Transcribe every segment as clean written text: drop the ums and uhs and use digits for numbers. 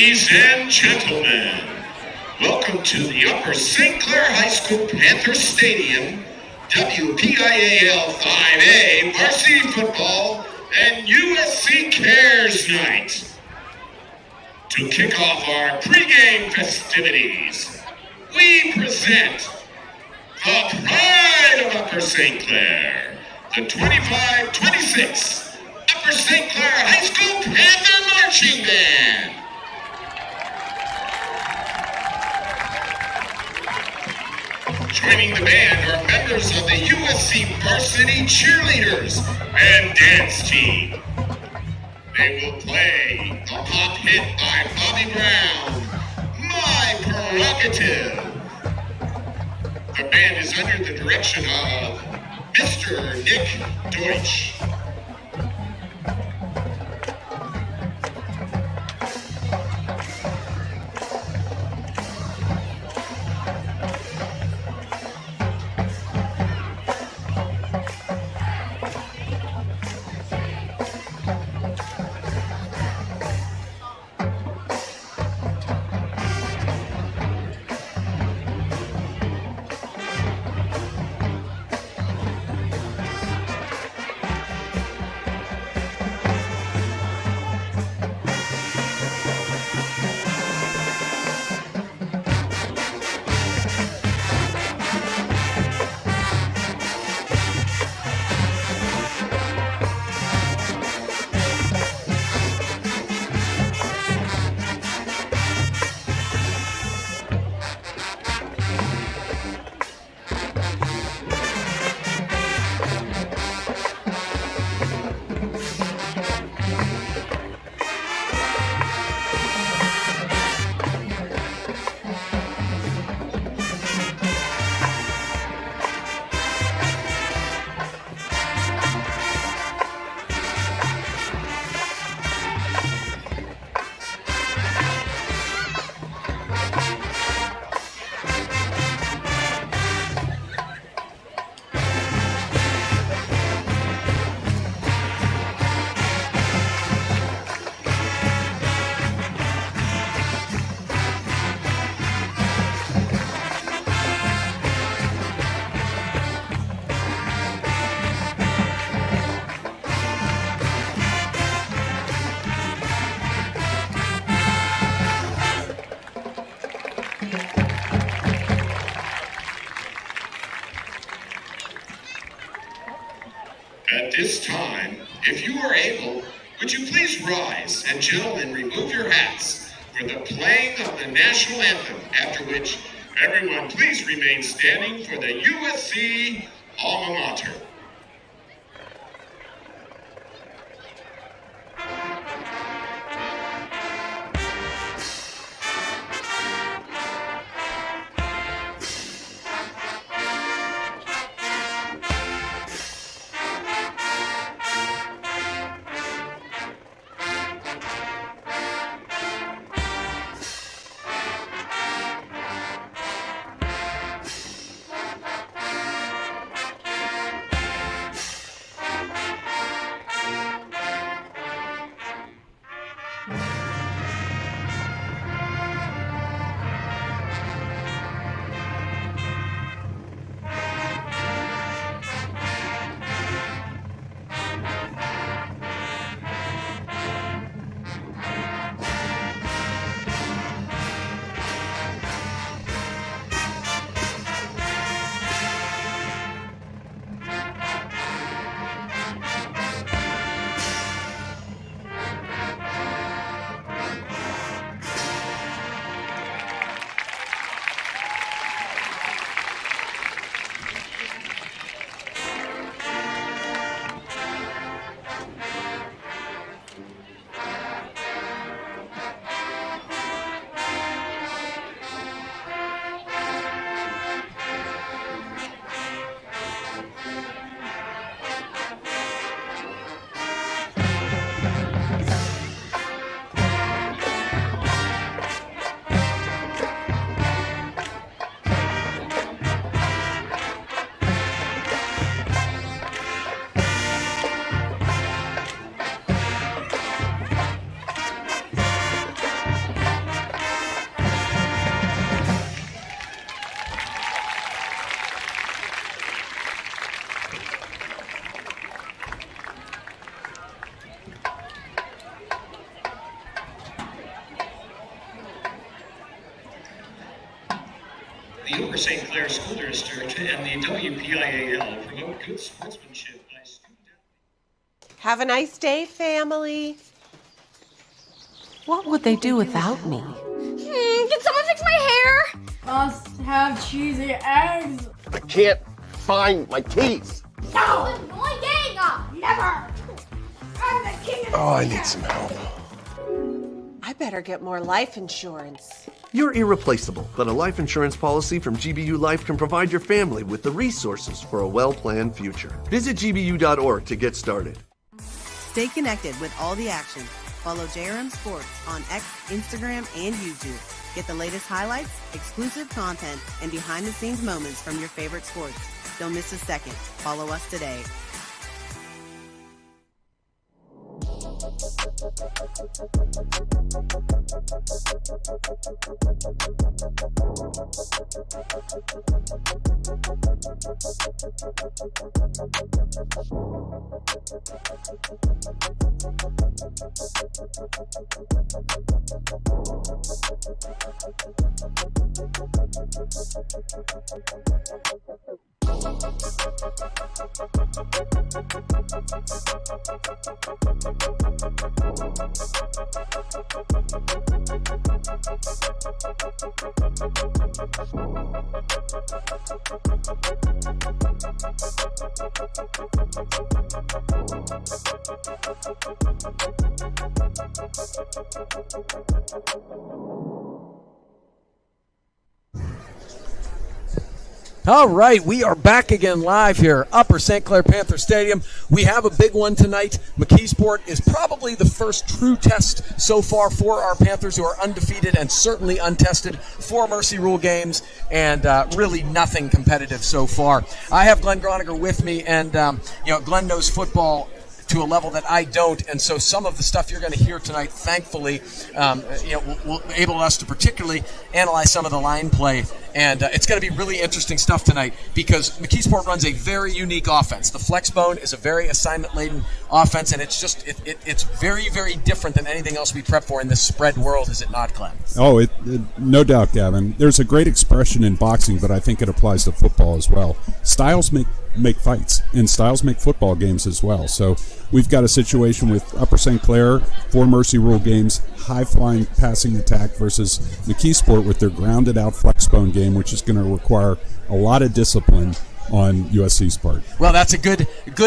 Ladies and gentlemen, welcome to the Upper St. Clair High School Panther Stadium, WPIAL 5A Varsity Football and USC Cares Night. To kick off our pregame festivities, we present the pride of Upper St. Clair, the 25-26 Upper St. Clair High School Panther Marching Band. Joining the band are members of the USC Varsity Cheerleaders and Dance Team. They will play the pop hit by Bobby Brown, My Prerogative. The band is under the direction of Mr. Nick Deutsch. At this time, if you are able, would you please rise and gentlemen remove your hats for the playing of the national anthem, after which everyone please remain standing for the USC alma mater. St. Clair School District and the WPIAL promote good sportsmanship by student. Have a nice day, family. What would they do without me? Can someone fix my hair? Must have cheesy eggs. I can't find my keys. No! Never! I'm the king of Oh, I need some help. I better get more life insurance. You're irreplaceable, but a life insurance policy from GBU Life can provide your family with the resources for a well-planned future. Visit gbu.org to get started. Stay connected with all the action. Follow JRM Sports on X, Instagram, and YouTube. Get the latest highlights, exclusive content, and behind-the-scenes moments from your favorite sports. Don't miss a second. Follow us today. All right, we are back again live here, Upper St. Clair Panther Stadium. We have a big one tonight. McKeesport is probably the first true test so far for our Panthers, who are undefeated and certainly untested. 4 Mercy Rule games and really nothing competitive so far. I have Glenn Groniger with me, and Glenn knows football to a level that I don't, and so some of the stuff you're going to hear tonight, thankfully, will enable us to particularly analyze some of the line play, and it's going to be really interesting stuff tonight because McKeesport runs a very unique offense. The Flexbone is a very assignment-laden offense, and it's just it's very, very different than anything else we prep for in this spread world, is it not, Glenn? Oh, no doubt, Gavin. There's a great expression in boxing, but I think it applies to football as well. Styles make fights, and styles make football games as well. So we've got a situation with Upper St. Clair, 4 Mercy Rule games, high-flying passing attack versus McKeesport with their grounded-out Flexbone game, which is going to require a lot of discipline on USC's part. Well, that's a good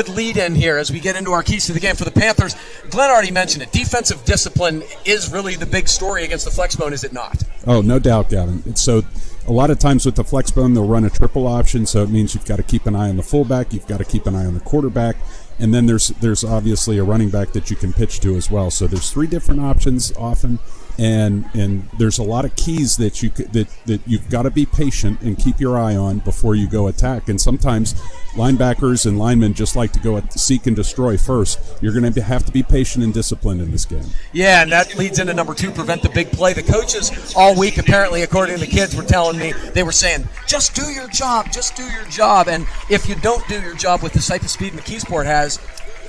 lead in here as we get into our keys to the game for the Panthers. Glenn already mentioned it. Defensive discipline is really the big story against the Flexbone, is it not? Oh, no doubt, Gavin. So a lot of times with the Flexbone, they'll run a triple option, so it means you've got to keep an eye on the fullback, you've got to keep an eye on the quarterback, and then there's obviously a running back that you can pitch to as well. So there's 3 different options often, and there's a lot of keys that you've got to be patient and keep your eye on before you go attack. And sometimes linebackers and linemen just like to go seek and destroy first. You're going to have to be patient and disciplined in this game. Yeah, and that leads into number 2, prevent the big play. The coaches all week, apparently, according to the kids, were telling me, they were saying, just do your job, just do your job. And if you don't do your job with the type of speed McKeesport has,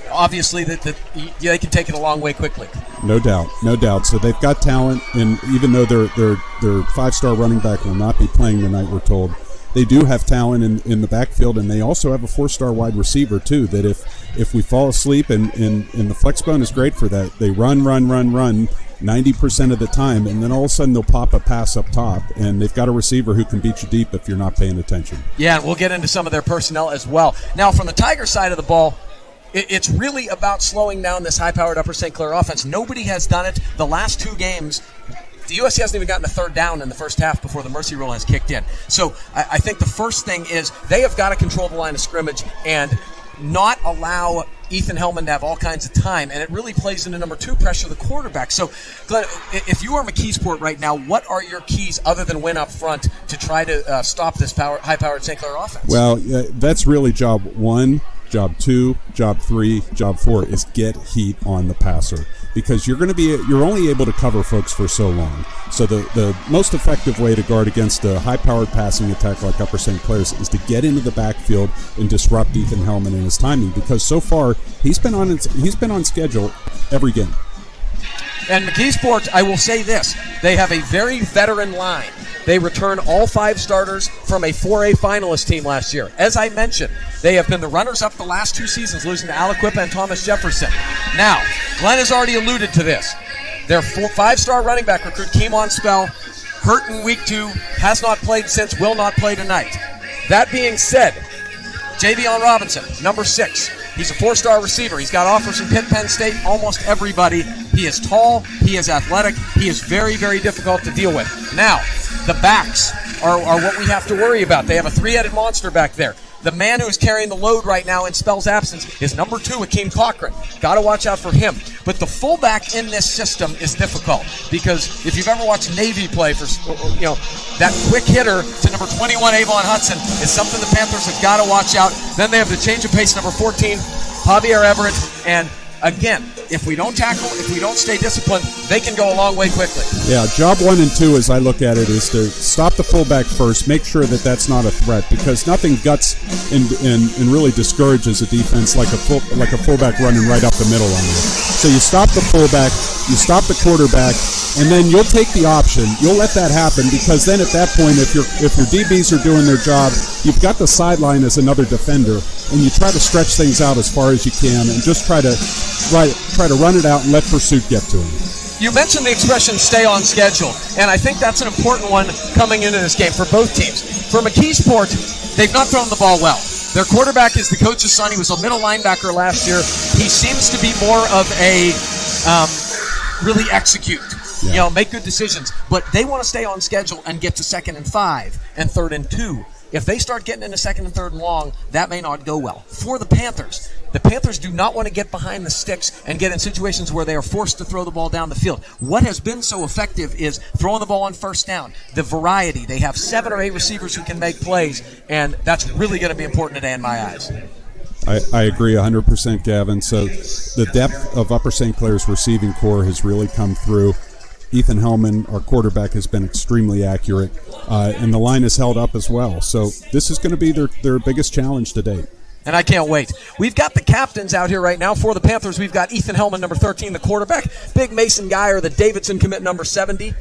obviously they can take it a long way quickly. No doubt. So they've got talent, and even though their 5-star running back will not be playing tonight, we're told, they do have talent in the backfield, and they also have a 4-star wide receiver too, that if we fall asleep, and the Flexbone is great for that, they run 90% of the time, and then all of a sudden they'll pop a pass up top, and they've got a receiver who can beat you deep if you're not paying attention. Yeah, we'll get into some of their personnel as well. Now, from the Tiger side of the ball, it's really about slowing down this high-powered Upper St. Clair offense. Nobody has done it. The last 2 games, the USC hasn't even gotten a 3rd down in the first half before the Mercy Rule has kicked in. So I think the first thing is they have got to control the line of scrimmage and not allow Ethan Hellman to have all kinds of time, and it really plays into number 2, pressure the quarterback. So, Glenn, if you are McKeesport right now, what are your keys other than win up front to try to stop this high-powered St. Clair offense? Well, that's really job 1. Job 2, job 3, job 4 is get heat on the passer, because you're only able to cover folks for so long. So the most effective way to guard against a high-powered passing attack like Upper St. Clair's is to get into the backfield and disrupt Ethan Hellman in his timing, because so far he's been on schedule every game. And McKeesport, I will say this, they have a very veteran line. They return all 5 starters from a 4A finalist team last year. As I mentioned, they have been the runners-up the last 2 seasons, losing to Aliquippa and Thomas Jefferson. Now, Glenn has already alluded to this. Their 5-star running back recruit, Keemon Spell, hurt in week 2, has not played since, will not play tonight. That being said, Javion Robinson, number 6. He's a 4-star receiver. He's got offers from Pitt, Penn State, almost everybody. He is tall. He is athletic. He is very, very difficult to deal with. Now, the backs are what we have to worry about. They have a 3-headed monster back there. The man who's carrying the load right now in Spell's absence is number 2, Akeem Cochran. Got to watch out for him. But the fullback in this system is difficult because if you've ever watched Navy play for, that quick hitter to number 21, Avon Hudson, is something the Panthers have got to watch out. Then they have the change of pace, number 14, Javier Everett, and again, if we don't tackle, if we don't stay disciplined, they can go a long way quickly. Yeah, job 1 and 2, as I look at it, is to stop the fullback first, make sure that that's not a threat, because nothing guts and really discourages a defense like a fullback running right up the middle on you. So you stop the fullback, you stop the quarterback, and then you'll take the option. You'll let that happen, because then at that point, if your DBs are doing their job, you've got the sideline as another defender, and you try to stretch things out as far as you can, and just try to run it out and let pursuit get to him. You mentioned the expression stay on schedule, and I think that's an important one coming into this game for both teams. For McKeesport, they've not thrown the ball well. Their quarterback is the coach's son. He was a middle linebacker last year. He seems to be more of a really execute, make good decisions. But they want to stay on schedule and get to 2nd and 5 and 3rd and 2. If they start getting into 2nd and 3rd and long, that may not go well. For the Panthers do not want to get behind the sticks and get in situations where they are forced to throw the ball down the field. What has been so effective is throwing the ball on 1st down, the variety. They have 7 or 8 receivers who can make plays, and that's really going to be important today in my eyes. I agree 100%, Gavin. So the depth of Upper St. Clair's receiving core has really come through. Ethan Hellman, our quarterback, has been extremely accurate, and the line is held up as well. So this is going to be their biggest challenge to date. And I can't wait. We've got the captains out here right now. For the Panthers, we've got Ethan Hellman, number 13, the quarterback. Big Mason Geyer, the Davidson commit, number 70.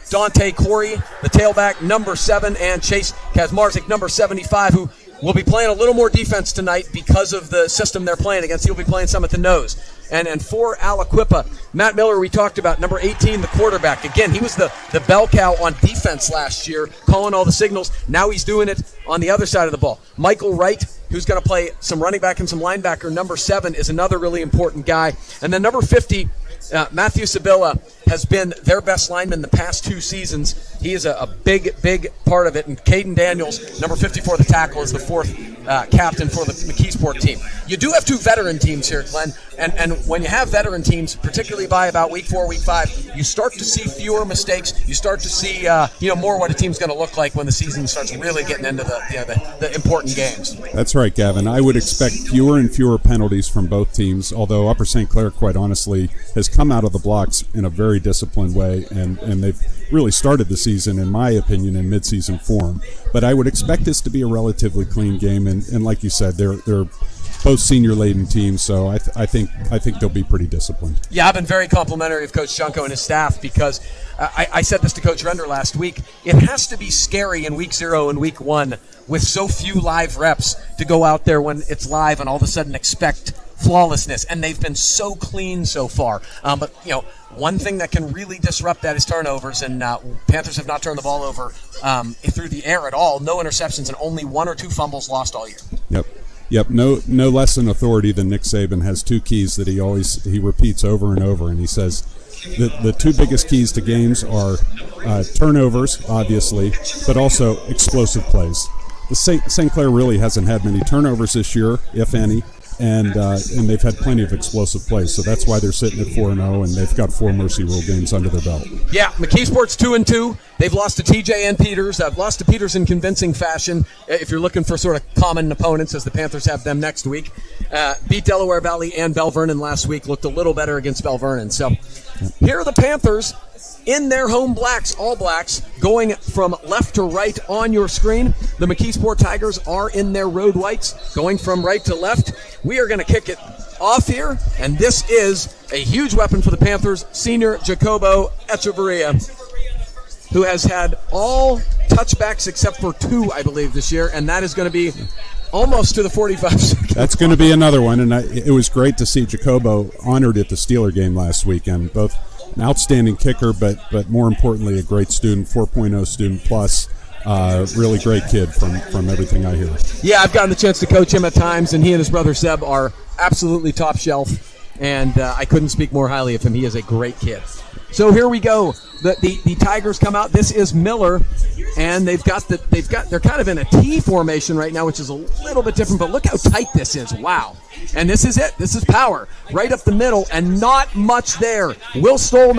Dante Corey, the tailback, number 7. And Chase Kazmarzik, number 75, who will be playing a little more defense tonight because of the system they're playing against. He'll be playing some at the nose. And for Aliquippa, Matt Miller, we talked about, number 18, the quarterback. Again, he was the bell cow on defense last year, calling all the signals. Now he's doing it on the other side of the ball. Michael Wright, who's going to play some running back and some linebacker, number 7, is another really important guy. And then number 50, Matthew Sabilla, has been their best lineman the past 2 seasons. He is a big, big part of it. And Caden Daniels, number 54, the tackle, is the 4th captain for the McKeesport team. You do have 2 veteran teams here, Glenn. And when you have veteran teams, particularly by about week 4, week 5, you start to see fewer mistakes. You start to see more what a team's going to look like when the season starts really getting into the important games. That's right, Gavin. I would expect fewer and fewer penalties from both teams, although Upper St. Clair, quite honestly, has come out of the blocks in a very disciplined way, and they've really started the season, in my opinion, in midseason form. But I would expect this to be a relatively clean game, and like you said, they're both senior-laden teams, so I think they'll be pretty disciplined. Yeah, I've been very complimentary of Coach Junko and his staff because I said this to Coach Render last week. It has to be scary in week 0 and week 1 with so few live reps to go out there when it's live and all of a sudden expect flawlessness, and they've been so clean so far. But one thing that can really disrupt that is turnovers, and Panthers have not turned the ball over through the air at all. No interceptions and only 1 or 2 fumbles lost all year. Yep. No less an authority than Nick Saban has 2 keys that he repeats over and over, and he says the 2 biggest keys to games are turnovers, obviously, but also explosive plays. The St. Clair really hasn't had many turnovers this year, if any. And they've had plenty of explosive plays, so that's why they're sitting at 4-0, and they've got 4 Mercy Rule games under their belt. Yeah, McKeesport's 2-2. They've lost to TJ and Peters. I've lost to Peters in convincing fashion. If you're looking for sort of common opponents, as the Panthers have them next week, beat Delaware Valley and Bell Vernon last week. Looked a little better against Bell Vernon. So here are the Panthers in their home blacks, all blacks, going from left to right on your screen. The McKeesport Tigers are in their road whites, going from right to left. We are going to kick it off here, and this is a huge weapon for the Panthers, senior Jacobo Echeverria, who has had all touchbacks except for 2, I believe, this year, and that is going to be almost to the 45-second. That's going to be another one, and it was great to see Jacobo honored at the Steeler game last weekend. Both an outstanding kicker, but more importantly, a great student, 4.0 student plus. Really great kid from everything I hear. Yeah, I've gotten the chance to coach him at times, and he and his brother Seb are absolutely top shelf, and I couldn't speak more highly of him. He is a great kid. So here we go. The Tigers come out. This is Miller, and they're kind of in a T formation right now, which is a little bit different. But look how tight this is. Wow. And this is it. This is power right up the middle, and not much there. Will Stoll,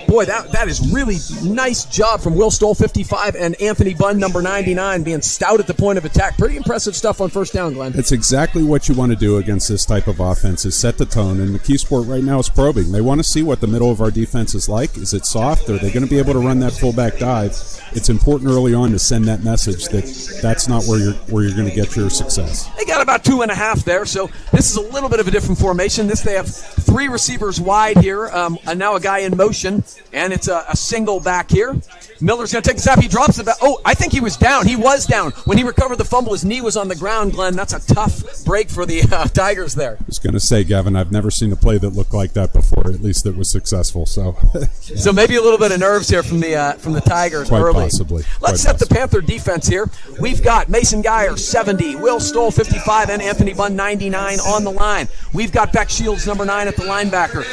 boy, that is really nice job from Will Stoll, 55, and Anthony Bunn, number 99, being stout at the point of attack. Pretty impressive stuff on first down, Glenn. It's exactly what you want to do against this type of offense, is set the tone. And McKeesport right now is probing. They want to see what the middle of our defense is like. Is it soft? Are they going to be able to run that fullback dive? It's important early on to send that message that that's not where you're going to get your success. They got about 2.5 there, so this is a little bit of a different formation. They have 3 receivers wide here, and now a guy in motion, and it's a single back here. Miller's going to take the snap. He drops the back. Oh, I think he was down. He was down. When he recovered the fumble, his knee was on the ground, Glenn. That's a tough break for the Tigers there. I was going to say, Gavin, I've never seen a play that looked like that before, at least that was successful. So yeah. So maybe a little bit of nerves here from the Tigers Quite early. Possibly. Let's set the Panther defense here. We've got Mason Geyer, 70, Will Stoll, 55, and Anthony Bunn, 99 on the line. We've got Beck Shields, number 9 at the linebacker.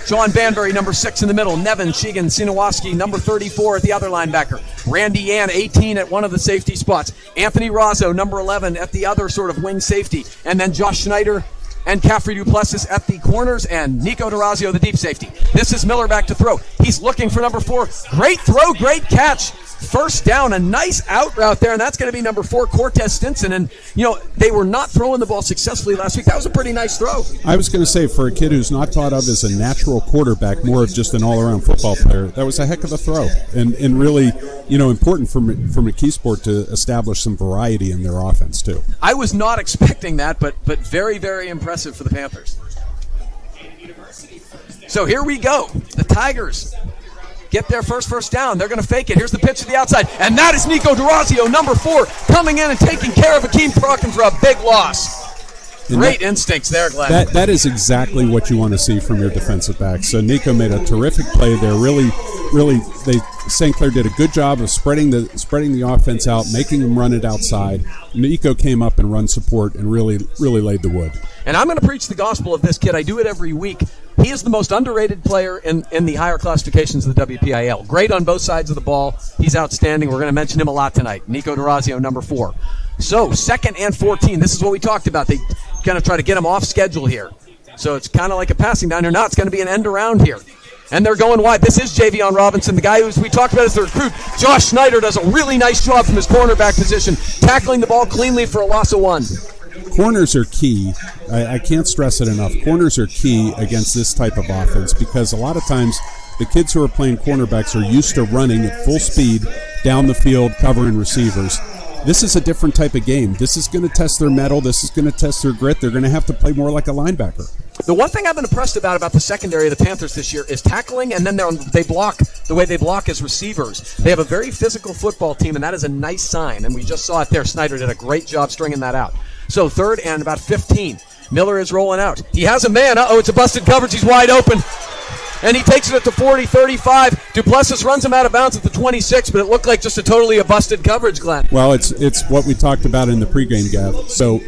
Sean Banbury, number 6 in the middle. Nevin Sheegan Sinowaski, number 34 at the other linebacker. Randy Yan, 18 at one of the safety spots. Anthony Razzo, number 11 at the other sort of wing safety. And then Josh Schneider and Caffrey Duplessis at the corners, and Nico DeRazio, the deep safety. This is Miller back to throw. He's looking for number 4. Great throw, great catch. First down, a nice out route there, and that's going to be number 4, Cortez Stinson. And, they were not throwing the ball successfully last week. That was a pretty nice throw. I was going to say, for a kid who's not thought of as a natural quarterback, more of just an all-around football player, that was a heck of a throw. And really, important for McKeesport to establish some variety in their offense, too. I was not expecting that, but very, very impressive for the Panthers. So here we go. The Tigers get their first down. They're going to fake it. Here's the pitch to the outside, and that is Nico DeRazio, number 4, coming in and taking care of Akeem Proctor for a big loss. Great instincts there, Glenn. That is exactly what you want to see from your defensive back. So Nico made a terrific play there. Really, St. Clair did a good job of spreading the offense out, making them run it outside. Nico came up and run support and really laid the wood. And I'm going to preach the gospel of this kid. I do it every week. He is the most underrated player in the higher classifications of the WPIL. Great on both sides of the ball. He's outstanding. We're going to mention him a lot tonight. Nico DeRazio, number 4. So 2nd and 14. This is what we talked about. They kind of try to get him off schedule here. So it's kind of like a passing down here. Now it's going to be an end around here. And they're going wide. This is Javion Robinson, the guy who we talked about as the recruit. Josh Schneider does a really nice job from his cornerback position, tackling the ball cleanly for a loss of 1. Corners are key. I can't stress it enough. Corners are key against this type of offense because a lot of times the kids who are playing cornerbacks are used to running at full speed down the field, covering receivers. This is a different type of game. This is going to test their mettle. This is going to test their grit. They're going to have to play more like a linebacker. The one thing I've been impressed about the secondary of the Panthers this year is tackling, and then they block the way they block as receivers. They have a very physical football team, and that is a nice sign, and we just saw it there. Snyder did a great job stringing that out. So 3rd and about 15. Miller is rolling out. He has a man. It's a busted coverage. He's wide open. And he takes it at the 40, 35. Duplessis runs him out of bounds at the 26, but it looked like just a busted coverage, Glenn. Well, it's what we talked about in the pregame, Gav. So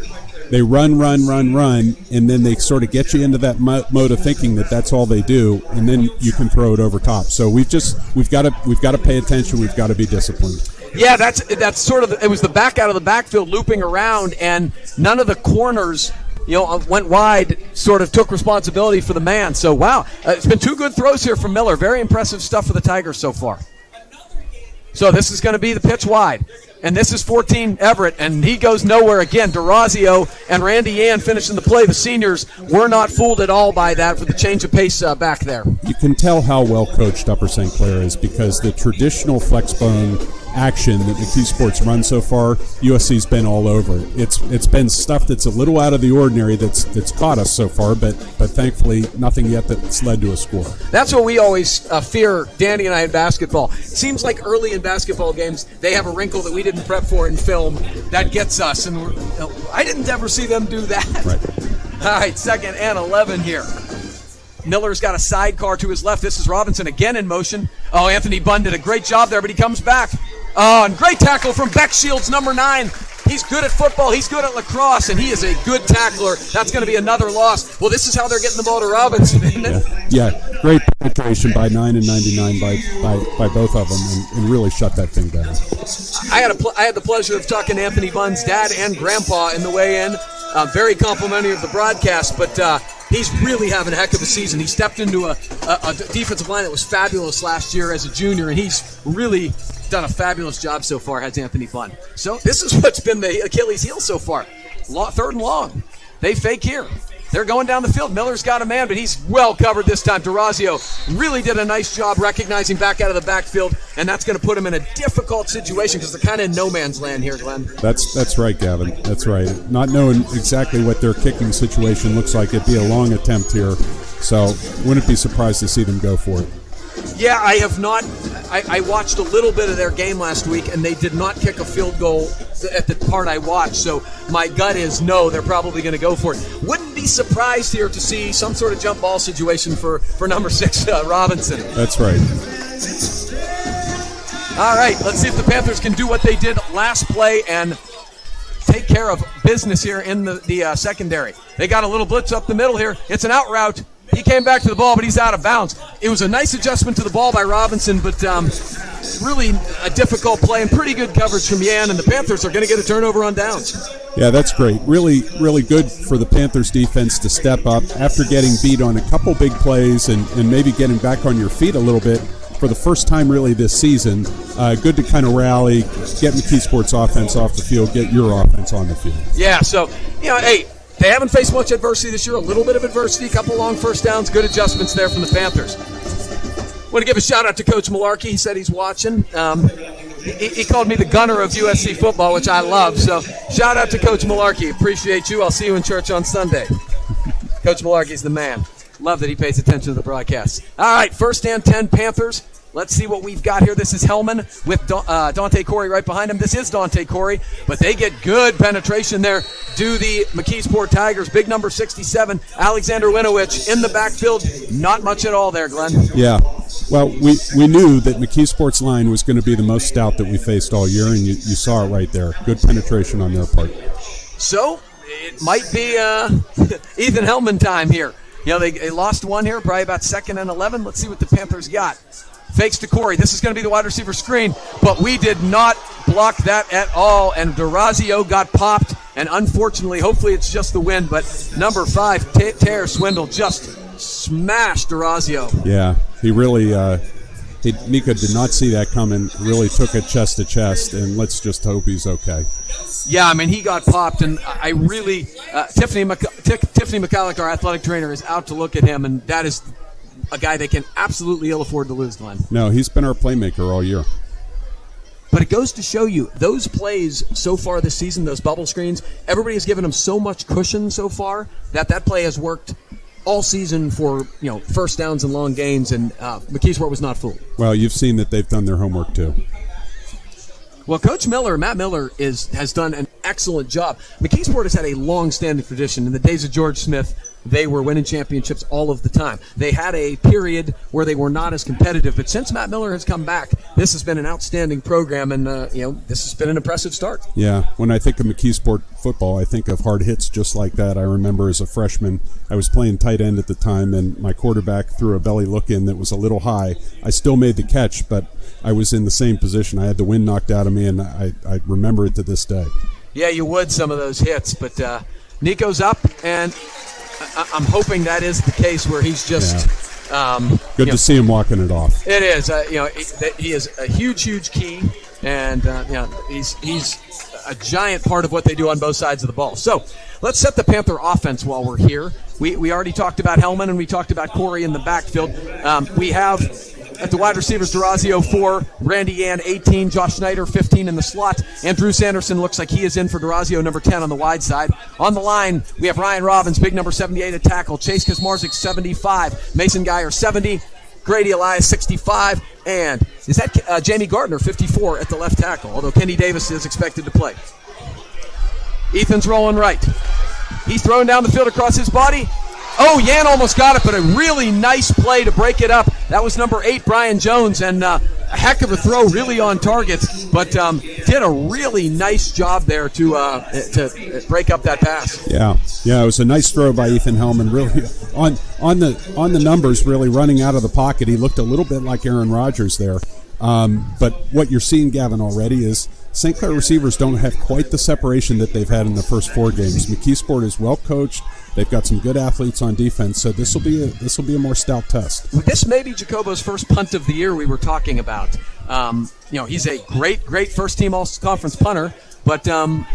they run, and then they sort of get you into that mode of thinking that that's all they do, and then you can throw it over top. So we've got to pay attention. We've got to be disciplined. Yeah, that's sort of it was the back out of the backfield looping around, and none of the corners went wide, sort of took responsibility for the man. So, wow, it's been 2 good throws here from Miller. Very impressive stuff for the Tigers so far. So this is going to be the pitch wide. And this is 14 Everett, and he goes nowhere again. DeRazio and Randy Yan finishing the play. The seniors were not fooled at all by that for the change of pace back there. You can tell how well coached Upper St. Clair is because the traditional flex bone action that McKeesport's run so far, USC's been all over it. It's been stuff that's a little out of the ordinary that's caught us so far, but thankfully nothing yet that's led to a score. That's what we always fear, Danny and I, in basketball. It seems like early in basketball games, they have a wrinkle that we didn't prep for in film that gets us, and I didn't ever see them do that. Right. All right, 2nd and 11 here. Miller's got a sidecar to his left. This is Robinson again in motion. Oh, Anthony Bunn did a great job there, but he comes back. Oh, and great tackle from Beck Shields, number 9. He's good at football. He's good at lacrosse, and he is a good tackler. That's going to be another loss. Well, this is how they're getting the ball to Robinson, isn't it? Yeah, great penetration by 9 and 99 by both of them, and really shut that thing down. I had the pleasure of talking to Anthony Bunn's dad and grandpa in the weigh-in. Very complimentary of the broadcast, but he's really having a heck of a season. He stepped into a defensive line that was fabulous last year as a junior, and he's really done a fabulous job so far, has Anthony Bunn. So this is what's been the Achilles heel so far. 3rd and long. They fake here. They're going down the field. Miller's got a man, but he's well covered this time. DeRazio really did a nice job recognizing back out of the backfield, and that's going to put him in a difficult situation because they're kind of in no man's land here, Glenn. That's right, Gavin. That's right. Not knowing exactly what their kicking situation looks like, it'd be a long attempt here. So wouldn't be surprised to see them go for it. Yeah, I have not. I watched a little bit of their game last week, and they did not kick a field goal at the part I watched. So my gut is no, they're probably going to go for it. Wouldn't be surprised here to see some sort of jump ball situation for number 6, Robinson. That's right. All right, let's see if the Panthers can do what they did last play and take care of business here in the secondary. They got a little blitz up the middle here. It's an out route. He came back to the ball, but he's out of bounds. It was a nice adjustment to the ball by Robinson, but really a difficult play and pretty good coverage from Yan, and the Panthers are going to get a turnover on downs. Yeah, that's great. Really, really good for the Panthers defense to step up after getting beat on a couple big plays and maybe getting back on your feet a little bit for the first time really this season. Good to kind of rally, get McKeesport's offense off the field, get your offense on the field. Yeah, so, hey, they haven't faced much adversity this year. A little bit of adversity, a couple long first downs, good adjustments there from the Panthers. Want to give a shout out to Coach Malarkey. He said he's watching. He called me the gunner of USC football, which I love. So shout out to Coach Malarkey. Appreciate you. I'll see you in church on Sunday. Coach Malarkey's the man. Love that he pays attention to the broadcast. All right, 1st and 10 Panthers. Let's see what we've got here. This is Hellman with Dante Corey right behind him. This is Dante Corey, but they get good penetration there. Do the McKeesport Tigers. Big number 67, Alexander Winowich in the backfield. Not much at all there, Glenn. Yeah. Well, we knew that McKeesport's line was going to be the most stout that we faced all year, and you saw it right there. Good penetration on their part. So it might be Ethan Hellman time here. They lost one here, probably about 2nd and 11. Let's see what the Panthers got. Fakes to Corey. This is going to be the wide receiver screen, but we did not block that at all, and DeRazio got popped, and unfortunately, hopefully it's just the wind, but number 5, Tare Swindle, just smashed DeRazio. Yeah, he really, Nico did not see that coming, really took it chest to chest, and let's just hope he's okay. Yeah, I mean, he got popped, and I really, Tiffany McCulloch, our athletic trainer, is out to look at him, and that is a guy they can absolutely ill afford to lose, Glenn. No, he's been our playmaker all year. But it goes to show you, those plays so far this season, those bubble screens, everybody has given him so much cushion so far that play has worked all season for first downs and long gains, and McKeesport was not fooled. Well, you've seen that they've done their homework too. Well, Coach Miller, Matt Miller, has done an excellent job. McKeesport has had a long-standing tradition. In the days of George Smith, they were winning championships all of the time. They had a period where they were not as competitive, but since Matt Miller has come back, this has been an outstanding program, and this has been an impressive start. Yeah, when I think of McKeesport football, I think of hard hits just like that. I remember as a freshman, I was playing tight end at the time, and my quarterback threw a belly look in that was a little high. I still made the catch, but I was in the same position. I had the wind knocked out of me, and I remember it to this day. Yeah, you would, some of those hits, but Nico's up, and I'm hoping that is the case where he's just good to see him walking it off. It is. He is a huge key, and he's a giant part of what they do on both sides of the ball. So let's set the Panther offense while we're here. We already talked about Hellman, and we talked about Corey in the backfield. We have At the wide receivers, Durazio 4, Randy Yan 18, Josh Snyder 15 in the slot, and Drew Sanderson looks like he is in for Durazio number 10 on the wide side. On the line, we have Ryan Robbins, big number 78 at tackle, Chase Kazmarzik 75, Mason Geyer 70, Grady Elias 65, and is that Jamie Gardner 54 at the left tackle, although Kenny Davis is expected to play. Ethan's rolling right. He's throwing down the field across his body. Oh, Yan almost got it, but a really nice play to break it up. That was number 8, Brian Jones, and a heck of a throw, really on target, but did a really nice job there to break up that pass. Yeah, it was a nice throw by Ethan Hellman. Really, on the numbers, really running out of the pocket, he looked a little bit like Aaron Rodgers there. But what you're seeing, Gavin, already is St. Clair receivers don't have quite the separation that they've had in the first 4 games. McKeesport is well coached. They've got some good athletes on defense, so this will be a more stout test. This may be Jacobo's first punt of the year we were talking about. He's a great first-team all-conference punter, but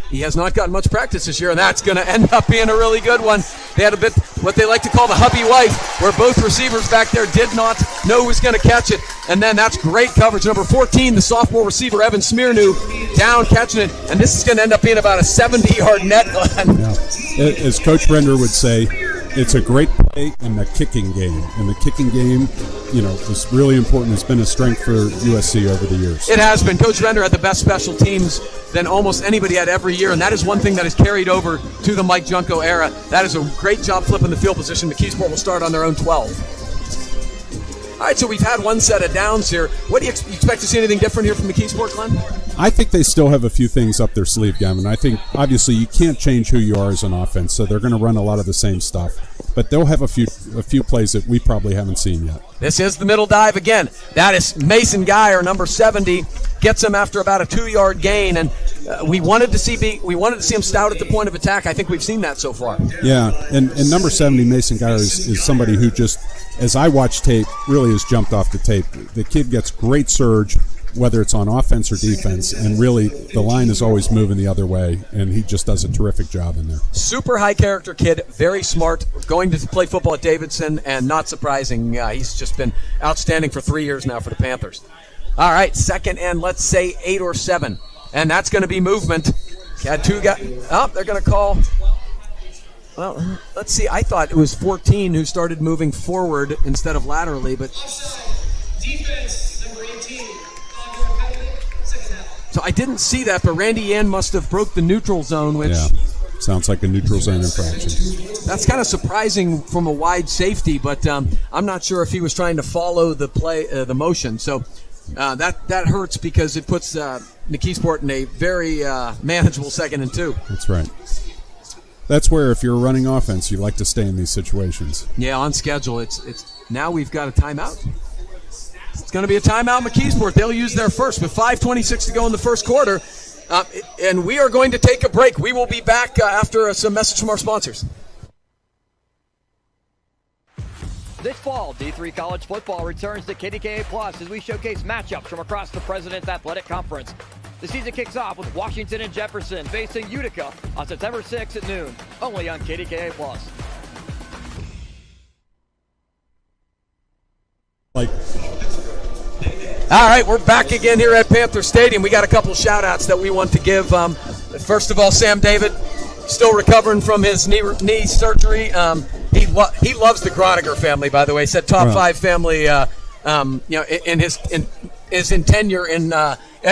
he has not gotten much practice this year, and that's going to end up being a really good one. They had a bit what they like to call the hubby wife, where both receivers back there did not know who was going to catch it, and then that's great coverage. Number 14, the sophomore receiver, Evan Smirnu, down catching it, and this is going to end up being about a 70-yard net. Yeah. As Coach Render would say, it's a great play in the kicking game. And the kicking game, is really important. It's been a strength for USC over the years. It has been. Coach Render had the best special teams than almost anybody had every year, and that is one thing that has carried over to the Mike Junko era. That is a great job flipping the field position. McKeesport will start on their own 12. All right, so we've had one set of downs here. What do you expect to see anything different here from McKeesport, Glenn? I think they still have a few things up their sleeve, Gavin. I think, obviously, you can't change who you are as an offense, so they're going to run a lot of the same stuff. But they'll have a few plays that we probably haven't seen yet. This is the middle dive again. That is Mason Geyer, number 70, gets him after about a 2-yard gain, and we wanted to see him stout at the point of attack. I think we've seen that so far. Yeah, and number 70, Mason Geyer, is somebody who just, as I watch tape, really has jumped off the tape. The kid gets great surge, whether it's on offense or defense, and really the line is always moving the other way, and he just does a terrific job in there. Super high character kid, very smart, going to play football at Davidson, and not surprising, he's just been outstanding for 3 years now for the Panthers. All right, second and let's say 8 or 7, and that's going to be movement. Had 2 guys. Oh, they're going to call. Well, let's see. I thought it was 14 who started moving forward instead of laterally, but Defense, number 18. So I didn't see that, but Randy Yan must have broke the neutral zone, which sounds like a neutral zone infraction. That's kind of surprising from a wide safety, but I'm not sure if he was trying to follow the play, the motion. So that hurts because it puts McKeesport in a very manageable 2nd and 2. That's right. That's where, if you're a running offense, you like to stay in these situations. Yeah, on schedule. It's now we've got a timeout. It's going to be a timeout, McKeesport. They'll use their first with 5:26 to go in the first quarter. And we are going to take a break. We will be back after some message from our sponsors. This fall, D3 College Football returns to KDKA Plus as we showcase matchups from across the President's Athletic Conference. The season kicks off with Washington and Jefferson facing Utica on September 6th at noon, only on KDKA Plus. All right, we're back again here at Panther Stadium. We got a couple shout-outs that we want to give. First of all, Sam David, still recovering from his knee surgery. He loves the Groniger family, by the way. He said top 5 family, in his tenure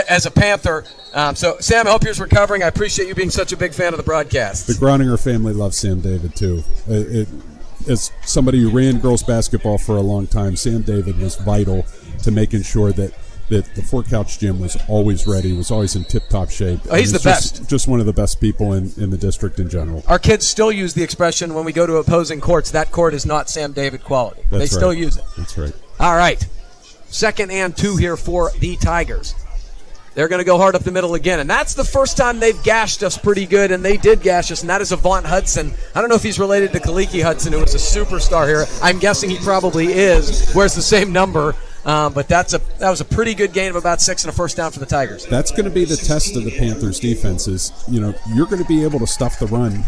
as a Panther. So, Sam, I hope you're recovering. I appreciate you being such a big fan of the broadcast. The Groniger family loves Sam David, too. As somebody who ran girls basketball for a long time, Sam David was vital to making sure that the Four Couch Gym was always ready, was always in tip-top shape. Oh, he's the best. Just one of the best people in the district in general. Our kids still use the expression when we go to opposing courts, that court is not Sam David quality. They still use it. That's right. All right. 2nd and 2 here for the Tigers. They're going to go hard up the middle again, and that's the first time they've gashed us pretty good, and they did gash us, and that is Avant Hudson. I don't know if he's related to Kaliki Hudson, who was a superstar here. I'm guessing he probably is, wears the same number. But that was a pretty good gain of about 6 and a first down for the Tigers. That's going to be the test of the Panthers' defense is, you're going to be able to stuff the run,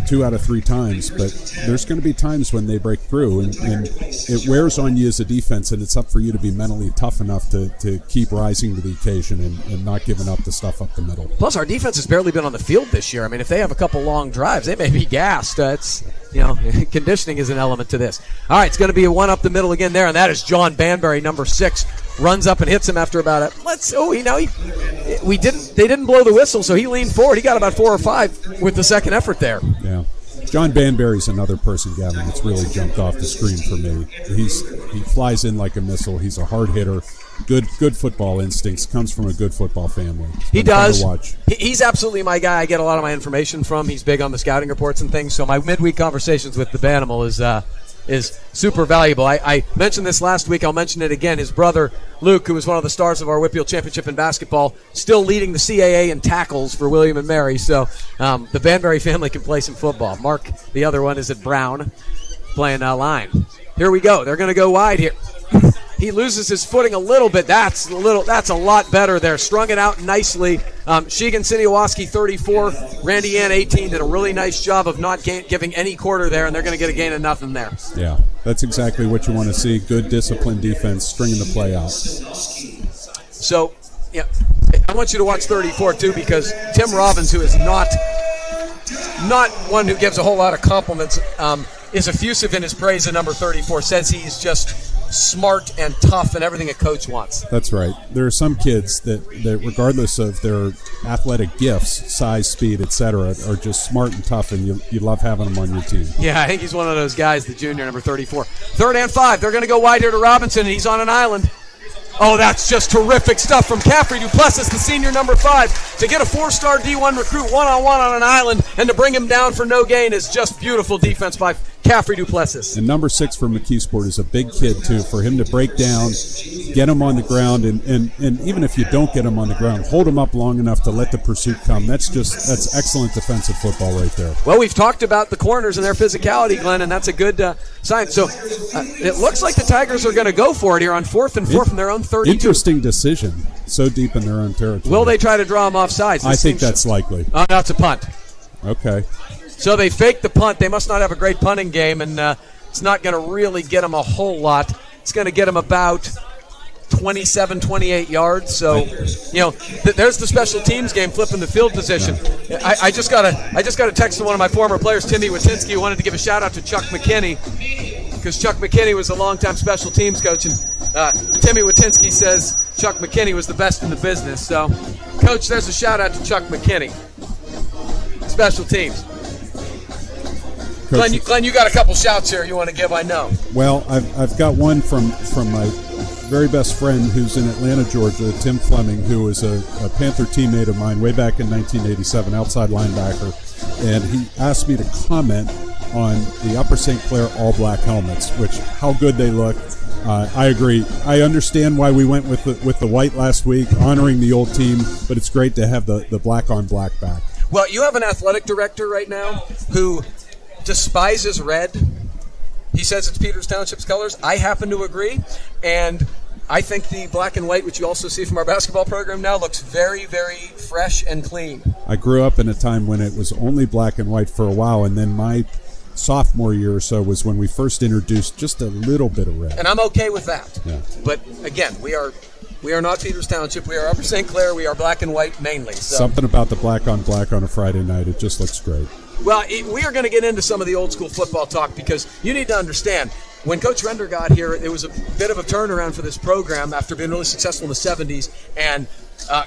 2 out of 3 times, but there's going to be times when they break through, and it wears on you as a defense, and it's up for you to be mentally tough enough to keep rising to the occasion and not giving up the stuff up the middle. Plus, our defense has barely been on the field this year. I mean, if they have a couple long drives, they may be gassed. Conditioning is an element to this. All right, it's going to be a one up the middle again there, and that is John Banbury, number 6, runs up and hits him after about they didn't blow the whistle, so he leaned forward. He got about 4 or 5 with the second effort there. Yeah. John Banbury's another person, Gavin, that's really jumped off the screen for me. He flies in like a missile. He's a hard hitter. Good football instincts. Comes from a good football family. He does. He's absolutely my guy. I get a lot of my information from. He's big on the scouting reports and things. So my midweek conversations with the Banimal is super valuable. I mentioned this last week. I'll mention it again. His brother, Luke, who was one of the stars of our Whitfield Championship in basketball, still leading the CAA in tackles for William and Mary. So the Banbury family can play some football. Mark, the other one, is at Brown, playing line. Here we go. They're going to go wide here. He loses his footing a little bit. That's a lot better there. Strung it out nicely. Sheegan Siniawaski, 34. Randy Ann, 18, did a really nice job of not giving any quarter there, and they're going to get a gain of nothing there. Yeah, that's exactly what you want to see. Good, disciplined defense, stringing the play out. So, yeah, I want you to watch 34, too, because Tim Robbins, who is not one who gives a whole lot of compliments, is effusive in his praise of number 34, says he's just smart and tough and everything a coach wants. That's right. There are some kids that regardless of their athletic gifts, size, speed, etc., are just smart and tough, and you love having them on your team. Yeah, I think he's one of those guys, the junior, number 34. 3rd and 5. They're going to go wide here to Robinson, and he's on an island. Oh, that's just terrific stuff from Caffrey Duplessis, the senior, number 5. To get a 4-star D1 recruit one-on-one on an island and to bring him down for no gain is just beautiful defense by Caffrey Duplessis. And number 6 for McKeesport is a big kid, too. For him to break down, get him on the ground, and even if you don't get him on the ground, hold him up long enough to let the pursuit come. That's excellent defensive football right there. Well, we've talked about the corners and their physicality, Glenn, and that's a good sign. So it looks like the Tigers are going to go for it here on 4th and 4 from their own 32. Interesting decision. So deep in their own territory. Will they try to draw him off sides? I think that's likely. Oh, no, it's a punt. Okay. So they faked the punt. They must not have a great punting game, and it's not going to really get them a whole lot. It's going to get them about 27, 28 yards. So, there's the special teams game, flipping the field position. I just got a text from one of my former players, Timmy Watinsky, who wanted to give a shout-out to Chuck McKinney, because Chuck McKinney was a longtime special teams coach, and Timmy Watinsky says Chuck McKinney was the best in the business. So, Coach, there's a shout-out to Chuck McKinney. Special teams. Glenn, you got a couple shouts here you want to give, I know. Well, I've got one from my very best friend who's in Atlanta, Georgia, Tim Fleming, who was a Panther teammate of mine way back in 1987, outside linebacker. And he asked me to comment on the Upper St. Clair all-black helmets, how good they look. I agree. I understand why we went with the white last week, honoring the old team, but it's great to have the black-on-black back. Well, you have an athletic director right now who despises red. He says it's Peters Township's colors. I happen to agree, and I think the black and white, which you also see from our basketball program now, looks very, very fresh and clean. I grew up in a time when it was only black and white for a while, and then my sophomore year or so was when we first introduced just a little bit of red. And I'm okay with that. Yeah. But again, we are not Peters Township. We are Upper St. Clair. We are black and white mainly. So. Something about the black on black on a Friday night. It just looks great. Well, we are going to get into some of the old school football talk, because you need to understand, when Coach Render got here, it was a bit of a turnaround for this program after being really successful in the 70s, and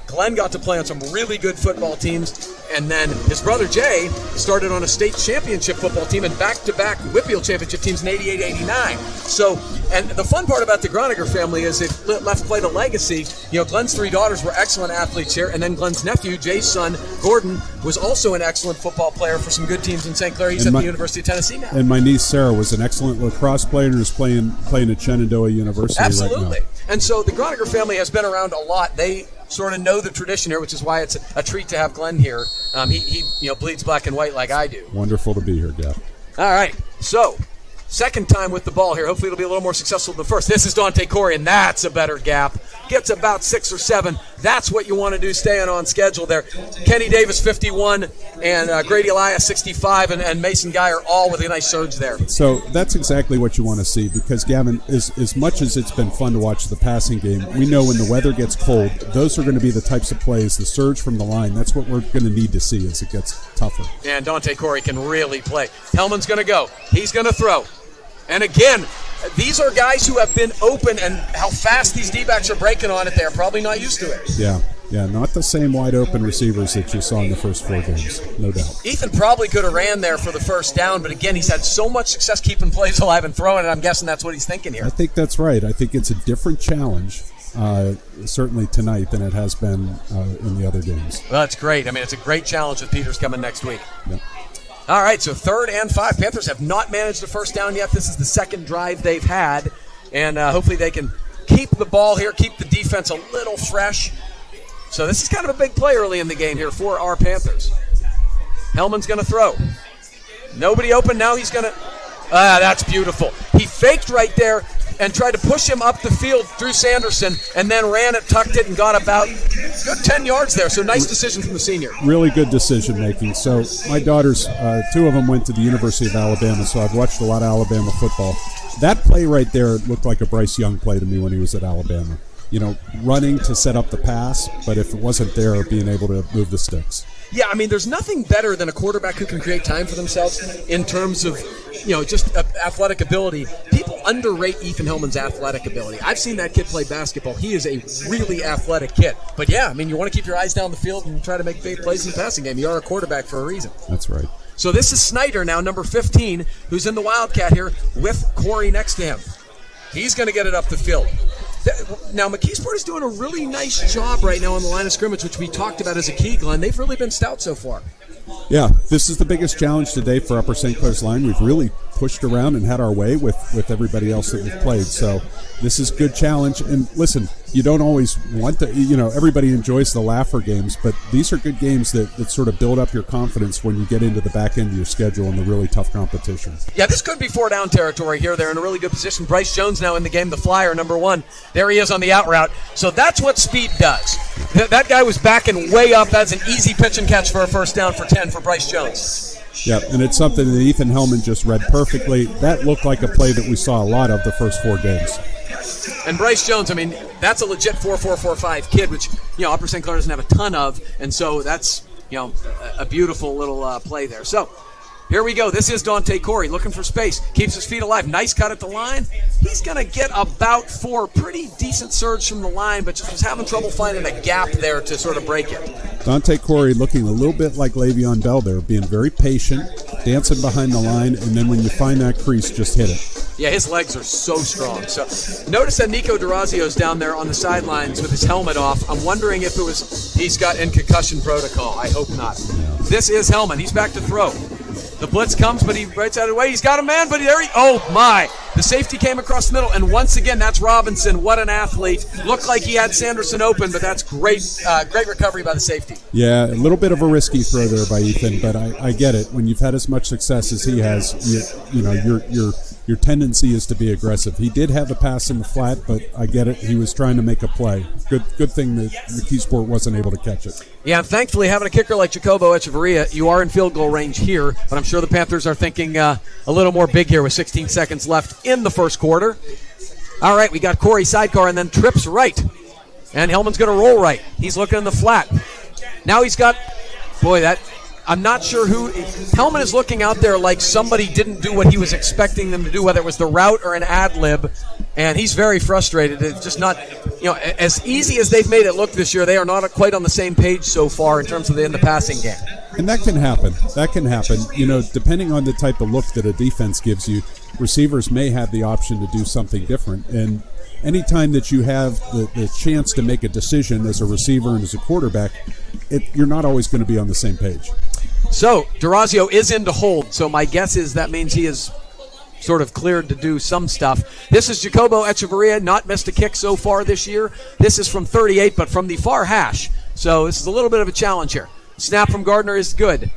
Glenn got to play on some really good football teams, and then his brother Jay started on a state championship football team and back-to-back Whitfield championship teams in 88-89. So, and the fun part about the Groniger family is it left quite a legacy. Glenn's 3 daughters were excellent athletes here, and then Glenn's nephew, Jay's son, Gordon, was also an excellent football player for some good teams in St. Clair. He's at the University of Tennessee now. And my niece Sarah was an excellent lacrosse player and is playing at Shenandoah University Absolutely. Right now. And so the Groniger family has been around a lot. They sort of know the tradition here, which is why it's a treat to have Glenn here. He bleeds black and white like I do. Wonderful to be here, Gav. All right, so Second time with the ball here. Hopefully it'll be a little more successful than the first. This is Dante Corey, and that's a better gap. Gets about 6 or 7. That's what you want to do, staying on schedule there. Kenny Davis, 51, and Grady Elias, 65, and Mason Geyer all with a nice surge there. So that's exactly what you want to see because, Gavin, as much as it's been fun to watch the passing game, we know when the weather gets cold, those are going to be the types of plays, the surge from the line. That's what we're going to need to see as it gets tougher. And Dante Corey can really play. Hellman's going to go. He's going to throw. And again, these are guys who have been open, and how fast these D-backs are breaking on it, they're probably not used to it. Yeah, not the same wide-open receivers that you saw in the first 4 games, no doubt. Ethan probably could have ran there for the first down, but again, he's had so much success keeping plays alive and throwing it, I'm guessing that's what he's thinking here. I think that's right. I think it's a different challenge, certainly tonight, than it has been in the other games. Well, that's great. I mean, it's a great challenge with Peters coming next week. Yep. All right, so 3rd and 5. Panthers have not managed a first down yet. This is the second drive they've had, and hopefully they can keep the ball here, keep the defense a little fresh. So this is kind of a big play early in the game here for our Panthers. Hellman's going to throw. Nobody open. Now he's going to – that's beautiful. He faked right there and tried to push him up the field through Sanderson and then ran it, tucked it, and got about good 10 yards there. So nice decision from the senior. Really good decision making. So my daughters, 2 of them went to the University of Alabama, so I've watched a lot of Alabama football. That play right there looked like a Bryce Young play to me when he was at Alabama. You know, running to set up the pass, but if it wasn't there, being able to move the sticks. Yeah, I mean, there's nothing better than a quarterback who can create time for themselves in terms of, just athletic ability. People underrate Ethan Hellman's athletic ability. I've seen that kid play basketball. He is a really athletic kid. But, yeah, I mean, you want to keep your eyes down the field and try to make big plays in the passing game. You are a quarterback for a reason. That's right. So this is Snyder now, number 15, who's in the Wildcat here with Corey next to him. He's going to get it up the field. Now, McKeesport is doing a really nice job right now on the line of scrimmage, which we talked about as a key, Glenn. They've really been stout so far. Yeah, this is the biggest challenge today for Upper St. Clair's line. We've really pushed around and had our way with everybody else that we've played. So this is a good challenge. And listen, you don't always want to, everybody enjoys the laugher games, but these are good games that sort of build up your confidence when you get into the back end of your schedule and the really tough competition. Yeah, this could be 4-down territory here. They're in a really good position. Bryce Jones now in the game, the flyer, number 1. There he is on the out route. So that's what speed does. That guy was backing way up. That's an easy pitch and catch for a first down for 10 for Bryce Jones. Yeah, and it's something that Ethan Hellman just read perfectly. That looked like a play that we saw a lot of the first 4 games. And Bryce Jones, I mean, that's a legit 4.445 kid, which, Upper St. Clair doesn't have a ton of, and so that's, a beautiful little play there. So here we go. This is Dante Corey looking for space. Keeps his feet alive. Nice cut at the line. He's going to get about 4. Pretty decent surge from the line, but just was having trouble finding a gap there to sort of break it. Dante Corey looking a little bit like Le'Veon Bell there, being very patient, dancing behind the line, and then when you find that crease, just hit it. Yeah, his legs are so strong. So notice that Nico D'Orazio's down there on the sidelines with his helmet off. I'm wondering if he's got in concussion protocol. I hope not. This is Hellman. He's back to throw. The blitz comes, but he rights out of the way. He's got a man, but oh my. The safety came across the middle, and once again, that's Robinson. What an athlete. Looked like he had Sanderson open, but that's great great recovery by the safety. Yeah, a little bit of a risky throw there by Ethan, but I get it. When you've had as much success as he has, your tendency is to be aggressive. He did have a pass in the flat, but I get it. He was trying to make a play. Good thing that McKeesport wasn't able to catch it. Yeah, thankfully, having a kicker like Jacobo Echeverria, you are in field goal range here, but I'm sure the Panthers are thinking a little more big here with 16 seconds left in the first quarter. All right, we got Corey sidecar and then trips right. And Hellman's going to roll right. He's looking in the flat. Now he's got, I'm not sure who. Hellman is looking out there like somebody didn't do what he was expecting them to do, whether it was the route or an ad lib, and he's very frustrated. It's just not, as easy as they've made it look this year, they are not quite on the same page so far in terms of in the passing game. And that can happen. Depending on the type of look that a defense gives you, receivers may have the option to do something different. And anytime that you have the chance to make a decision as a receiver and as a quarterback, you're not always going to be on the same page. So, D'Orazio is in to hold, so my guess is that means he is sort of cleared to do some stuff. This is Jacobo Echeverria, not missed a kick so far this year. This is from 38, but from the far hash. So this is a little bit of a challenge here. Snap from Gardner is good.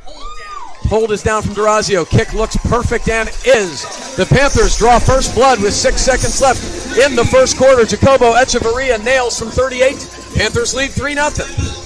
Hold is down from Durazio. Kick looks perfect and is. The Panthers draw first blood with 6 seconds left in the first quarter. Jacobo Echeverria nails from 38. Panthers lead 3-0.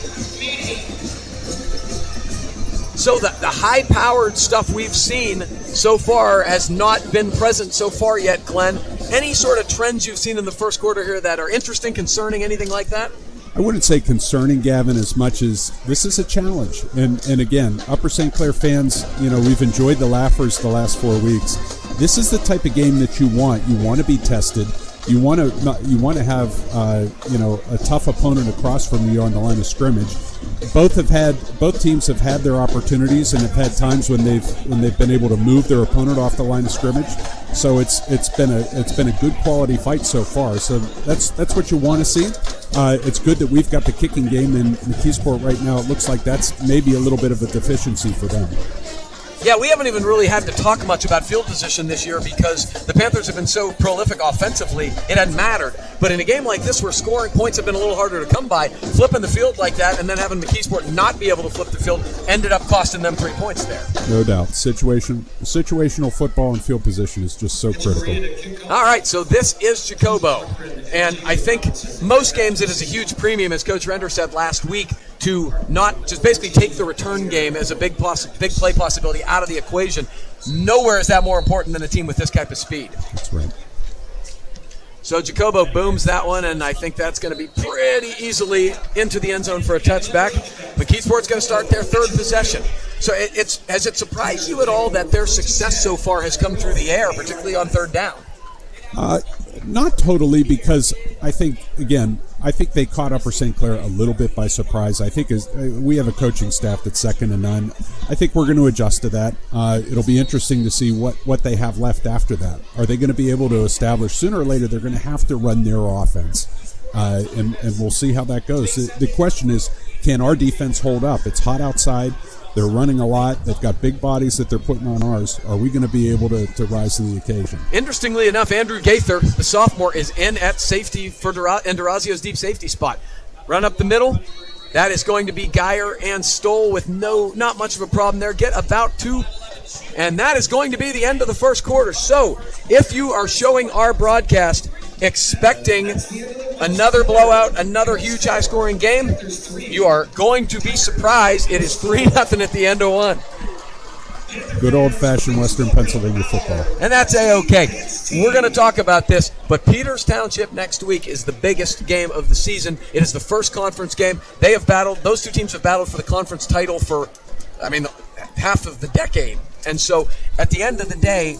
So the high-powered stuff we've seen so far has not been present so far yet, Glenn. Any sort of trends you've seen in the first quarter here that are interesting, concerning, anything like that? I wouldn't say concerning, Gavin, as much as this is a challenge. And again, Upper St. Clair fans, we've enjoyed the laughers the last 4 weeks. This is the type of game that you want. You want to be tested. You want to have a tough opponent across from you on the line of scrimmage. Both teams have had their opportunities and have had times when they've been able to move their opponent off the line of scrimmage. So it's been a good quality fight so far. So that's what you want to see. It's good that we've got the kicking game in McKeesport right now. It looks like that's maybe a little bit of a deficiency for them. Yeah, we haven't even really had to talk much about field position this year because the Panthers have been so prolific offensively, it hadn't mattered. But in a game like this where scoring points have been a little harder to come by, flipping the field like that and then having McKeesport not be able to flip the field ended up costing them 3 points there. No doubt. Situational football and field position is just so critical. All right, so this is Jacobo. And I think most games it is a huge premium, as Coach Render said last week, to not just basically take the return game as a big play possibility out of the equation. Nowhere is that more important than a team with this type of speed. That's right. So Jacobo booms that one, and I think that's going to be pretty easily into the end zone for a touchback. McKeesport's going to start their third possession. So has it surprised you at all that their success so far has come through the air, particularly on third down? Not totally, because I think they caught Upper St. Clair a little bit by surprise. I think we have a coaching staff that's second to none. I think we're going to adjust to that. It'll be interesting to see what they have left after that. Are they going to be able to establish sooner or later they're going to have to run their offense? And we'll see how that goes. The question is, can our defense hold up? It's hot outside. They're running a lot. They've got big bodies that they're putting on ours. Are we going to be able to rise to the occasion? Interestingly enough, Andrew Gaither, the sophomore, is in at safety for Durazio's deep safety spot. Run up the middle. That is going to be Geyer and Stoll with not much of a problem there. Get about 2. And that is going to be the end of the first quarter. So if you are showing our broadcast expecting another blowout, another huge high-scoring game, you are going to be surprised. It is 3-0 at the end of one. Good old-fashioned Western Pennsylvania football. And that's A-okay. We're going to talk about this, but Peters Township next week is the biggest game of the season. It is the first conference game. Those two teams have battled for the conference title for, half of the decade. And so at the end of the day,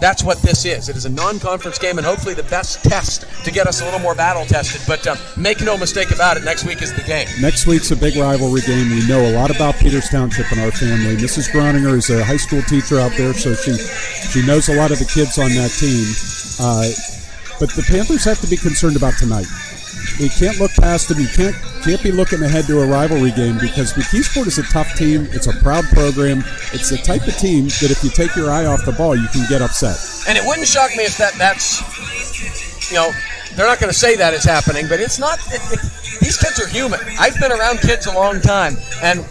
that's what this is. It is a non-conference game and hopefully the best test to get us a little more battle-tested. But make no mistake about it, next week is the game. Next week's a big rivalry game. We know a lot about Peters Township and our family. Mrs. Groninger is a high school teacher out there, so she knows a lot of the kids on that team. But the Panthers have to be concerned about tonight. We can't look past them. You can't be looking ahead to a rivalry game because McKeesport is a tough team. It's a proud program. It's the type of team that if you take your eye off the ball, you can get upset. And it wouldn't shock me if that's they're not going to say that is happening, but it's not. These kids are human. I've been around kids a long time, and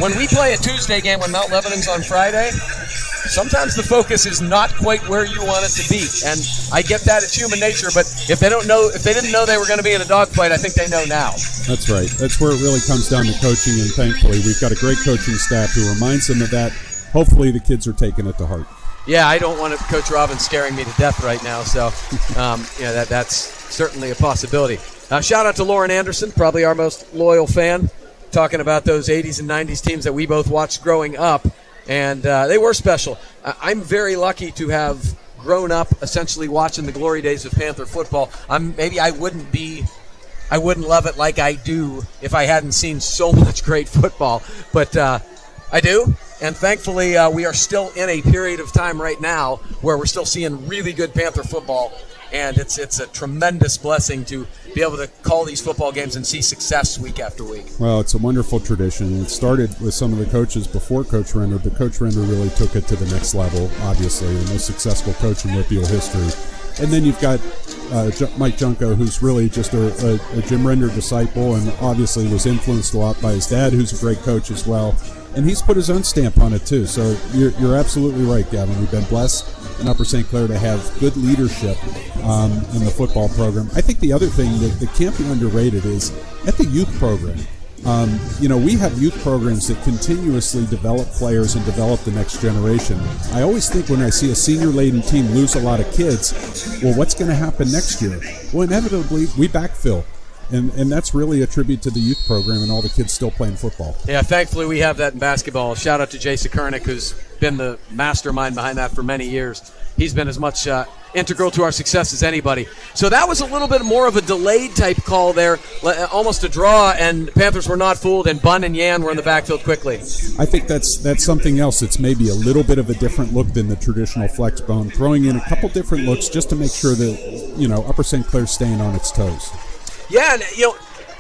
when we play a Tuesday game when Mount Lebanon's on Friday, sometimes the focus is not quite where you want it to be, and I get that. It's human nature, but if they didn't know they were going to be in a dogfight, I think they know now. That's right. That's where it really comes down to coaching, and thankfully we've got a great coaching staff who reminds them of that. Hopefully the kids are taking it to heart. Yeah, I don't want Coach Robbins scaring me to death right now, so that's certainly a possibility. Shout out to Lauren Anderson, probably our most loyal fan, talking about those 80s and 90s teams that we both watched growing up. And they were special. I'm very lucky to have grown up essentially watching the glory days of Panther football. Maybe I wouldn't love it like I do if I hadn't seen so much great football. But I do. And thankfully, we are still in a period of time right now where we're still seeing really good Panther football. And it's a tremendous blessing to be able to call these football games and see success week after week. Well, it's a wonderful tradition. It started with some of the coaches before Coach Render, but Coach Render really took it to the next level, obviously, the most successful coach in Whitfield history. And then you've got Mike Junko, who's really just a Jim Render disciple and obviously was influenced a lot by his dad, who's a great coach as well. and he's put his own stamp on it too. So you're absolutely right, Gavin. We've been blessed in Upper St. Clair to have good leadership in the football program. I think the other thing that can't be underrated is at the youth program. We have youth programs that continuously develop players and develop the next generation. I always think when I see a senior-laden team lose a lot of kids, well, what's going to happen next year? Well, inevitably, we backfill. And that's really a tribute to the youth program and all the kids still playing football. Yeah, thankfully we have that in basketball. Shout out to Jay Sekernick, who's been the mastermind behind that for many years. He's been as much integral to our success as anybody. So that was a little bit more of a delayed type call there, almost a draw, and Panthers were not fooled, and Bunn and Yan were in the backfield quickly. I think that's something else. It's maybe a little bit of a different look than the traditional flex bone, throwing in a couple different looks just to make sure that, Upper St. Clair's staying on its toes. Yeah, and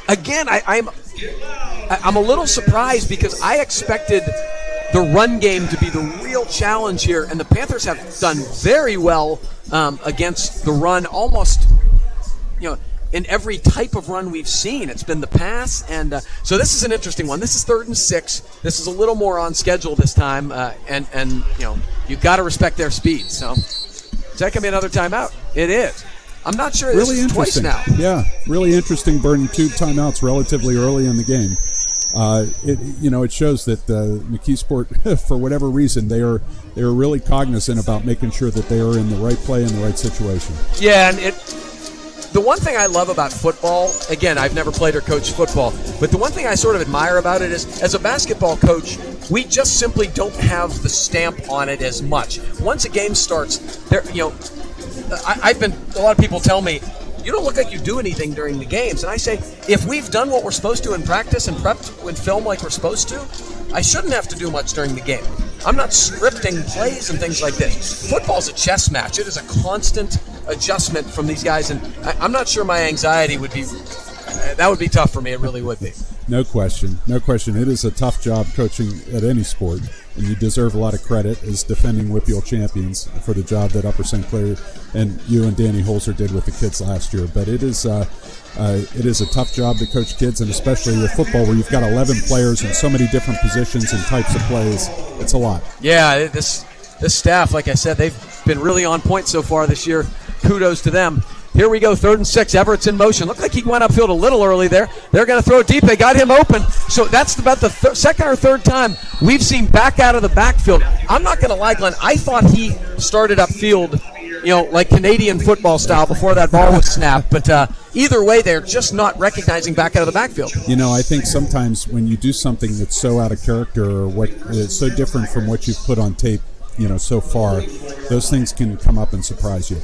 again, I'm a little surprised because I expected the run game to be the real challenge here, and the Panthers have done very well against the run, almost, in every type of run we've seen. It's been the pass, and so this is an interesting one. This is 3rd and 6. This is a little more on schedule this time, and you've got to respect their speed. So is that going to be another timeout? It is. I'm not sure. Really this is twice interesting. now. Yeah, really interesting. Burning 2 timeouts relatively early in the game. It shows that McKeesport, for whatever reason, they are really cognizant about making sure that they are in the right play in the right situation. Yeah, and the one thing I love about football, again, I've never played or coached football, but the one thing I sort of admire about it is, as a basketball coach, we just simply don't have the stamp on it as much. Once a game starts, a lot of people tell me, you don't look like you do anything during the games. And I say, if we've done what we're supposed to in practice and prepped with film like we're supposed to, I shouldn't have to do much during the game. I'm not scripting plays and things like this. Football's a chess match. It is a constant adjustment from these guys. And I'm not sure my anxiety would be, that would be tough for me. It really would be. No question. It is a tough job coaching at any sport, and you deserve a lot of credit as defending WPIAL champions for the job that Upper St. Clair and you and Danny Holzer did with the kids last year. But it is a tough job to coach kids, and especially with football where you've got 11 players in so many different positions and types of plays. It's a lot. Yeah, this staff, like I said, they've been really on point so far this year. Kudos to them. Here we go, 3rd and 6. Everett's in motion. Looked like he went upfield a little early there. They're going to throw it deep. They got him open. So that's about the second or third time we've seen back out of the backfield. I'm not going to lie, Glenn. I thought he started upfield, like Canadian football style before that ball was snapped. But either way, they're just not recognizing back out of the backfield. I think sometimes when you do something that's so out of character or what is so different from what you've put on tape, so far, those things can come up and surprise you.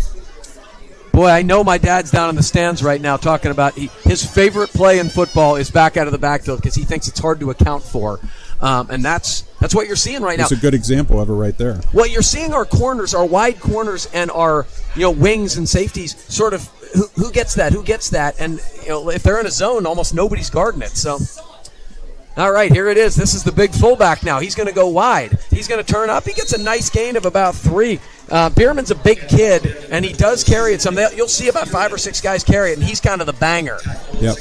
Boy, I know my dad's down in the stands right now talking about his favorite play in football is back out of the backfield because he thinks it's hard to account for. And that's what you're seeing right now. It's a good example of it right there. Well, you're seeing our corners, our wide corners, and our wings and safeties sort of who gets that, and if they're in a zone, almost nobody's guarding it. So, all right, here it is. This is the big fullback now. He's going to go wide. He's going to turn up. He gets a nice gain of about 3. Bierman's a big kid, and he does carry it some. You'll see about 5 or 6 guys carry it, and he's kind of the banger. Yep.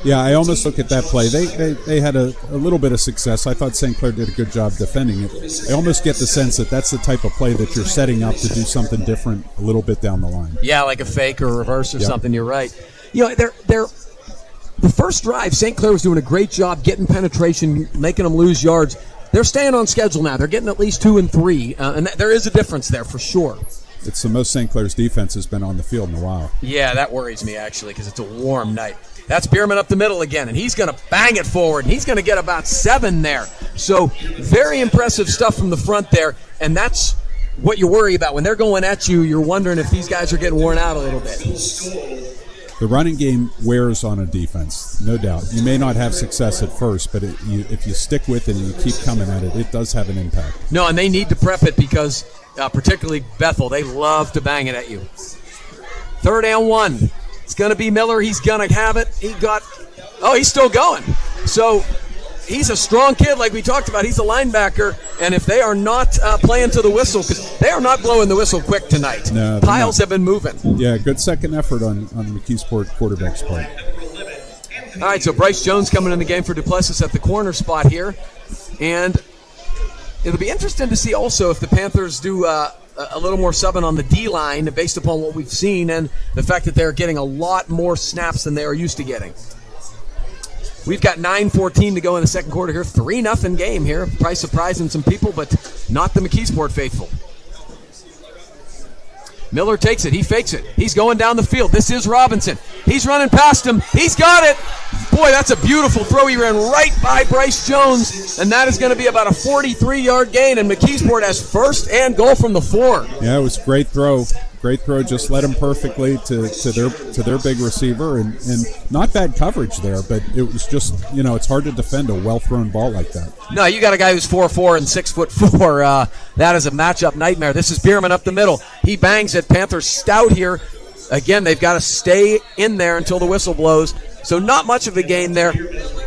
Yeah, I almost look at that play. They had a little bit of success. I thought St. Clair did a good job defending it. I almost get the sense that that's the type of play that you're setting up to do something different a little bit down the line. Yeah, like a fake or a reverse or something. You're right. They're the first drive, St. Clair was doing a great job getting penetration, making them lose yards. They're staying on schedule now. They're getting at least 2 and 3, and there is a difference there for sure. It's the most St. Clair's defense has been on the field in a while. Yeah, that worries me, actually, because it's a warm night. That's Bierman up the middle again, and he's going to bang it forward, and he's going to get about 7 there. So very impressive stuff from the front there, and that's what you worry about. When they're going at you, you're wondering if these guys are getting worn out a little bit. The running game wears on a defense, no doubt. You may not have success at first, but if you stick with it and you keep coming at it, it does have an impact. No, and they need to prep it because, particularly Bethel, they love to bang it at you. 3rd and 1. It's going to be Miller. He's going to have it. He's still going. So he's a strong kid like we talked about. He's a linebacker, and if they are not playing to the whistle, because they are not blowing the whistle quick tonight. No, Piles have been moving. Yeah, good second effort on the McKeesport quarterback's part. All right, so Bryce Jones coming in the game for Duplessis at the corner spot here. And It'll be interesting to see also if the Panthers do a little more subbing on the D-line based upon what we've seen and the fact that they're getting a lot more snaps than they are used to getting. We've got 9:14 to go in the second quarter here. 3-0 game here. Probably surprising some people, but not the McKeesport faithful. Miller takes it. He fakes it. He's going down the field. This is Robinson. He's running past him. He's got it. Boy, that's a beautiful throw. He ran right by Bryce Jones, and that is going to be about a 43-yard gain, and McKeesport has first and goal from the 4. Yeah, it was a great throw. Great throw, just led him perfectly to their big receiver, and not bad coverage there, but it was just, it's hard to defend a well-thrown ball like that. No, you got a guy who's 4'4" and 6'4". That is a matchup nightmare. This is Bierman up the middle. He bangs it. Panthers stout here. Again, they've got to stay in there until the whistle blows. So not much of a gain there.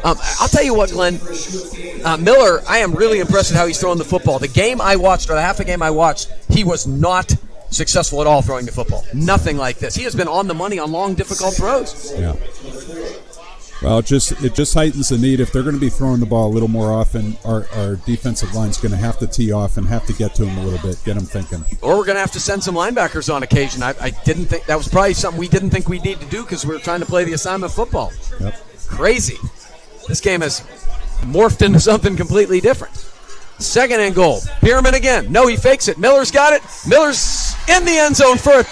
I'll tell you what, Glenn. Miller, I am really impressed with how he's throwing the football. The game I watched, or the half a game I watched, he was not successful at all throwing the football. Nothing like this. He has been on the money on long, difficult throws. Yeah. Well, it just heightens the need. If they're going to be throwing the ball a little more often, our defensive line's going to have to tee off and have to get to him a little bit, get him thinking. Or we're going to have to send some linebackers on occasion. I didn't think that was probably something we didn't think we'd need to do because we were trying to play the assignment football. Yep. Crazy. This game has morphed into something completely different. Second and goal. Bierman again. No, he fakes it. Miller's got it. Miller's in the end zone for a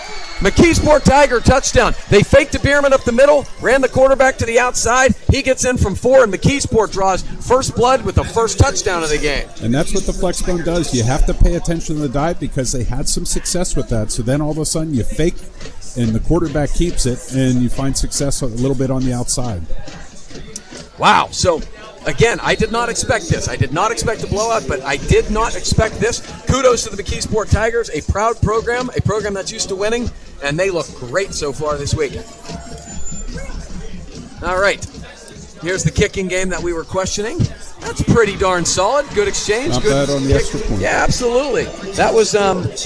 McKeesport Tiger touchdown. They faked to Bierman up the middle, ran the quarterback to the outside. He gets in from 4, and McKeesport draws first blood with the first touchdown of the game. And that's what the flex bone does. You have to pay attention to the dive because they had some success with that. So then all of a sudden you fake, and the quarterback keeps it, and you find success a little bit on the outside. Wow. So, again, I did not expect this. I did not expect a blowout, but I did not expect this. Kudos to the McKeesport Tigers, a proud program, a program that's used to winning, and they look great so far this week. All right. Here's the kicking game that we were questioning. That's pretty darn solid. Good exchange. Not good bad on the extra point. Yeah, absolutely. That was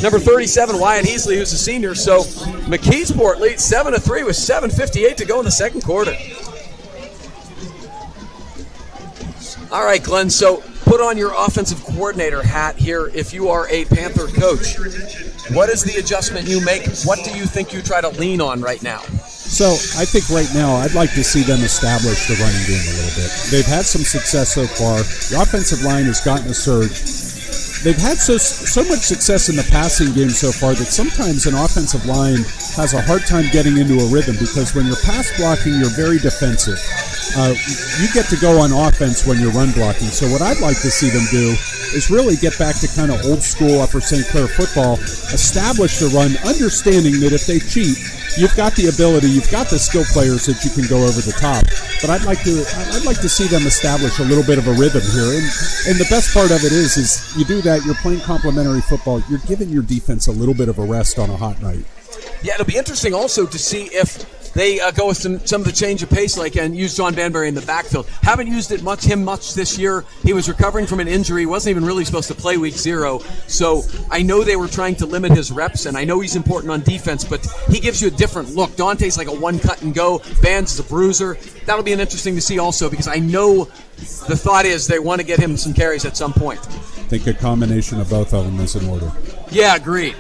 number 37, Wyatt Heasley, who's a senior. So McKeesport leads 7-3 with 7:58 to go in the second quarter. All right, Glenn, so put on your offensive coordinator hat here if you are a Panther coach. What is the adjustment you make? What do you think you try to lean on right now? So I think right now I'd like to see them establish the running game a little bit. They've had some success so far. The offensive line has gotten a surge. They've had so much success in the passing game so far that sometimes an offensive line has a hard time getting into a rhythm because when you're pass blocking, you're very defensive. You get to go on offense when you're run blocking. So what I'd like to see them do is really get back to kind of old school Upper St. Clair football, establish the run, understanding that if they cheat, you've got the ability, you've got the skill players that you can go over the top. But I'd like to see them establish a little bit of a rhythm here. And the best part of it is you do that, you're playing complementary football, you're giving your defense a little bit of a rest on a hot night. Yeah, it'll be interesting also to see if they go with some of the change of pace, and use John Banbury in the backfield. Haven't used it much this year. He was recovering from an injury. Wasn't even really supposed to play week 0. So I know they were trying to limit his reps, and I know he's important on defense, but he gives you a different look. Dante's like a one cut and go. Bands is a bruiser. That'll be interesting to see also because I know the thought is they want to get him some carries at some point. I think a combination of both of them is in order. Yeah, agreed.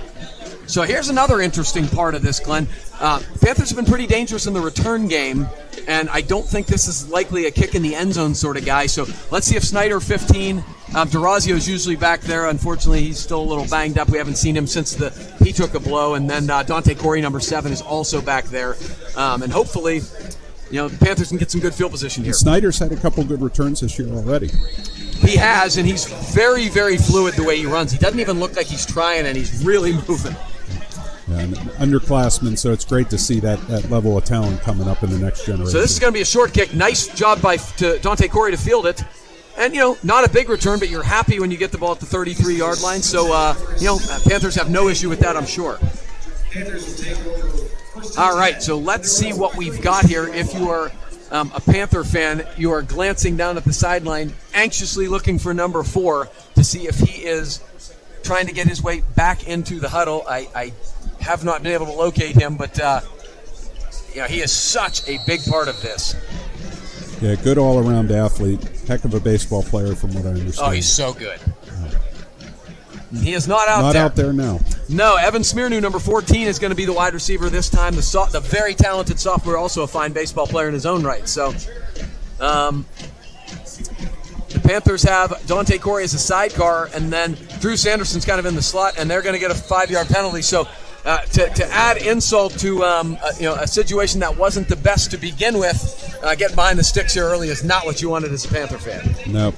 So here's another interesting part of this, Glenn. Panthers have been pretty dangerous in the return game, and I don't think this is likely a kick in the end zone sort of guy. So let's see if Snyder 15. Durazio's usually back there. Unfortunately, he's still a little banged up. We haven't seen him since he took a blow. And then Dante Corey, number 7, is also back there. And hopefully, the Panthers can get some good field position here. And Snyder's had a couple good returns this year already. He has, and he's very, very fluid the way he runs. He doesn't even look like he's trying, and he's really moving. Yeah, an underclassman, so it's great to see that level of talent coming up in the next generation. So this is going to be a short kick. Nice job by Dante Corey to field it. And, not a big return, but you're happy when you get the ball at the 33-yard line. So, Panthers have no issue with that, I'm sure. All right, so let's see what we've got here. If you are a Panther fan, you are glancing down at the sideline, anxiously looking for number 4 to see if he is trying to get his way back into the huddle. I have not been able to locate him, but he is such a big part of this. Yeah, good all-around athlete. Heck of a baseball player from what I understand. Oh, he's so good. He is not out there. Not out there now. No, Evan Smirnu, number 14, is going to be the wide receiver this time. The very talented sophomore, also a fine baseball player in his own right. So, the Panthers have Dante Corey as a sidecar, and then Drew Sanderson's kind of in the slot, and they're going to get a 5-yard penalty. So, to add insult to a situation that wasn't the best to begin with, getting behind the sticks here early is not what you wanted as a Panther fan. Nope.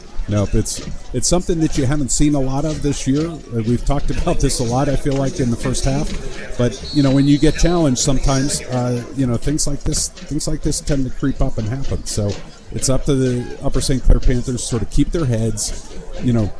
It's something that you haven't seen a lot of this year. We've talked about this a lot, I feel like, in the first half. But when you get challenged, sometimes things like this tend to creep up and happen. So it's up to the Upper St. Clair Panthers to sort of keep their heads,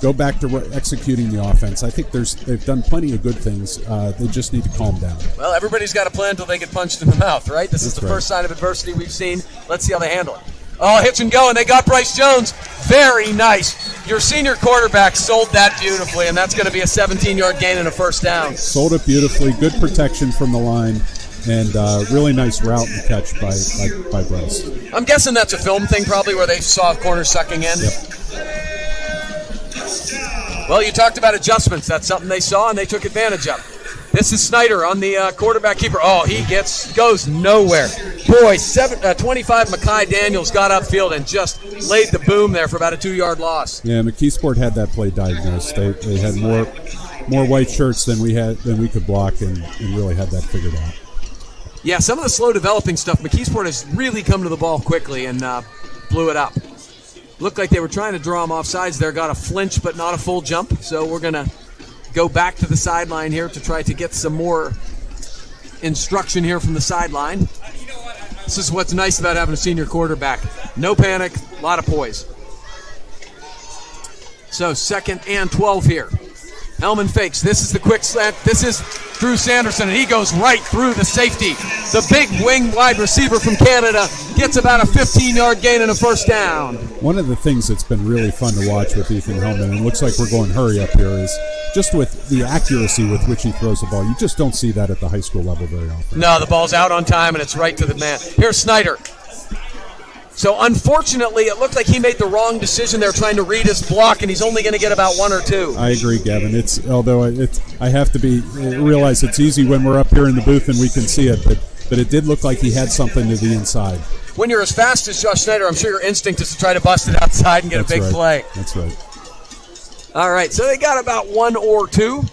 go back to executing the offense. I think they've done plenty of good things. They just need to calm down. Well, everybody's got a plan until they get punched in the mouth, right? This is the first sign of adversity we've seen. Let's see how they handle it. Oh, hitch and go, and they got Bryce Jones. Very nice. Your senior quarterback sold that beautifully, and that's going to be a 17-yard gain and a first down. Sold it beautifully. Good protection from the line, and really nice route and catch by Bryce. I'm guessing that's a film thing probably where they saw corners sucking in. Yep. Well, you talked about adjustments. That's something they saw, and they took advantage of. This is Snyder on the quarterback keeper. Oh, he goes nowhere. Boy, 25 Mekhi Daniels got upfield and just laid the boom there for about a 2-yard loss. Yeah, McKeesport had that play diagnosed. They had more white shirts than we could block, and really had that figured out. Yeah, some of the slow developing stuff, McKeesport has really come to the ball quickly and blew it up. Looked like they were trying to draw him off sides there. Got a flinch, but not a full jump. So we're going to go back to the sideline here to try to get some more instruction here from the sideline. This is what's nice about having a senior quarterback. No panic, a lot of poise. So 2nd and 12 here. Hellman fakes. This is the quick slant. This is Drew Sanderson, and he goes right through the safety. The big wing wide receiver from Canada gets about a 15-yard gain and a first down. One of the things that's been really fun to watch with Ethan Hellman, and it looks like we're going hurry up here, is just with the accuracy with which he throws the ball. You just don't see that at the high school level very often. No, the ball's out on time, and it's right to the man. Here's Snyder. So, unfortunately, it looked like he made the wrong decision there trying to read his block, and he's only going to get about 1 or 2. I agree, Gavin. I have to realize it's easy when we're up here in the booth and we can see it, but it did look like he had something to the inside. When you're as fast as Josh Snyder, I'm sure your instinct is to try to bust it outside and get a big play. That's right. All right, so they got about 1 or 2,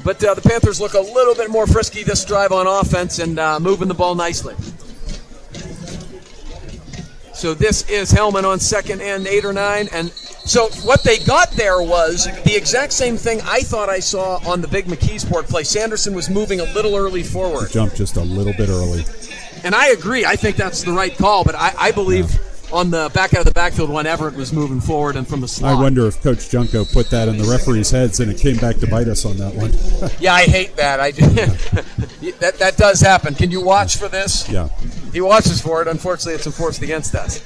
but the Panthers look a little bit more frisky this drive on offense and moving the ball nicely. So this is Hellman on 2nd and 8 or 9. And so what they got there was the exact same thing I thought I saw on the big McKeesport play. Sanderson was moving a little early forward. Jumped just a little bit early. And I agree. I think that's the right call. But I believe on the back out of the backfield when Everett was moving forward and from the slot. I wonder if Coach Junko put that in the referee's heads and it came back to bite us on that one. Yeah, I hate that. That does happen. Can you watch for this? Yeah. He watches for it. Unfortunately, it's enforced against us.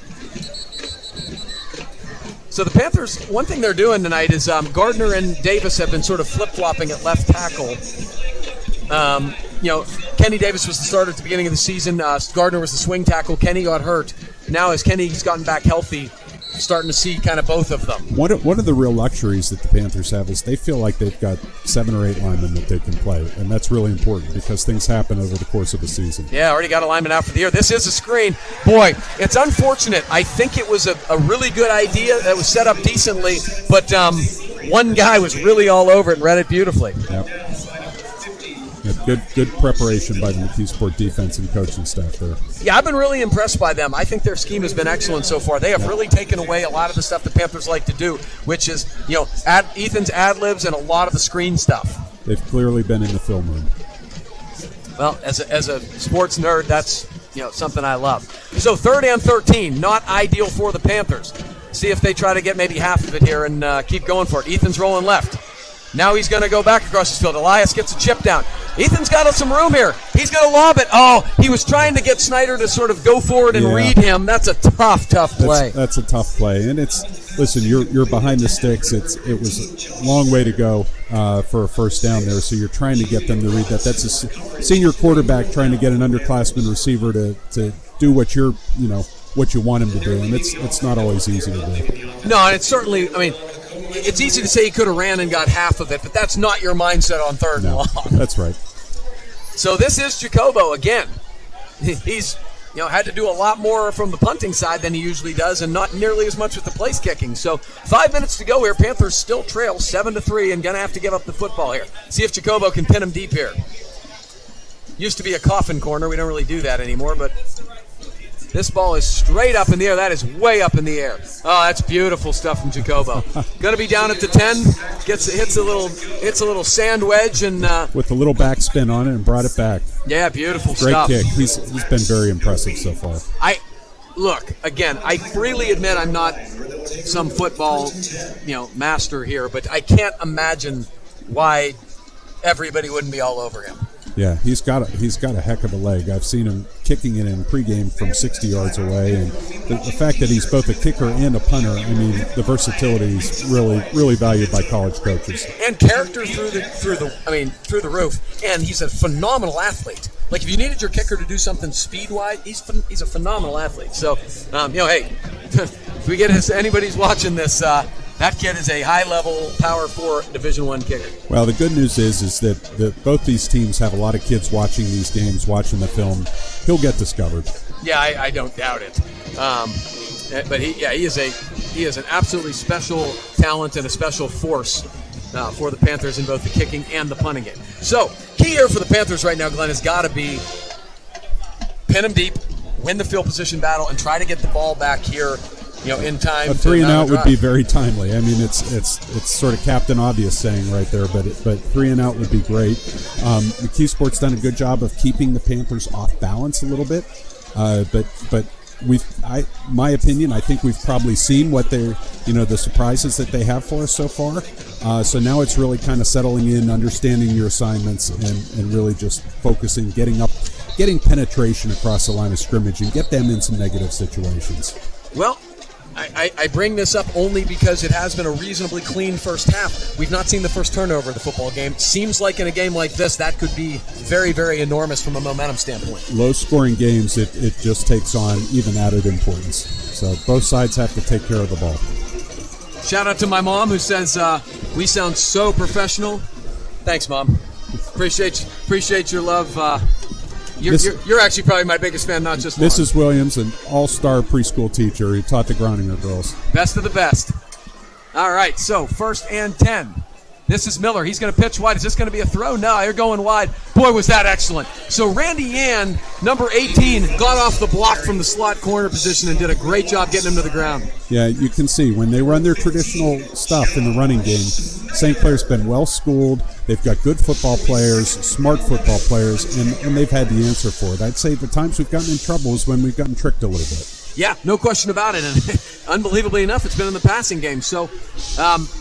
So the Panthers, one thing they're doing tonight is Gardner and Davis have been sort of flip-flopping at left tackle. Kenny Davis was the starter at the beginning of the season. Gardner was the swing tackle. Kenny got hurt. Now as Kenny's gotten back healthy, starting to see kind of both of them. One of the real luxuries that the Panthers have is they feel like they've got 7 or 8 linemen that they can play, and that's really important because things happen over the course of a season. Yeah, already got a lineman out for the year. This is a screen. Boy, it's unfortunate. I think it was a really good idea that was set up decently, but one guy was really all over it and read it beautifully. Yep. Good preparation by the McKeesport defense and coaching staff there. Yeah, I've been really impressed by them. I think their scheme has been excellent so far. They have really taken away a lot of the stuff the Panthers like to do, which is, Ethan's ad-libs and a lot of the screen stuff. They've clearly been in the film room. Well, as a sports nerd, that's something I love. So 3rd and 13, not ideal for the Panthers. See if they try to get maybe half of it here and keep going for it. Ethan's rolling left. Now he's going to go back across his field. Elias gets a chip down. Ethan's got some room here. He's going to lob it. Oh, he was trying to get Snyder to sort of go forward and read him. That's a tough play. That's a tough play. And listen, you're behind the sticks. It was a long way to go for a first down there, so you're trying to get them to read that. That's a senior quarterback trying to get an underclassman receiver to do what you want him to do, and it's not always easy to do. No, and it's certainly, it's easy to say he could have ran and got half of it, but that's not your mindset on third and long. That's right. So this is Jacobo again. He's had to do a lot more from the punting side than he usually does, and not nearly as much with the place kicking. So 5 minutes to go here. Panthers still trail 7-3 and gonna have to give up the football here. See if Jacobo can pin him deep here. Used to be a coffin corner. We don't really do that anymore, but this ball is straight up in the air. That is way up in the air. Oh, that's beautiful stuff from Jacobo. Going to be down at the 10. Hits a little sand wedge and with a little backspin on it and brought it back. Yeah, beautiful Great stuff. Great kick. He's been very impressive so far. I freely admit I'm not some football master here, but I can't imagine why everybody wouldn't be all over him. Yeah, he's got a heck of a leg. I've seen him kicking it in pregame from 60 yards away, and the fact that he's both a kicker and a punter, I mean, the versatility is really valued by college coaches. And character through the roof. And he's a phenomenal athlete. Like, if you needed your kicker to do something speed-wise, he's a phenomenal athlete. So, hey, if we get anybody's watching this. That kid is a high-level Power 4 Division I kicker. Well, the good news is that both these teams have a lot of kids watching these games, watching the film. He'll get discovered. Yeah, I don't doubt it. But he is an absolutely special talent and a special force for the Panthers in both the kicking and the punting game. So, key here for the Panthers right now, Glenn, has got to be pin them deep, win the field position battle, and try to get the ball back here in time. A 3-and-out would be very timely. I mean, it's sort of Captain Obvious saying right there, but 3-and-out would be great. McKeesport's done a good job of keeping the Panthers off balance a little bit, but my opinion, I think we've probably seen what they're, the surprises that they have for us so far. So now it's really kind of settling in, understanding your assignments, and really just focusing, getting penetration across the line of scrimmage and get them in some negative situations. Well, I bring this up only because it has been a reasonably clean first half. We've not seen the first turnover of the football game. Seems like in a game like this, that could be very, very enormous from a momentum standpoint. Low-scoring games, it just takes on even added importance. So both sides have to take care of the ball. Shout out to my mom who says, we sound so professional. Thanks, Mom. Appreciate your love. You're actually probably my biggest fan, not just Mrs. Williams, an all-star preschool teacher who taught the Groninger girls. Best of the best. All right, so 1st and 10. This is Miller. He's going to pitch wide. Is this going to be a throw? No, you're going wide. Boy, was that excellent. So Randy Yan, number 18, got off the block from the slot corner position and did a great job getting him to the ground. Yeah, you can see when they run their traditional stuff in the running game, St. Clair's been well-schooled. They've got good football players, smart football players, and they've had the answer for it. I'd say the times we've gotten in trouble is when we've gotten tricked a little bit. Yeah, no question about it. And unbelievably enough, it's been in the passing game. So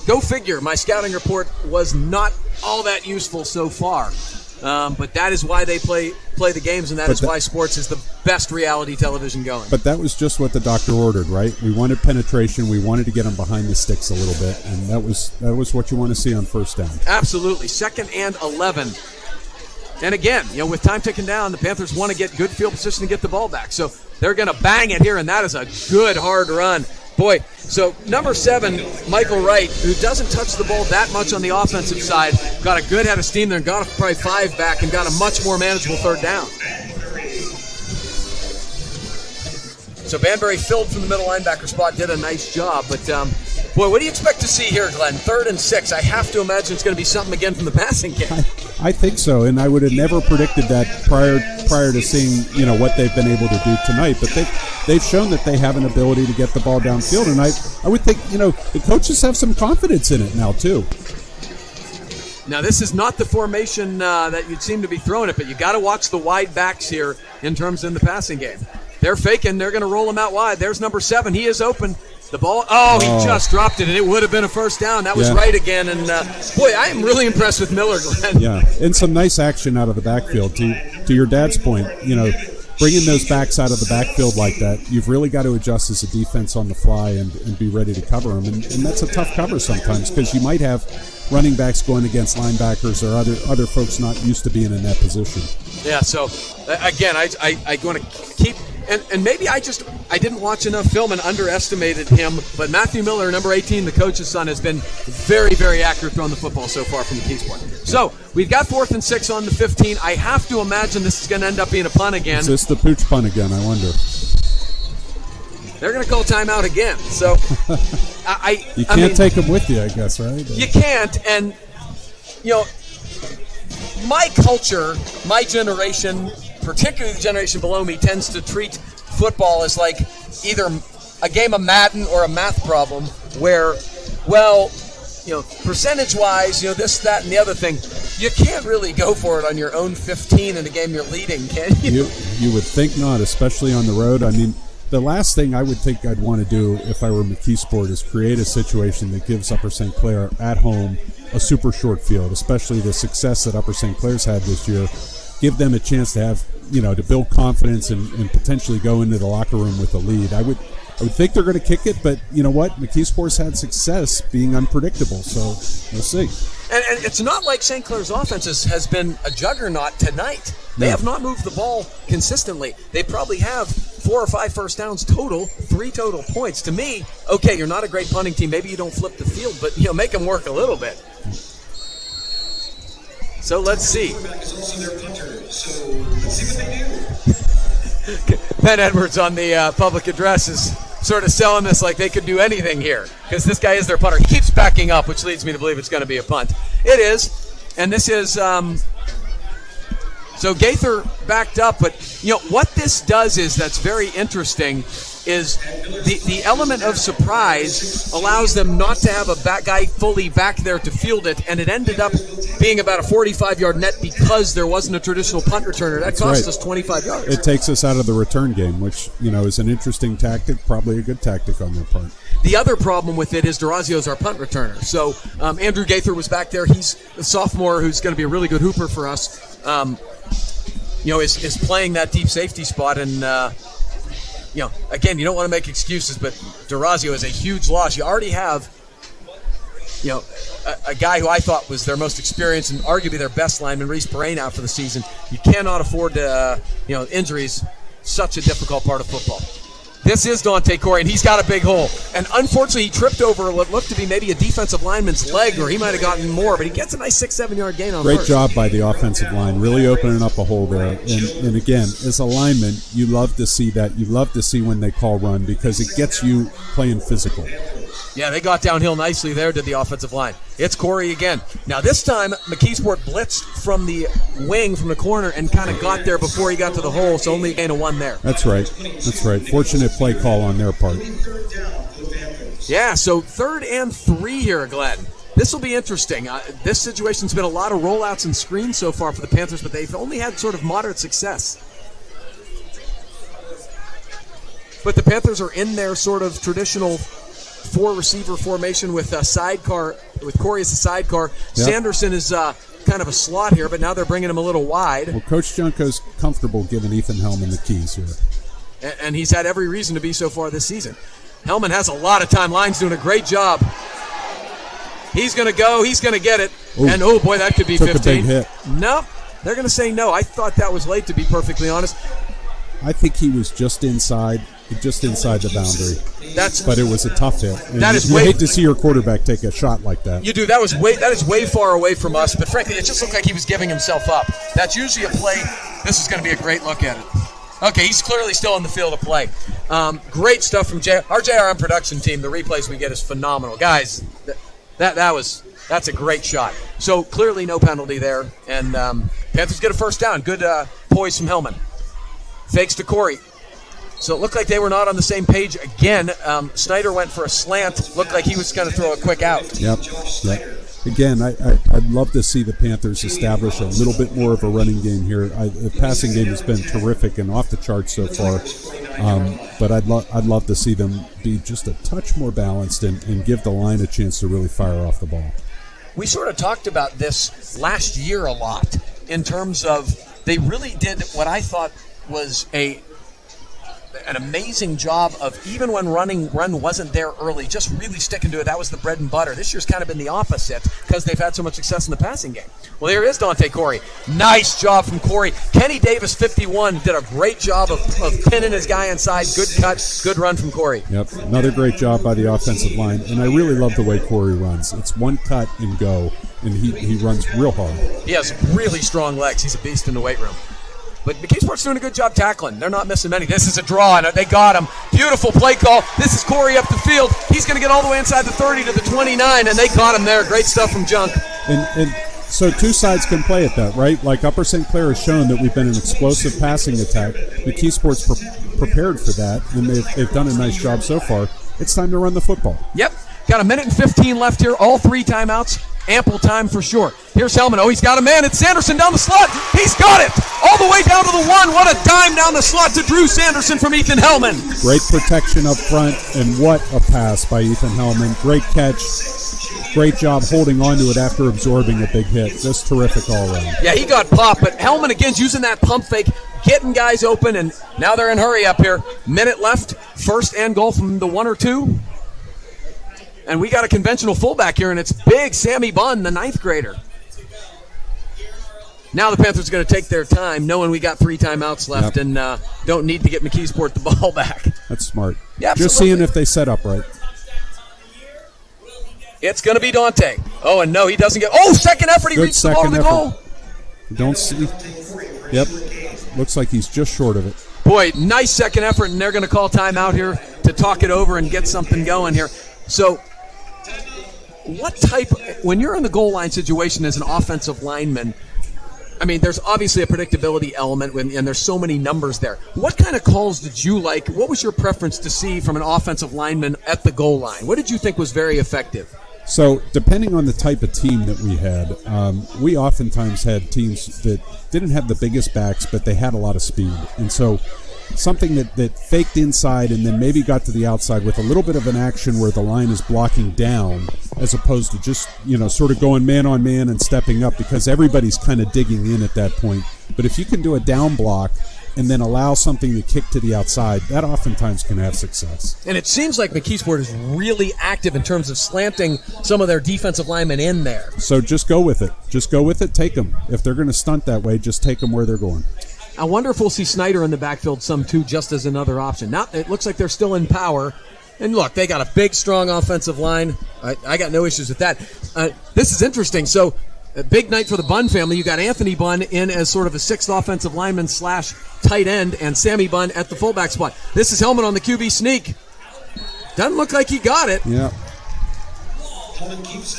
go figure. My scouting report was not all that useful so far. But that is why they play the games, and that is why sports is the best reality television going. But that was just what the doctor ordered, right? We wanted penetration. We wanted to get them behind the sticks a little bit, and that was what you want to see on first down. Absolutely. 2nd and 11. And again, with time ticking down, the Panthers want to get good field position to get the ball back. So they're going to bang it here, and that is a good, hard run. Boy, so number 7, Michael Wright, who doesn't touch the ball that much on the offensive side, got a good head of steam there and got probably 5 back and got a much more manageable 3rd down. So Banbury filled from the middle linebacker spot, did a nice job. But, boy, what do you expect to see here, Glenn? 3rd and 6. I have to imagine it's going to be something again from the passing game. I think so, and I would have never predicted that prior to seeing what they've been able to do tonight. But they've shown that they have an ability to get the ball downfield, and I would think the coaches have some confidence in it now too. Now this is not the formation that you'd seem to be throwing it, but you got to watch the wide backs here in terms of the passing game. They're faking. They're going to roll him out wide. There's number 7. He is open. The ball, he just dropped it, and it would have been a first down. That was right again. And, boy, I am really impressed with Miller, Glenn. Yeah, and some nice action out of the backfield. To your dad's point, bringing those backs out of the backfield like that, you've really got to adjust as a defense on the fly and be ready to cover them. And that's a tough cover sometimes because you might have running backs going against linebackers or other folks not used to being in that position. Yeah, so, again, I want to keep And maybe I didn't watch enough film and underestimated him, but Matthew Miller, number 18, the coach's son, has been very, very accurate throwing the football so far from McKeesport. So we've got 4th and 6 on the 15. I have to imagine this is going to end up being a punt again. Is this the pooch punt again, I wonder? They're going to call timeout again. So you can't take them with you, I guess, right? You can't. And, my culture, my generation, particularly the generation below me, tends to treat football as like either a game of Madden or a math problem where, percentage-wise, this, that, and the other thing, you can't really go for it on your own 15 in a game you're leading, can you? You would think not, especially on the road. I mean, the last thing I would think I'd want to do if I were McKeesport is create a situation that gives Upper St. Clair at home a super short field, especially the success that Upper St. Clair's had this year. Give them a chance to have, to build confidence and potentially go into the locker room with a lead. I would think they're going to kick it, but you know what? McKeesport's had success being unpredictable, so we'll see. And it's not like St. Clair's offense has been a juggernaut tonight. They have not moved the ball consistently. They probably have 4 or 5 first downs total, 3 total points. To me, okay, you're not a great punting team. Maybe you don't flip the field, but make them work a little bit. So let's see. Ben Edwards on the public address is sort of selling this like they could do anything here because this guy is their punter. He keeps backing up, which leads me to believe it's going to be a punt. It is, and this is so Gaither backed up, but what this does is that's very interesting is the element of surprise allows them not to have a back guy fully back there to field it, and it ended up being about a 45-yard net because there wasn't a traditional punt returner. That cost us 25 yards. It takes us out of the return game, which is an interesting tactic, probably a good tactic on their part. The other problem with it is Durazio's our punt returner. So Andrew Gaither was back there. He's a sophomore who's going to be a really good hooper for us. Is playing that deep safety spot, and again, you don't want to make excuses, but Durazio is a huge loss. You already have, a guy who I thought was their most experienced and arguably their best lineman, Reese Brain, out for the season. You cannot afford to, injuries. Such a difficult part of football. This is Dante Corey, and he's got a big hole. And unfortunately, he tripped over what looked to be maybe a defensive lineman's leg, or he might have gotten more, but he gets a nice 6-7 yard gain on Great first. job by the offensive line, really opening up a hole there. And again, as a lineman, you love to see that. You love to see when they call run because it gets you playing physical. Yeah, they got downhill nicely there, did the offensive line. It's Corey again. Now this time, McKeesport blitzed from the wing, from the corner, and kind of got there before he got to the hole, so only a gain of 1 there. That's right. Fortunate play call on their part. Yeah, so 3rd and 3 here, Glenn. This will be interesting. This situation's been a lot of rollouts and screens so far for the Panthers, but they've only had sort of moderate success. But the Panthers are in their sort of traditional 4-receiver formation with a sidecar, with Corey as a sidecar. Yep. Sanderson is kind of a slot here, but now they're bringing him a little wide. Well, Coach Junko's comfortable giving Ethan Hellman the keys here. And he's had every reason to be so far this season. Hellman has a lot of time. Line's doing a great job. He's going to go. He's going to get it. Ooh, and, oh, boy, that could be 15. A big hit. No, they're going to say no. I thought that was late, to be perfectly honest. I think he was just inside the boundary. But it was a tough hit. And you hate to see your quarterback take a shot like that. You do. That is way far away from us. But frankly, it just looked like he was giving himself up. That's usually a play. This is going to be a great look at it. Okay, he's clearly still on the field of play. Great stuff from our JRM production team. The replays we get is phenomenal, guys. That's a great shot. So clearly no penalty there, and Panthers get a first down. Good poise from Hellman. Fakes to Corey. So it looked like they were not on the same page again. Snyder went for a slant. Looked like he was going to throw a quick out. Yep. Again, I'd love to see the Panthers establish a little bit more of a running game here. The passing game has been terrific and off the charts so far. But I'd love to see them be just a touch more balanced and give the line a chance to really fire off the ball. We sort of talked about this last year a lot in terms of they really did what I thought was a an amazing job of, even when run wasn't there early, just really sticking to it. That was the bread and butter. This year's kind of been the opposite because they've had so much success in the passing game. Well, here is Dante Corey. Nice job from Corey. Kenny Davis, 51, did a great job of pinning his guy inside. Good cut, good run from Corey. Yep, another great job by the offensive line. And I really love the way Corey runs. It's one cut and go, and he runs real hard. He has really strong legs. He's a beast in the weight room. But McKeesport's doing a good job tackling. They're not missing many. This is a draw, and they got him. Beautiful play call. This is Corey up the field. He's going to get all the way inside the 30 to the 29, and they caught him there. Great stuff from Junk. And so two sides can play at that, right? Like Upper St. Clair has shown that we've been an explosive passing attack. McKeesport's prepared for that, and they've done a nice job so far. It's time to run the football. Yep. Got a minute and 15 left here. All 3 timeouts. Ample time for sure. Here's Hellman. Oh, he's got a man. It's Sanderson down the slot. He's got it. All the way down to the 1. What a dime down the slot to Drew Sanderson from Ethan Hellman. Great protection up front, and what a pass by Ethan Hellman. Great catch. Great job holding on to it after absorbing a big hit. Just terrific all around. Yeah, he got popped, but Hellman again's using that pump fake, getting guys open, and now they're in hurry up here. Minute left. First and goal from the 1 or 2. And we got a conventional fullback here, and it's big Sammy Bunn, the 9th grader. Now the Panthers are going to take their time, knowing we got 3 timeouts left, and don't need to get McKeesport the ball back. That's smart. Yeah, just seeing if they set up right. It's going to be Dante. Oh, and no, he doesn't get... Oh, second effort. He reached the ball to the goal. Don't see... Yep. Looks like he's just short of it. Boy, nice second effort, and they're going to call timeout here to talk it over and get something going here. So... what type, when you're in the goal line situation as an offensive lineman, I mean, there's obviously a predictability element and there's so many numbers there. What kind of calls did you like? What was your preference to see from an offensive lineman at the goal line? What did you think was very effective? So, depending on the type of team that we had, we oftentimes had teams that didn't have the biggest backs, but they had a lot of speed. And so, something that faked inside and then maybe got to the outside with a little bit of an action where the line is blocking down as opposed to just, sort of going man on man and stepping up, because everybody's kind of digging in at that point. But if you can do a down block and then allow something to kick to the outside, that oftentimes can have success. And it seems like McKeesport is really active in terms of slanting some of their defensive linemen in there. So just go with it. Just go with it. Take them. If they're going to stunt that way, just take them where they're going. I wonder if we'll see Snyder in the backfield some too, just as another option. Now it looks like they're still in power. And look, they got a big, strong offensive line. I got no issues with that. This is interesting. So a big night for the Bunn family. You got Anthony Bunn in as sort of a 6th offensive lineman / tight end, and Sammy Bunn at the fullback spot. This is Hellman on the QB sneak. Doesn't look like he got it. Yeah.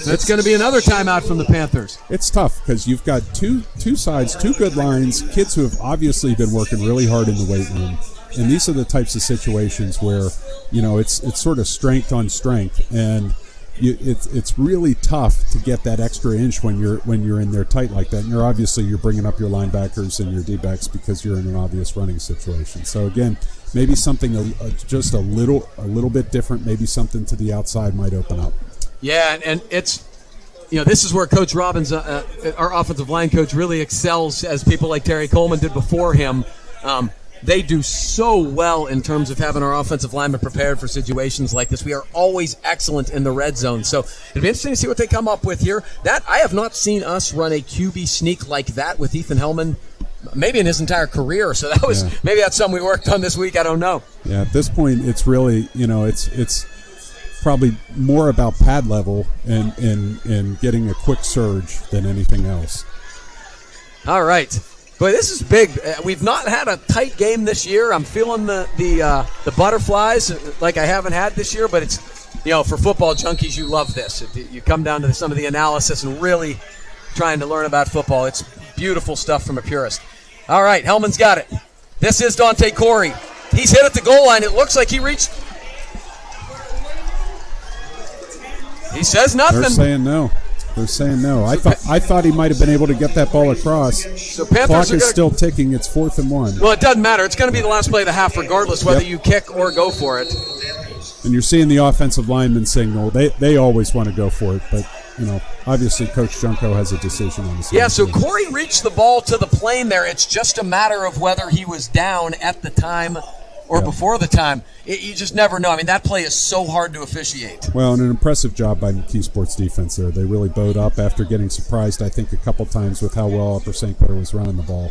That's going to be another timeout from the Panthers. It's tough because you've got two sides, 2 good lines, kids who have obviously been working really hard in the weight room. And these are the types of situations where, it's sort of strength on strength, and it's really tough to get that extra inch when you're in there tight like that. And you're bringing up your linebackers and your D-backs because you're in an obvious running situation. So again, maybe something just a little bit different. Maybe something to the outside might open up. Yeah, and it's, this is where Coach Robbins, our offensive line coach, really excels, as people like Terry Coleman did before him. They do so well in terms of having our offensive linemen prepared for situations like this. We are always excellent in the red zone. So it'll be interesting to see what they come up with here. That I have not seen us run a QB sneak like that with Ethan Hellman, maybe in his entire career. So that was maybe that's something we worked on this week. I don't know. Yeah, at this point, it's really, it's probably more about pad level and getting a quick surge than anything else. All right. But this is big. We've not had a tight game this year. I'm feeling the butterflies like I haven't had this year. But it's, for football junkies, you love this. You come down to some of the analysis and really trying to learn about football. It's beautiful stuff from a purist. All right, Hellman's got it. This is Dante Corey. He's hit at the goal line. It looks like he reached. He says nothing. They're saying no. I thought he might have been able to get that ball across. So Panthers clock is still ticking. It's 4th and 1. Well, it doesn't matter. It's going to be the last play of the half, regardless whether you kick or go for it. And you're seeing the offensive lineman signal. They always want to go for it, but obviously Coach Junko has a decision on this. Yeah. So Corey reached the ball to the plane there. It's just a matter of whether he was down at the time or before the time. You just never know. I mean, that play is so hard to officiate. Well, and an impressive job by McKeesport's defense there. They really bowed up after getting surprised, I think, a couple times with how well Upper St. Clair was running the ball.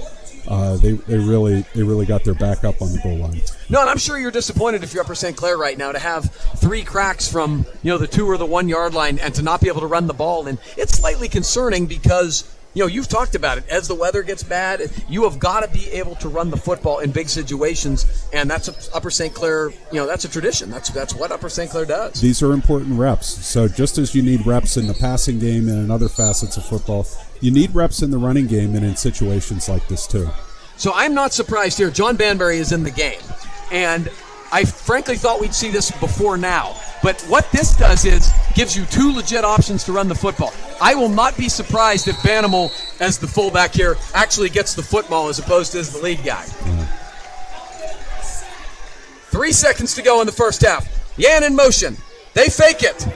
They really got their back up on the goal line. No, and I'm sure you're disappointed if you're Upper St. Clair right now to have 3 cracks from the 2 or the 1 yard line and to not be able to run the ball. And it's slightly concerning because you've talked about it. As the weather gets bad, you have got to be able to run the football in big situations, and that's Upper St. Clair. That's a tradition. That's what Upper St. Clair does. These are important reps. So just as you need reps in the passing game and in other facets of football, you need reps in the running game and in situations like this too. So I'm not surprised here. John Banbury is in the game, and I frankly thought we'd see this before now. But what this does is gives you 2 legit options to run the football. I will not be surprised if Banimal, as the fullback here, actually gets the football as opposed to as the lead guy. 3 seconds to go in the first half. Yan in motion. They fake it.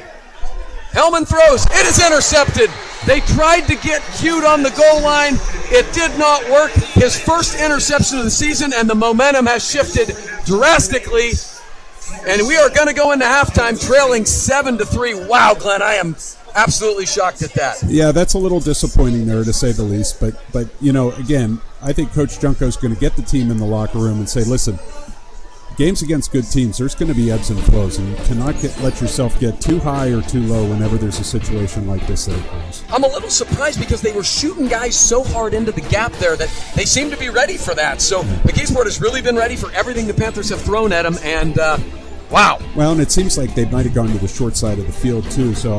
Hellman throws. It is intercepted. They tried to get cute on the goal line. It did not work. His first interception of the season, and the momentum has shifted drastically. And we are going to go into halftime trailing 7-3. Wow, Glenn, I am absolutely shocked at that. Yeah, that's a little disappointing there, to say the least. But again, I think Coach Junko is going to get the team in the locker room and say, listen, games against good teams, there's going to be ebbs and flows, and you cannot let yourself get too high or too low whenever there's a situation like this that occurs. I'm a little surprised because they were shooting guys so hard into the gap there that they seem to be ready for that. So McKeesport has really been ready for everything the Panthers have thrown at them, and wow. Well, and it seems like they might have gone to the short side of the field too, so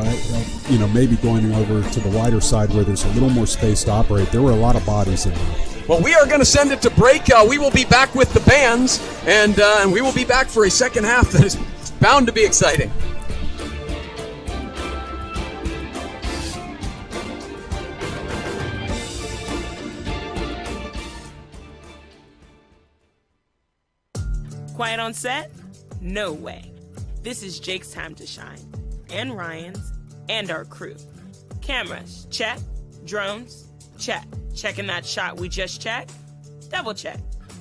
maybe going over to the wider side where there's a little more space to operate. There were a lot of bodies in there. Well, we are going to send it to break. We will be back with the bands, and we will be back for a second half that is bound to be exciting. Quiet on set? No way. This is Jake's time to shine, and Ryan's, and our crew. Cameras, check. Drones, check. Checking that shot we just checked? Double check.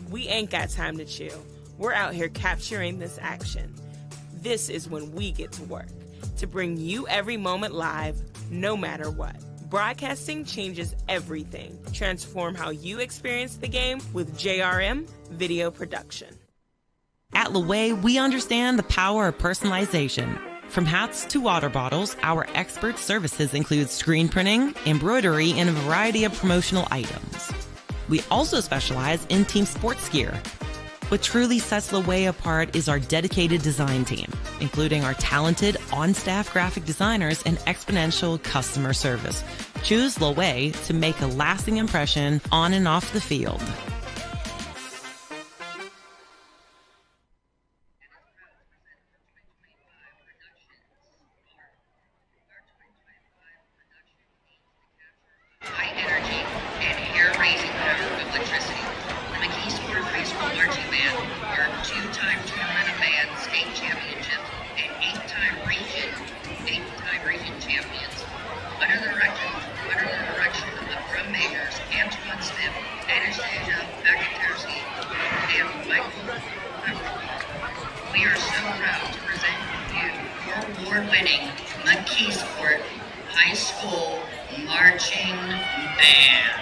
We ain't got time to chill. We're out here capturing this action. This is when we get to work, to bring you every moment live, no matter what. Broadcasting changes everything. Transform how you experience the game with JRM Video Production. At Laway, we understand the power of personalization. From hats to water bottles, our expert services include screen printing, embroidery, and a variety of promotional items. We also specialize in team sports gear. What truly sets Laway apart is our dedicated design team, including our talented on-staff graphic designers and exponential customer service. Choose Laway to make a lasting impression on and off the field. High energy and hair-raising power of electricity. The McKeesport High School Marching Band are 2-time Tournament of Bands state championships and 8-time region champions. Under the direction of drum majors Antoine Smith, Anastasia Bakaterski, and Michael Humphrey. We are so proud to present you your award-winning McKeesport High School Marching Band.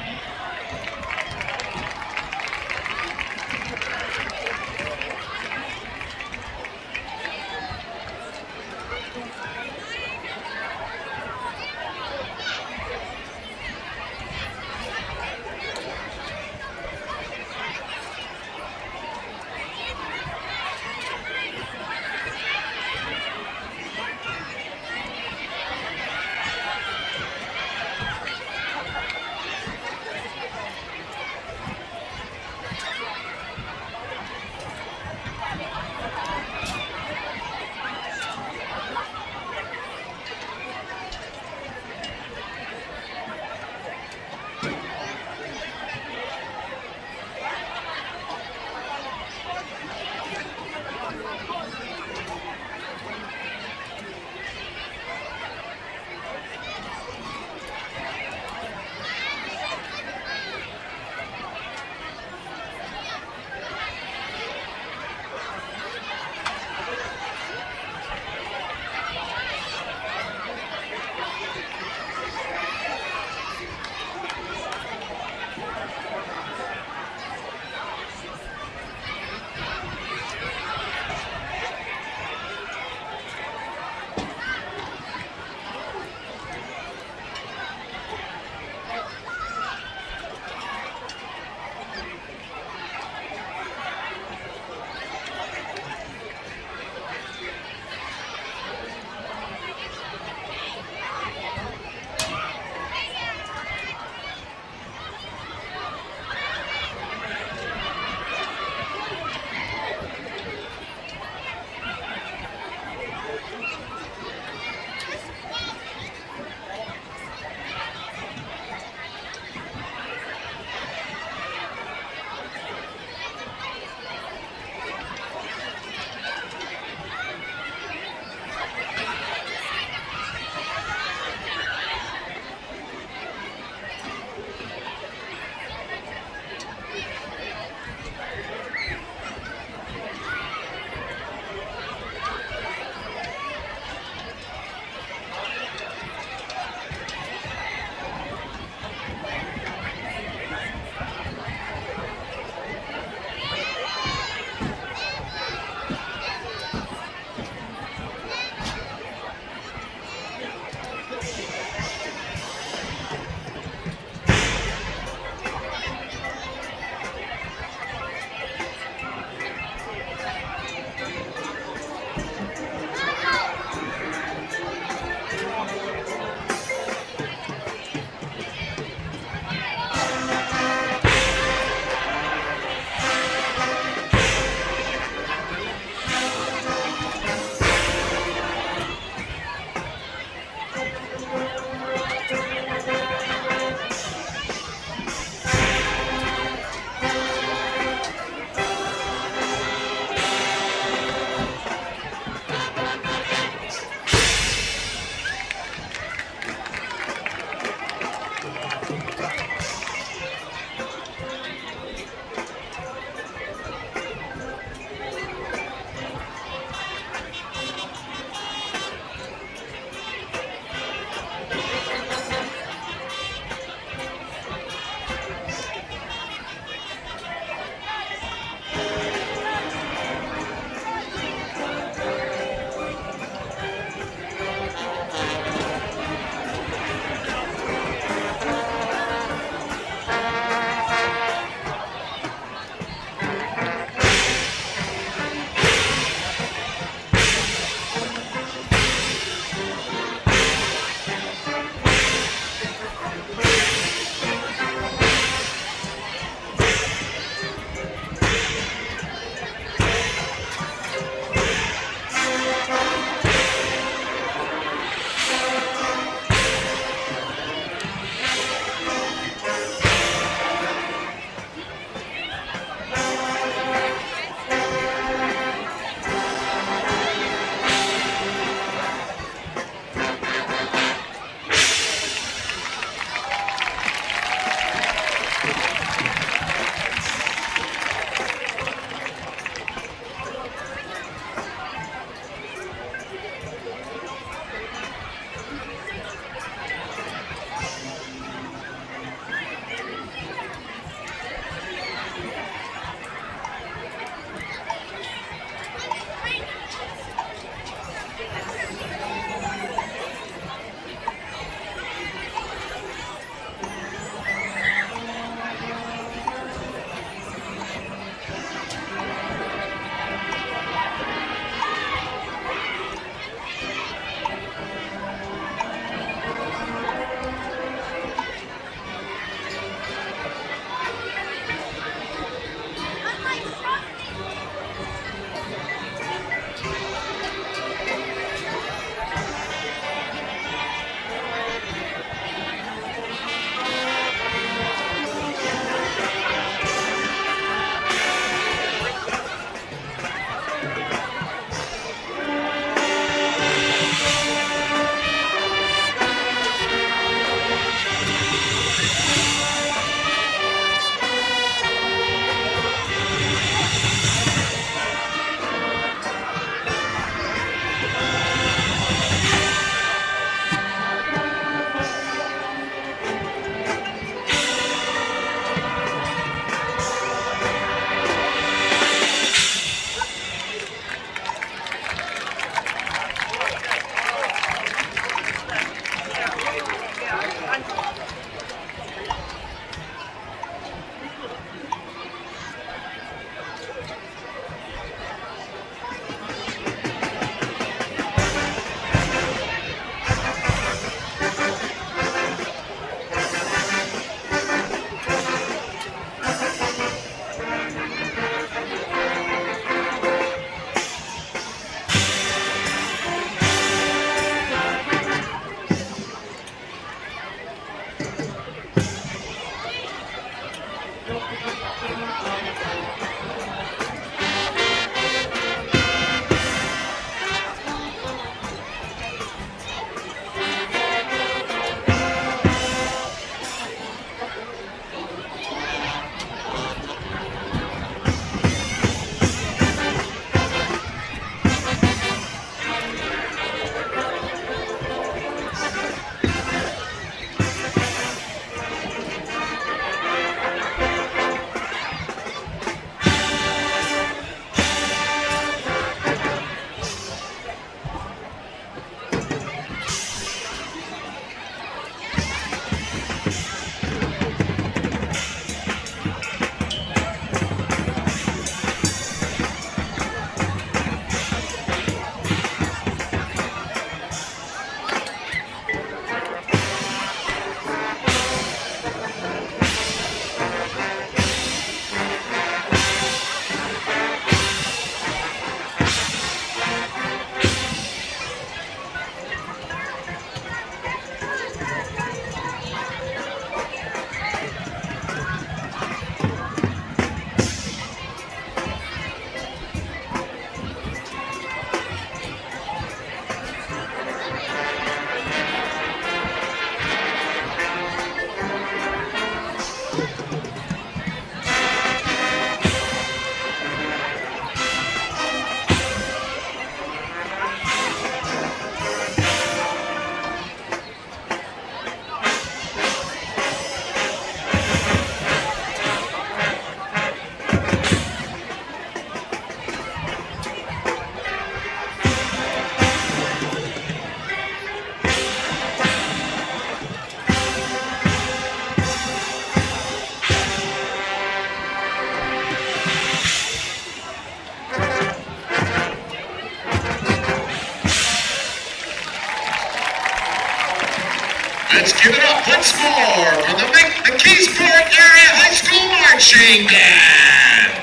Let's give it up once more for the McKeesport Area High School Marching Band.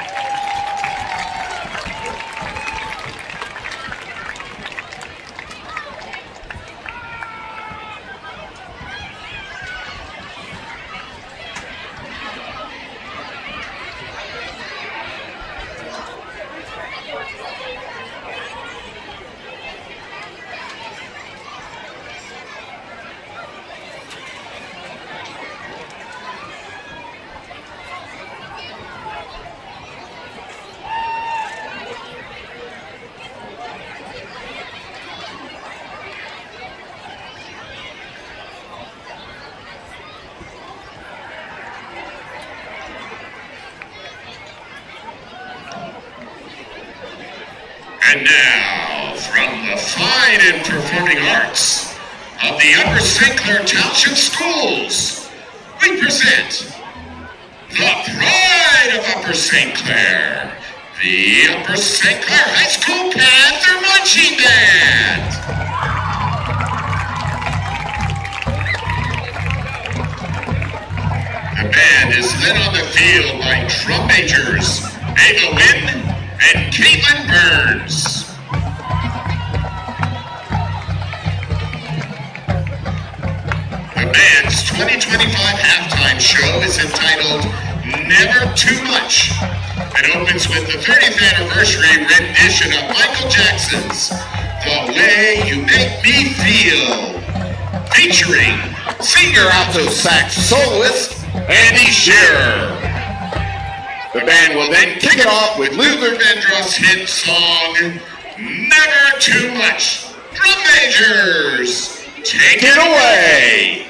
And now, from the fine and performing arts of the Upper St. Clair Township Schools, we present the pride of Upper St. Clair, the Upper St. Clair High School Panther Marching Band. The band is led on the field by drum majors Ava Wynn and Caitlin Burns. The band's 2025 halftime show is entitled Never Too Much and opens with the 30th anniversary rendition of Michael Jackson's The Way You Make Me Feel, featuring singer alto sax soloist Andy Shearer. The band will then kick it off with Luther Vandross' hit song, Never Too Much. Drum majors, take it away.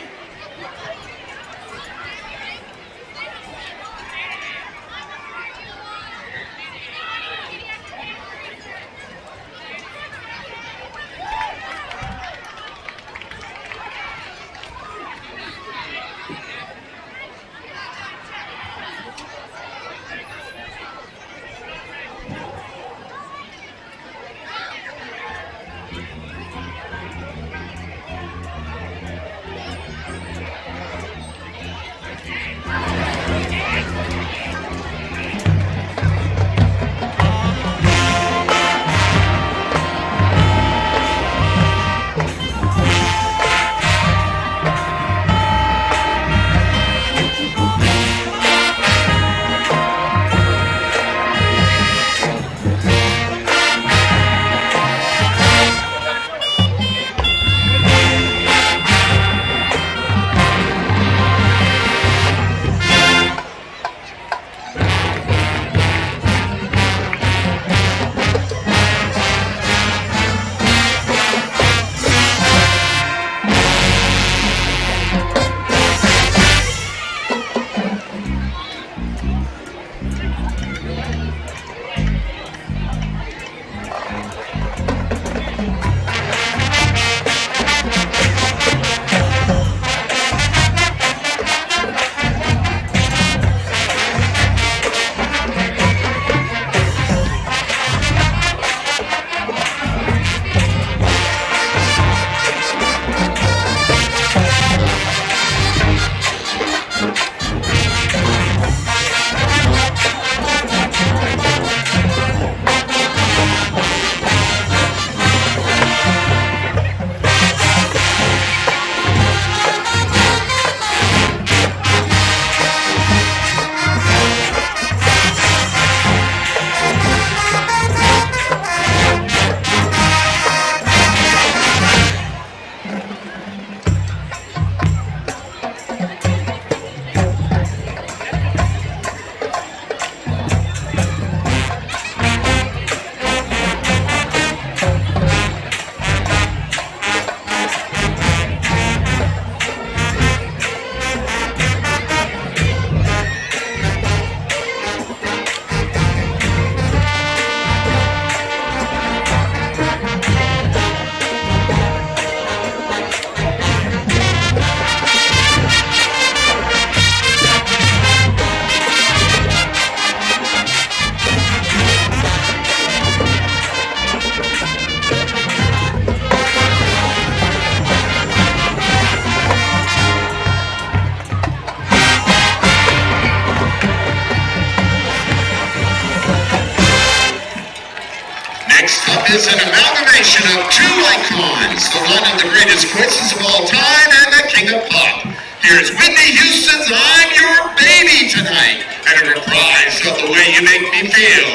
is an amalgamation of two icons, the one of the greatest voices of all time and the king of pop. Here's Whitney Houston's I'm Your Baby tonight, and a reprise of The Way You Make Me Feel.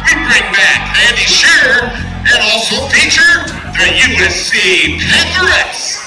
We bring back Andy Shearer and also feature the USC Pantherettes.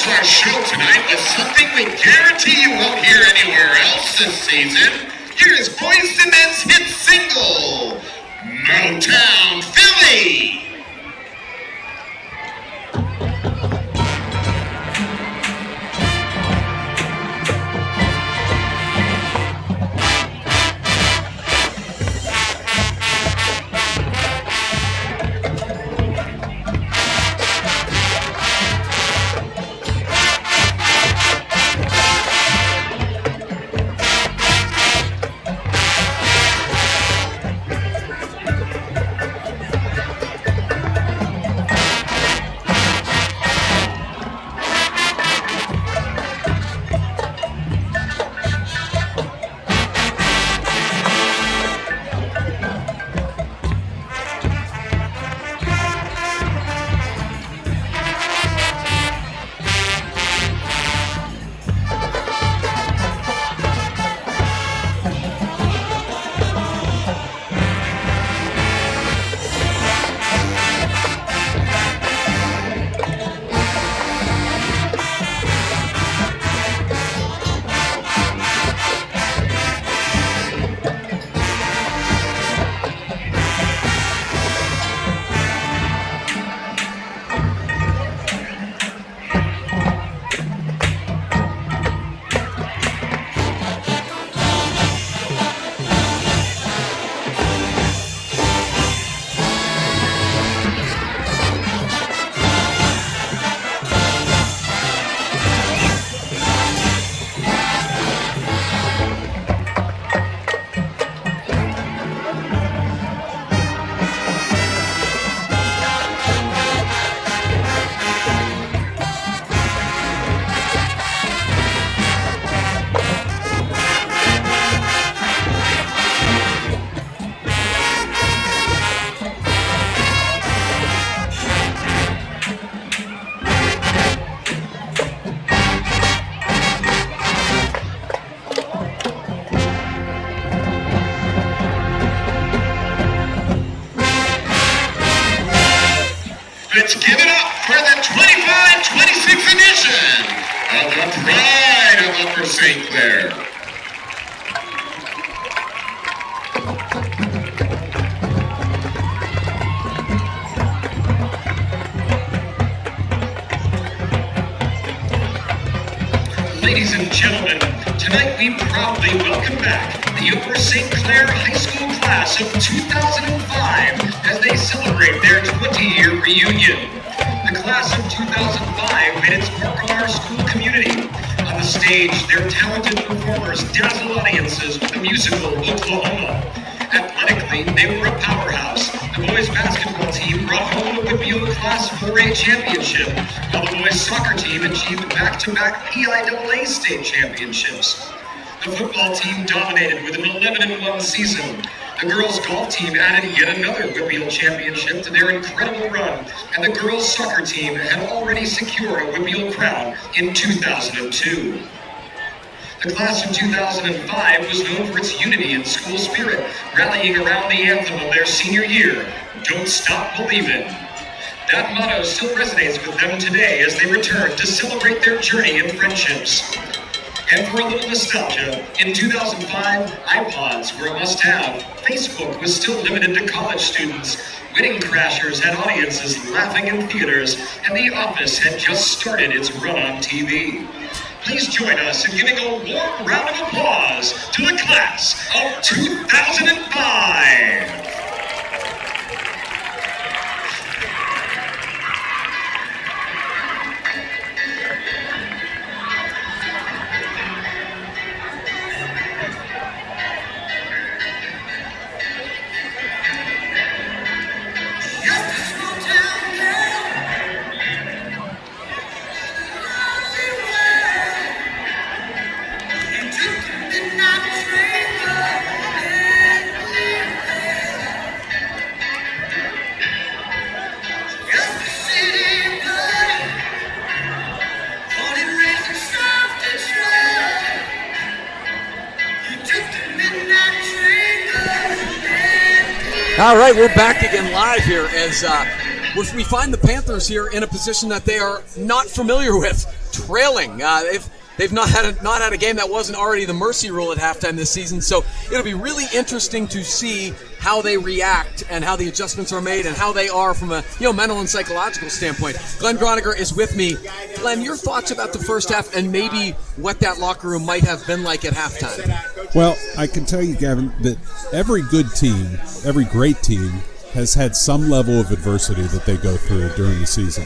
Our show tonight with something we guarantee you won't hear anywhere else this season. Here is Boyz II Men's hit single, Motown Philly. Let's give it up for the 25-26 edition of the Pride of Upper St. Clair. and gentlemen, tonight we proudly welcome back the Upper St. Clair High School class of 2005 as they celebrate their 20-year reunion. The class of 2005 made its mark on our school community. On the stage, their talented performers dazzled audiences with the musical Oklahoma. Athletically, they were a powerhouse. The boys basketball team brought home the Whitfield Class 4A championship, while the boys soccer team achieved back-to-back PIAA state championships. The football team dominated with an 11-1 season. The girls golf team added yet another Whitfield championship to their incredible run, and the girls soccer team had already secured a Whitfield crown in 2002. The class of 2005 was known for its unity and school spirit, rallying around the anthem of their senior year, "Don't Stop Believin'." That motto still resonates with them today as they return to celebrate their journey and friendships. And for a little nostalgia, in 2005, iPods were a must-have. Facebook was still limited to college students. Wedding Crashers had audiences laughing in theaters, and The Office had just started its run on TV. Please join us in giving a warm round of applause to the class of 2005. All right, we're back again live here as we find the Panthers here in a position that they are not familiar with, trailing. They've not had a game that wasn't already the mercy rule at halftime this season, so it'll be really interesting to see how they react and how the adjustments are made and how they are from a mental and psychological standpoint. Glenn Groniger is with me. Glenn, your thoughts about the first half and maybe what that locker room might have been like at halftime? Well, I can tell you, Gavin, that every good team, every great team, has had some level of adversity that they go through during the season.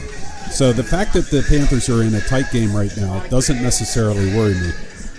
So the fact that the Panthers are in a tight game right now doesn't necessarily worry me.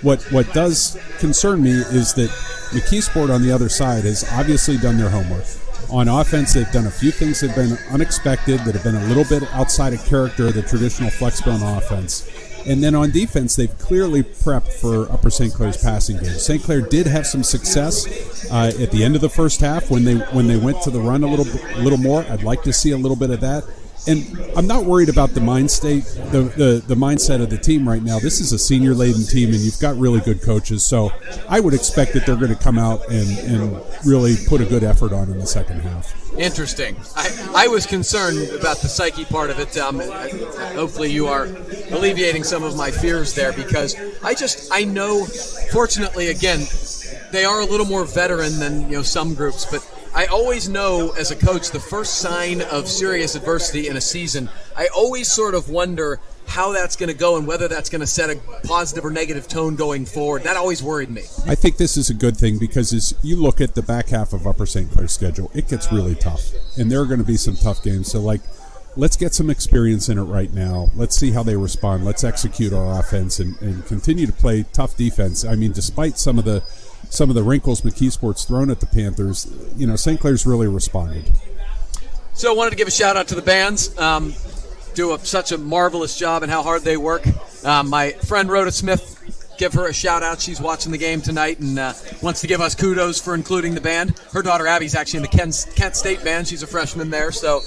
What does concern me is that McKeesport on the other side has obviously done their homework. On offense, they've done a few things that have been unexpected, that have been a little bit outside of character of the traditional flexbone offense. And then on defense, they've clearly prepped for Upper St. Clair's passing game. St. Clair did have some success at the end of the first half when they went to the run a little more. I'd like to see a little bit of that. And I'm not worried about the mind state, the mindset of the team right now. This is a senior-laden team, and you've got really good coaches. So I would expect that they're going to come out and really put a good effort on in the second half. Interesting. I was concerned about the psyche part of it. Hopefully you are alleviating some of my fears there, because I know, fortunately, again, they are a little more veteran than some groups, but I always know as a coach the first sign of serious adversity in a season, I always sort of wonder how that's going to go and whether that's going to set a positive or negative tone going forward. That always worried me. I think this is a good thing because as you look at the back half of Upper St. Clair's schedule, it gets really tough. And there are going to be some tough games. So, let's get some experience in it right now. Let's see how they respond. Let's execute our offense and continue to play tough defense. I mean, despite some of the wrinkles McKeesport's thrown at the Panthers, St. Clair's really responded. So I wanted to give a shout-out to the bands. Do such a marvelous job and how hard they work. My friend Rhoda Smith, give her a shout-out. She's watching the game tonight and wants to give us kudos for including the band. Her daughter Abby's actually in the Kent State band. She's a freshman there, so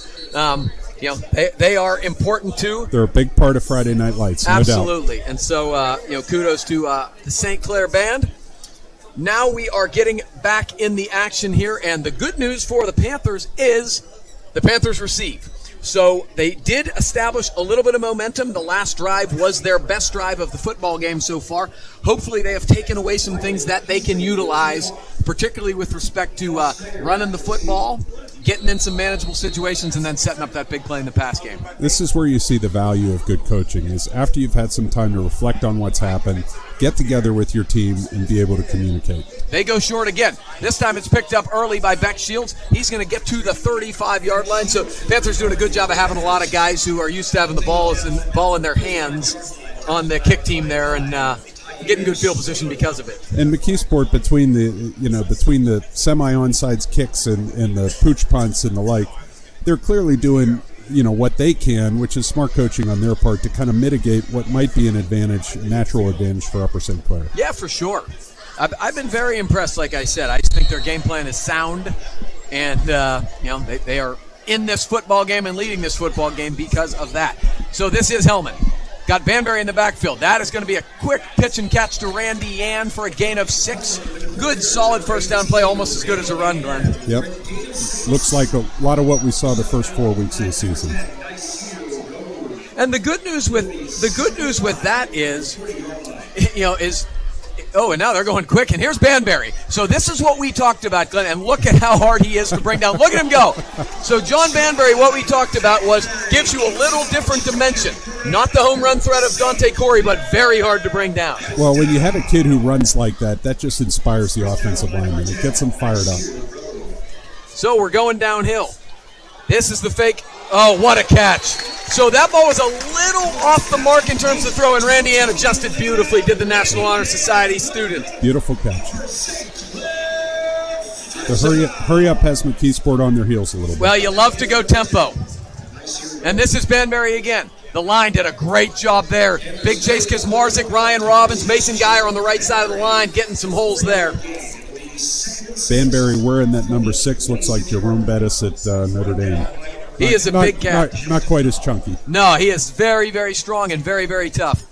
they are important too. They're a big part of Friday Night Lights, no doubt. Absolutely. And so, kudos to the St. Clair band. Now we are getting back in the action here, and the good news for the Panthers is the Panthers receive. So they did establish a little bit of momentum. The last drive was their best drive of the football game so far. Hopefully they have taken away some things that they can utilize, particularly with respect to running the football. getting in some manageable situations, and then setting up that big play in the pass game. This is where you see the value of good coaching, is after you've had some time to reflect on what's happened, get together with your team and be able to communicate. They go short again. This time it's picked up early by Beck Shields. He's going to get to the 35-yard line. So Panthers doing a good job of having a lot of guys who are used to having the ball in their hands on the kick team there, and getting good field position because of it. And McKeesport, between the semi-onside kicks and the pooch punts and the like, they're clearly doing what they can, which is smart coaching on their part to kind of mitigate what might be an advantage, natural advantage for Upper St. Clair. Yeah, for sure. I've been very impressed. Like I said, I just think their game plan is sound, and they are in this football game and leading this football game because of that. So this is Hellman. Got Banbury in the backfield. That is going to be a quick pitch and catch to Randy Yan for a gain of 6. Good, solid first down play, almost as good as a run, Glenn. Yep. Looks like a lot of what we saw the first 4 weeks of the season. And the good news with that is, and now they're going quick, and here's Banbury. So this is what we talked about, Glenn, and look at how hard he is to bring down. Look at him go. So John Banbury, what we talked about was gives you a little different dimension. Not the home run threat of Dante Corey, but very hard to bring down. Well, when you have a kid who runs like that, that just inspires the offensive lineman. It gets them fired up. So we're going downhill. This is the fake. Oh, what a catch. So that ball was a little off the mark in terms of throw, and Randy Ann adjusted beautifully, did the National Honor Society student. Beautiful catch. The hurry up has McKeesport on their heels a little bit. Well, you love to go tempo. And this is Banbury again. The line did a great job there. Big Chase Kizmarzik, Ryan Robbins, Mason Geyer on the right side of the line, getting some holes there. Banbury wearing that number 6 looks like Jerome Bettis at Notre Dame. He is a big cat. Not quite as chunky. No, he is very, very strong and very, very tough.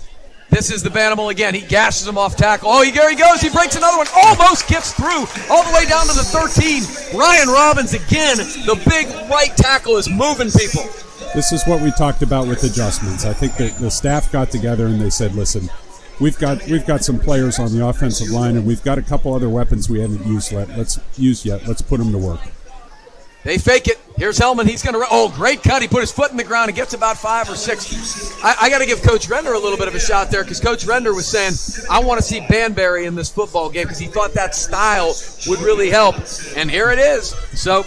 This is the Banimal again. He gashes him off tackle. Oh, here he goes. He breaks another one. Almost gets through all the way down to the 13. Ryan Robbins again. The big right tackle is moving people. This is what we talked about with adjustments. I think that the staff got together and they said, listen, we've got some players on the offensive line, and we've got a couple other weapons we haven't used yet. Let's put them to work. They fake it. Here's Hellman. He's going to run. Oh, great cut. He put his foot in the ground and gets about 5 or 6. I got to give Coach Render a little bit of a shot there, because Coach Render was saying, I want to see Banbury in this football game, because he thought that style would really help. And here it is. So,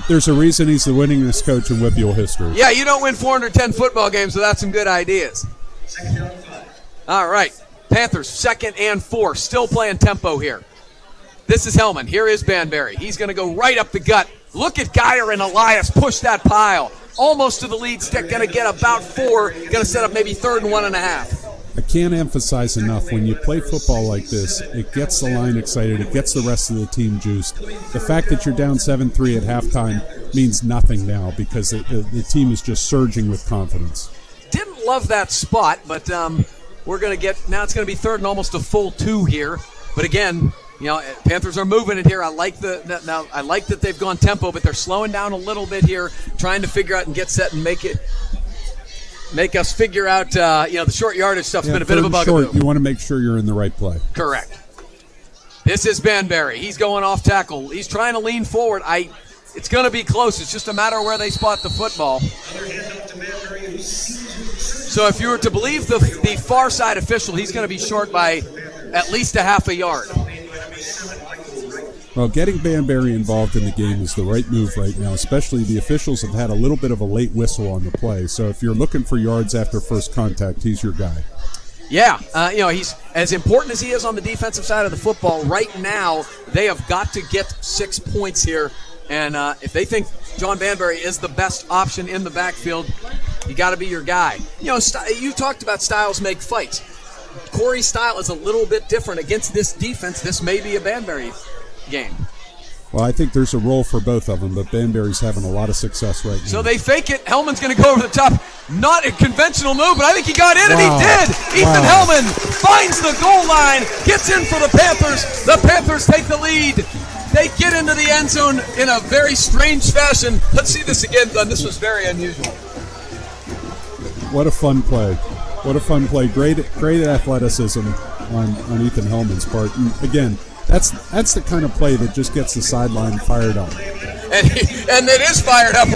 there's a reason he's the winningest coach in WPIAL history. Yeah, you don't win 410 football games without some good ideas. All right. Panthers, 2nd and 4. Still playing tempo here. This is Hellman. Here is Banbury. He's going to go right up the gut. Look at Geyer and Elias push that pile. Almost to the lead stick. Going to get about 4. Going to set up maybe 3rd and 1.5. I can't emphasize enough, when you play football like this, it gets the line excited. It gets the rest of the team juiced. The fact that you're down 7-3 at halftime means nothing now, because the team is just surging with confidence. Didn't love that spot, but we're going to get, now it's going to be 3rd and almost a full 2 here. But again, Panthers are moving it here. I like that they've gone tempo, but they're slowing down a little bit here, trying to figure out and get set and make us figure out. The short yardage stuff's been a bit of a bugaboo. You want to make sure you're in the right play. Correct. This is Banbury. He's going off tackle. He's trying to lean forward. It's going to be close. It's just a matter of where they spot the football. So if you were to believe the far side official, he's going to be short by at least a half a yard. Well, getting Banbury involved in the game is the right move right now, especially the officials have had a little bit of a late whistle on the play. So if you're looking for yards after first contact, he's your guy. Yeah, he's as important as he is on the defensive side of the football. Right now, they have got to get 6 points here. And if they think John Banbury is the best option in the backfield, you got to be your guy. You talked about styles make fights. Corey's style is a little bit different against this defense. This may be a Banbury game. Well, I think there's a role for both of them, but Banbury's having a lot of success right now. So they fake it. Hellman's going to go over the top. Not a conventional move, but I think he got in, and he did. Ethan Hellman finds the goal line, gets in for the Panthers. The Panthers take the lead. They get into the end zone in a very strange fashion. Let's see this again, Glenn. This was very unusual. What a fun play. What a fun play. Great athleticism on Ethan Hellman's part. And again, that's the kind of play that just gets the sideline fired up. And it is fired up.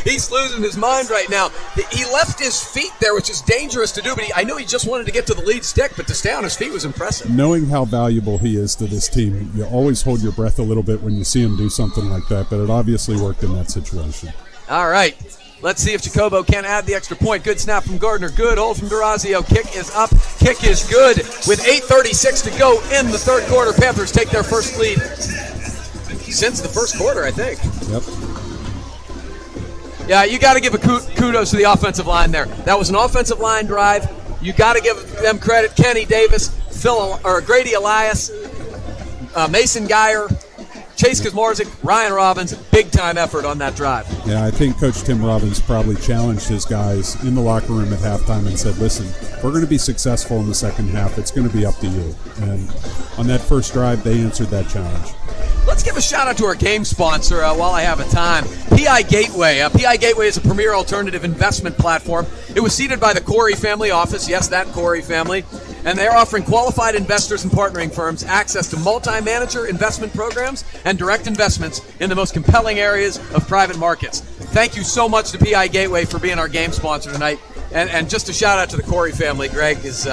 He's losing his mind right now. He left his feet there, which is dangerous to do, but I knew he just wanted to get to the lead stick, but to stay on his feet was impressive. Knowing how valuable he is to this team, you always hold your breath a little bit when you see him do something like that, but it obviously worked in that situation. All right. Let's see if Jacobo can add the extra point. Good snap from Gardner. Good hold from Durazio. Kick is up. Kick is good. With 8:36 to go in the third quarter, Panthers take their first lead since the first quarter, I think. Yep. Yeah, you got to give a kudos to the offensive line there. That was an offensive line drive. You got to give them credit. Kenny Davis, Grady Elias, Mason Geyer, Chase Kazmarzik, Ryan Robbins, big-time effort on that drive. Yeah, I think Coach Tim Robbins probably challenged his guys in the locker room at halftime and said, listen, if we're going to be successful in the second half, it's going to be up to you. And on that first drive, they answered that challenge. Let's give a shout-out to our game sponsor while I have a time. PI Gateway. PI Gateway is a premier alternative investment platform. It was seeded by the Corey family office. Yes, that Corey family. And they're offering qualified investors and partnering firms access to multi-manager investment programs and direct investments in the most compelling areas of private markets. Thank you so much to PI Gateway for being our game sponsor tonight. And just a shout-out to the Corey family. Greg is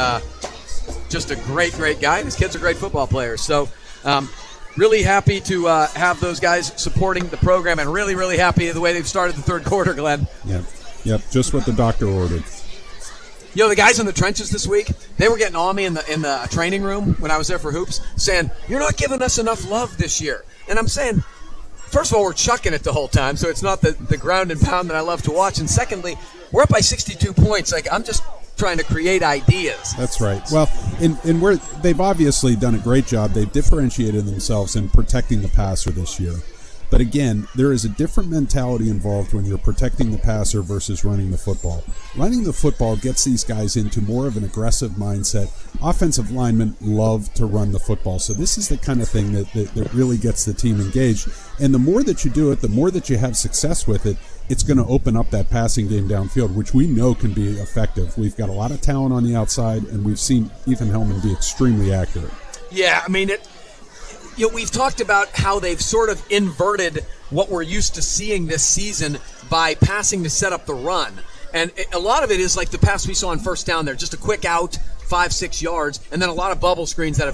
just a great, great guy, and his kids are great football players. So really happy to have those guys supporting the program, and really, really happy the way they've started the third quarter, Glenn. Yep, just what the doctor ordered. You know, the guys in the trenches this week, they were getting on me in the training room when I was there for hoops, saying, you're not giving us enough love this year. And I'm saying, first of all, we're chucking it the whole time, so it's not the ground and pound that I love to watch. And secondly, we're up by 62 points. Like, I'm just trying to create ideas. That's right. Well, they've obviously done a great job. They've differentiated themselves in protecting the passer this year. But again, there is a different mentality involved when you're protecting the passer versus running the football. Running the football gets these guys into more of an aggressive mindset. Offensive linemen love to run the football. So this is the kind of thing that really gets the team engaged. And the more that you do it, the more that you have success with it, it's going to open up that passing game downfield, which we know can be effective. We've got a lot of talent on the outside, and we've seen Ethan Hellman be extremely accurate. Yeah, I mean, we've talked about how they've sort of inverted what we're used to seeing this season by passing to set up the run. And a lot of it is like the pass we saw on first down there, just a quick out, 5-6 yards, and then a lot of bubble screens that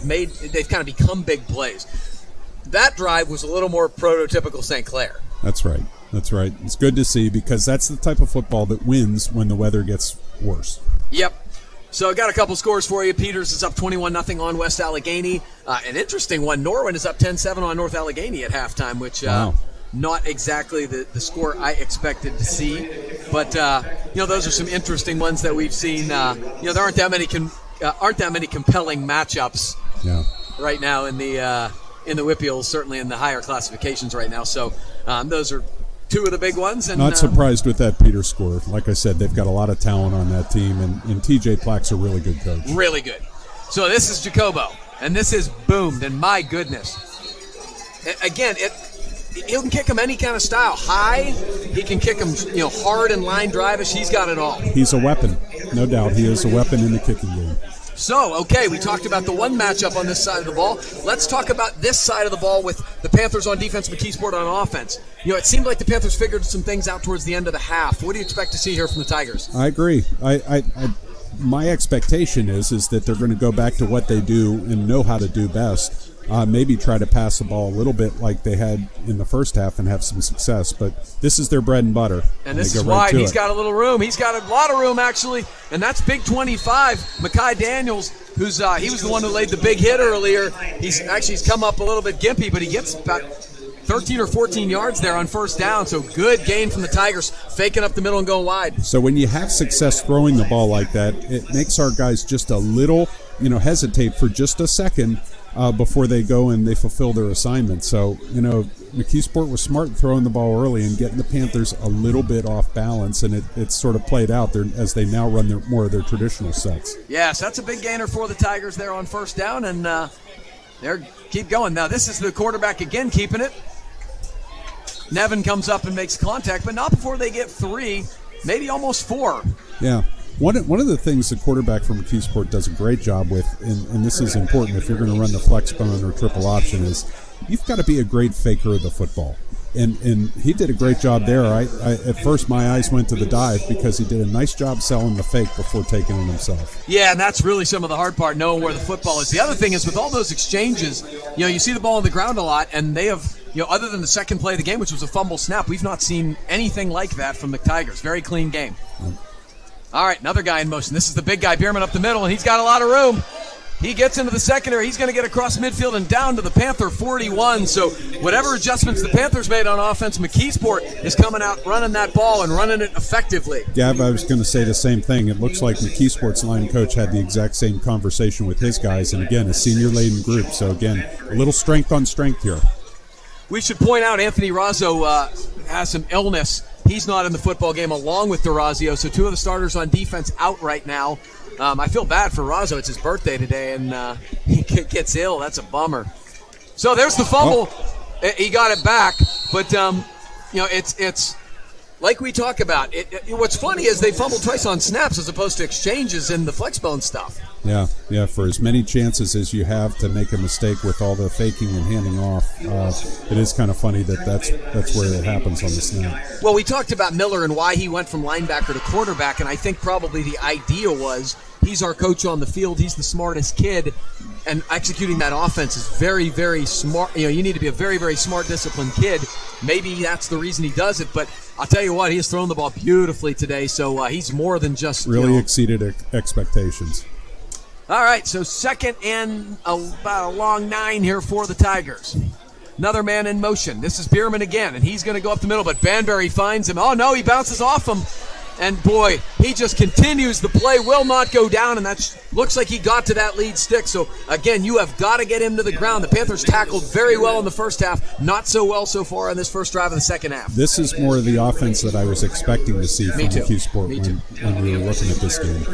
they've kind of become big plays. That drive was a little more prototypical St. Clair. That's right. It's good to see, because that's the type of football that wins when the weather gets worse. Yep. So I got a couple scores for you. Peters is up 21-0 on West Allegheny. An interesting one. Norwin is up 10-7 on North Allegheny at halftime, which not exactly the score I expected to see. But those are some interesting ones that we've seen. There aren't that many compelling matchups right now in the Whippeals, certainly in the higher classifications right now. So those are two of the big ones. And not surprised with that Peters score. Like I said, they've got a lot of talent on that team, and TJ Plack's a really good coach. Really good. So this is Jacobo, and this is boomed, and my goodness. Again, he can kick him any kind of style. High, he can kick him hard and line drive-ish. He's got it all. He's a weapon. No doubt. He is a weapon in the kicking game. So, okay, we talked about the one matchup on this side of the ball. Let's talk about this side of the ball with the Panthers on defense, McKeesport on offense. It seemed like the Panthers figured some things out towards the end of the half. What do you expect to see here from the Tigers? I agree. My expectation is that they're going to go back to what they do and know how to do best. Maybe try to pass the ball a little bit like they had in the first half and have some success. But this is their bread and butter. And this is wide. He's got a little room. He's got a lot of room, actually. And that's Big 25, Mekhi Daniels, who's he was the one who laid the big hit earlier. He's come up a little bit gimpy, but he gets about 13 or 14 yards there on first down. So good gain from the Tigers, faking up the middle and going wide. So when you have success throwing the ball like that, it makes our guys just a little, hesitate for just a second before they go and they fulfill their assignment. So, McKeesport was smart throwing the ball early and getting the Panthers a little bit off balance, and it's sort of played out there as they now run more of their traditional sets. Yes, that's a big gainer for the Tigers there on first down, and they're keep going. Now, this is the quarterback again keeping it. Nevin comes up and makes contact, but not before they get 3, maybe almost 4. Yeah. One of the things the quarterback from McKeesport does a great job with, and this is important if you're going to run the flex bone or triple option, is you've got to be a great faker of the football. And he did a great job there. At first, my eyes went to the dive because he did a nice job selling the fake before taking it himself. Yeah, and that's really some of the hard part, knowing where the football is. The other thing is with all those exchanges, you see the ball on the ground a lot, and they have, other than the second play of the game, which was a fumble snap, we've not seen anything like that from the Tigers. Very clean game. All right, another guy in motion. This is the big guy, Bierman, up the middle, and he's got a lot of room. He gets into the secondary. He's going to get across midfield and down to the Panther 41. So whatever adjustments the Panthers made on offense, McKeesport is coming out running that ball and running it effectively. Gav, I was going to say the same thing. It looks like McKeesport's line coach had the exact same conversation with his guys. And, again, a senior-laden group. So, again, a little strength on strength here. We should point out Anthony Razzo has some illness. He's not in the football game along with DeRazio. So two of the starters on defense out right now. I feel bad for Razzo. It's his birthday today, and he gets ill. That's a bummer. So there's the fumble. Oh. He got it back, but it's like we talk about. What's funny is they fumbled twice on snaps as opposed to exchanges in the flexbone stuff. Yeah. For as many chances as you have to make a mistake with all the faking and handing off, it is kind of funny that's where it happens on the snap. Well, we talked about Miller and why he went from linebacker to quarterback, and I think probably the idea was he's our coach on the field. He's the smartest kid, and executing that offense is very, very smart. You need to be a very, very smart, disciplined kid. Maybe that's the reason he does it, but I'll tell you what, he has thrown the ball beautifully today, so he's more than just really exceeded expectations. All right, so second and about a long 9 here for the Tigers. Another man in motion. This is Bierman again, and he's going to go up the middle, but Banbury finds him. Oh, no, he bounces off him. And, boy, he just continues. The play will not go down, and that looks like he got to that lead stick. So, again, you have got to get him to the ground. The Panthers tackled very well in the first half, not so well so far in this first drive of the second half. This is more of the offense that I was expecting to see from McKeesport when we were looking at this game.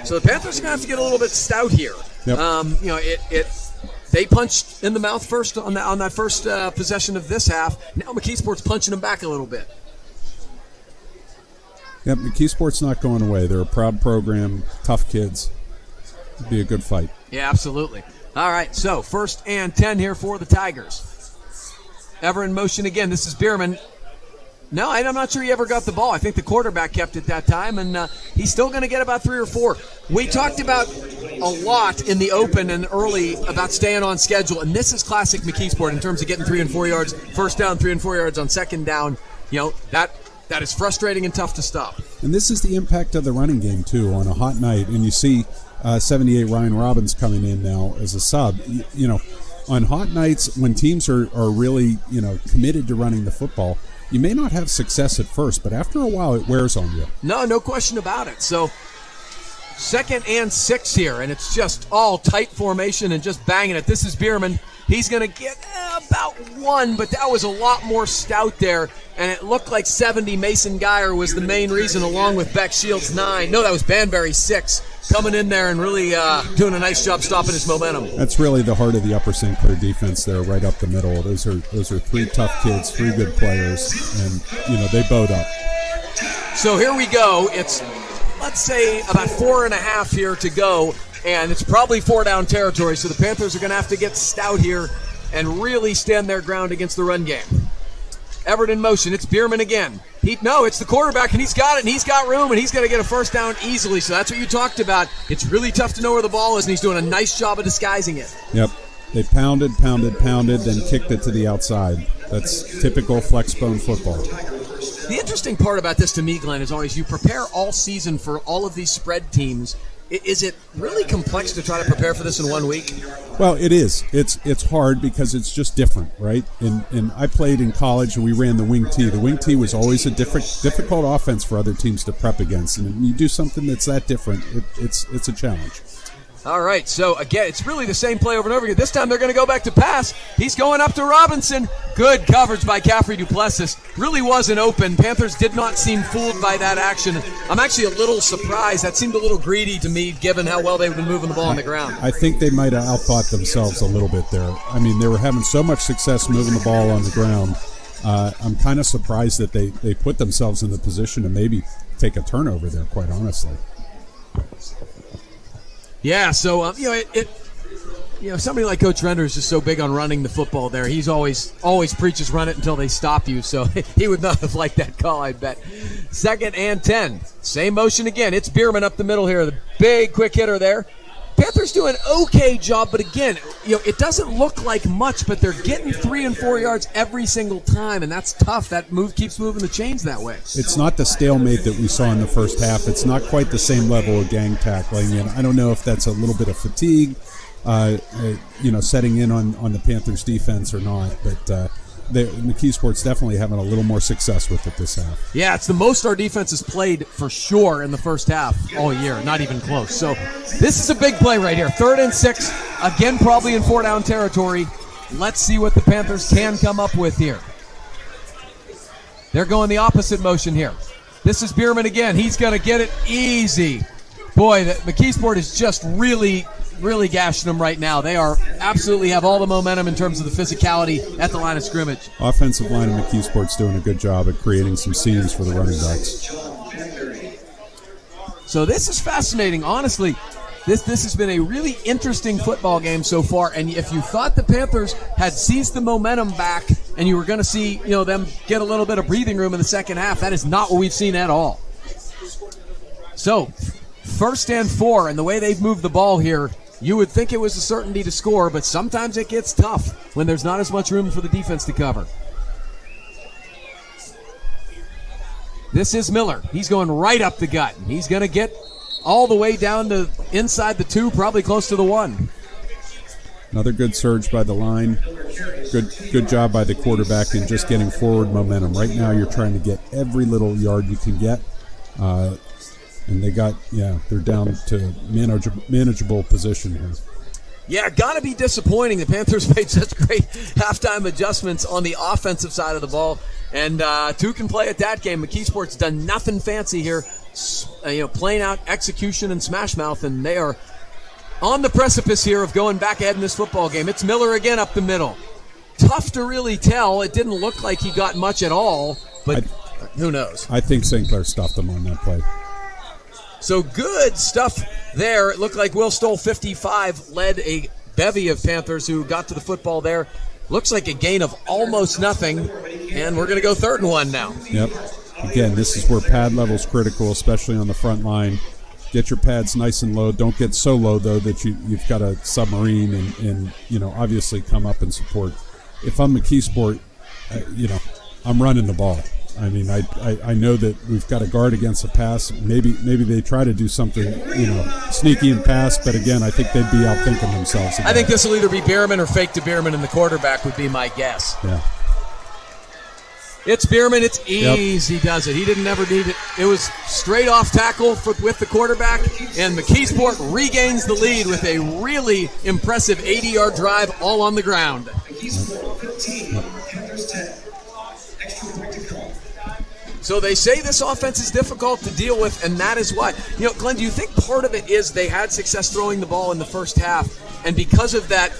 So the Panthers are going to have to get a little bit stout here. Yep. They punched in the mouth first on that first possession of this half. Now McKeesport's punching them back a little bit. Yep, McKeesport's not going away. They're a proud program, tough kids. It'd be a good fight. Yeah, absolutely. All right, so 1st and 10 here for the Tigers. Ever in motion again. This is Bierman. No, I'm not sure he ever got the ball. I think the quarterback kept it that time, and he's still going to get about 3 or 4. We talked about a lot in the open and early about staying on schedule, and this is classic McKeesport in terms of getting 3 and 4 yards, first down, 3 and 4 yards on second down. That is frustrating and tough to stop. And this is the impact of the running game, too, on a hot night. And you see 78 Ryan Robbins coming in now as a sub. On hot nights when teams are really, committed to running the football, you may not have success at first, but after a while it wears on you. No question about it. So 2nd and 6 here, and it's just all tight formation and just banging it. This is Bierman. He's going to get about 1, but that was a lot more stout there, and it looked like 70 Mason Geyer was the main reason, along with Beck Shields 9. No, that was Banbury 6 coming in there and really doing a nice job stopping his momentum. That's really the heart of the Upper St. Clair defense there, right up the middle. Those are 3 tough kids, 3 good players, and they bowed up. So here we go. It's, let's say, about 4.5 here to go. And it's probably 4 down territory, so the Panthers are going to have to get stout here and really stand their ground against the run game. Everett in motion. It's Bierman again. It's the quarterback, and he's got it, and he's got room, and he's going to get a first down easily. So that's what you talked about. It's really tough to know where the ball is, and he's doing a nice job of disguising it. Yep. They pounded, then kicked it to the outside. That's typical flexbone football. The interesting part about this to me, Glenn, is always you prepare all season for all of these spread teams. Is it really complex to try to prepare for this in 1 week? Well, it is. It's hard because it's just different, right? And I played in college and we ran the wing tee. The wing tee was always a difficult offense for other teams to prep against. And when you do something that's that different, it's a challenge. All right, so again, it's really the same play over and over again. This time they're going to go back to pass. He's going up to Robinson. Good coverage by Caffrey Duplessis. Really wasn't open. Panthers did not seem fooled by that action. I'm actually a little surprised. That seemed a little greedy to me, given how well they've been moving the ball on the ground. I think they might have outthought themselves a little bit there. I mean, they were having so much success moving the ball on the ground. I'm kind of surprised that they put themselves in the position to maybe take a turnover there, quite honestly. Yeah, so somebody like Coach Render is just so big on running the football there. He's always preaches run it until they stop you. So he would not have liked that call, I bet. 2nd and 10. Same motion again. It's Bierman up the middle here. The big quick hitter there. Panthers do an okay job, but again, it doesn't look like much, but they're getting 3 and 4 yards every single time, and that's tough. That move keeps moving the chains that way. It's not the stalemate that we saw in the first half. It's not quite the same level of gang tackling, and I don't know if that's a little bit of fatigue, setting in on the Panthers defense or not, but McKeesport's definitely having a little more success with it this half. Yeah, it's the most our defense has played for sure in the first half all year, not even close. So this is a big play right here. 3rd and 6, again probably in 4-down territory. Let's see what the Panthers can come up with here. They're going the opposite motion here. This is Bierman again. He's going to get it easy. Boy, McKeesport is just really gashing them right now. They are absolutely have all the momentum in terms of the physicality at the line of scrimmage. Offensive line of McKeesport's doing a good job at creating some seams for the running backs. So this is fascinating. Honestly, this has been a really interesting football game so far. And if you thought the Panthers had seized the momentum back and you were going to see them get a little bit of breathing room in the second half, that is not what we've seen at all. So 1st and 4, and the way they've moved the ball here, you would think it was a certainty to score, but sometimes it gets tough when there's not as much room for the defense to cover. This is Miller. He's going right up the gut. He's going to get all the way down to inside the 2, probably close to the 1. Another good surge by the line. Good job by the quarterback in just getting forward momentum. Right now you're trying to get every little yard you can get. And they're down to manageable position here. Yeah, gotta be disappointing. The Panthers made such great halftime adjustments on the offensive side of the ball, and 2 can play at that game. McKeesport's done nothing fancy here, playing out execution and smash mouth, and they are on the precipice here of going back ahead in this football game. It's Miller again up the middle. Tough to really tell. It didn't look like he got much at all, but who knows? I think St. Clair stuffed him on that play. So good stuff there. It looked like Will Stoll, 55, led a bevy of Panthers who got to the football there. Looks like a gain of almost nothing, and we're going to go 3rd and 1 now. Yep. Again, this is where pad level's critical, especially on the front line. Get your pads nice and low. Don't get so low, though, that you've got a submarine and obviously come up and support. If I'm McKeesport, I'm running the ball. I mean, I know that we've got a guard against a pass. Maybe they try to do something, sneaky and pass. But again, I think they'd be outthinking themselves. I think this will either be Bierman or fake to Bierman, and the quarterback would be my guess. Yeah. It's Bierman. It's easy, does it? He didn't ever need it. It was straight off tackle with the quarterback, and McKeesport regains the lead with a really impressive 80-yard drive all on the ground. McKeesport 15, Panthers 10. Extra point to come. So they say this offense is difficult to deal with, and that is why. Glenn, do you think part of it is they had success throwing the ball in the first half, and because of that,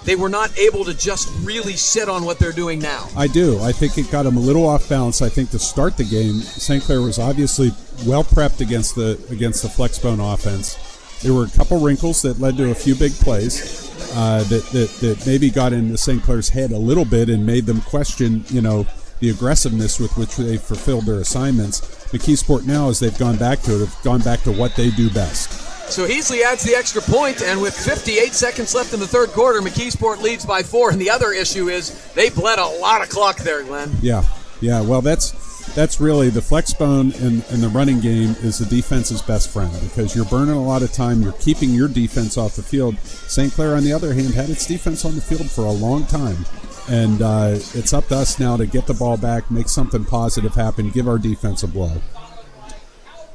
they were not able to just really sit on what they're doing now? I do. I think it got them a little off balance. I think to start the game, St. Clair was obviously well prepped against the Flexbone offense. There were a couple wrinkles that led to a few big plays that maybe got into St. Clair's head a little bit and made them question, the aggressiveness with which they fulfilled their assignments. McKeesport now, as they've gone back to it, have gone back to what they do best. So Heasley adds the extra point, and with 58 seconds left in the third quarter, McKeesport leads by 4. And the other issue is they bled a lot of clock there, Glenn. Yeah. Well, that's really the flexbone and the running game is the defense's best friend because you're burning a lot of time. You're keeping your defense off the field. St. Clair, on the other hand, had its defense on the field for a long time. And it's up to us now to get the ball back, make something positive happen, give our defense a blow.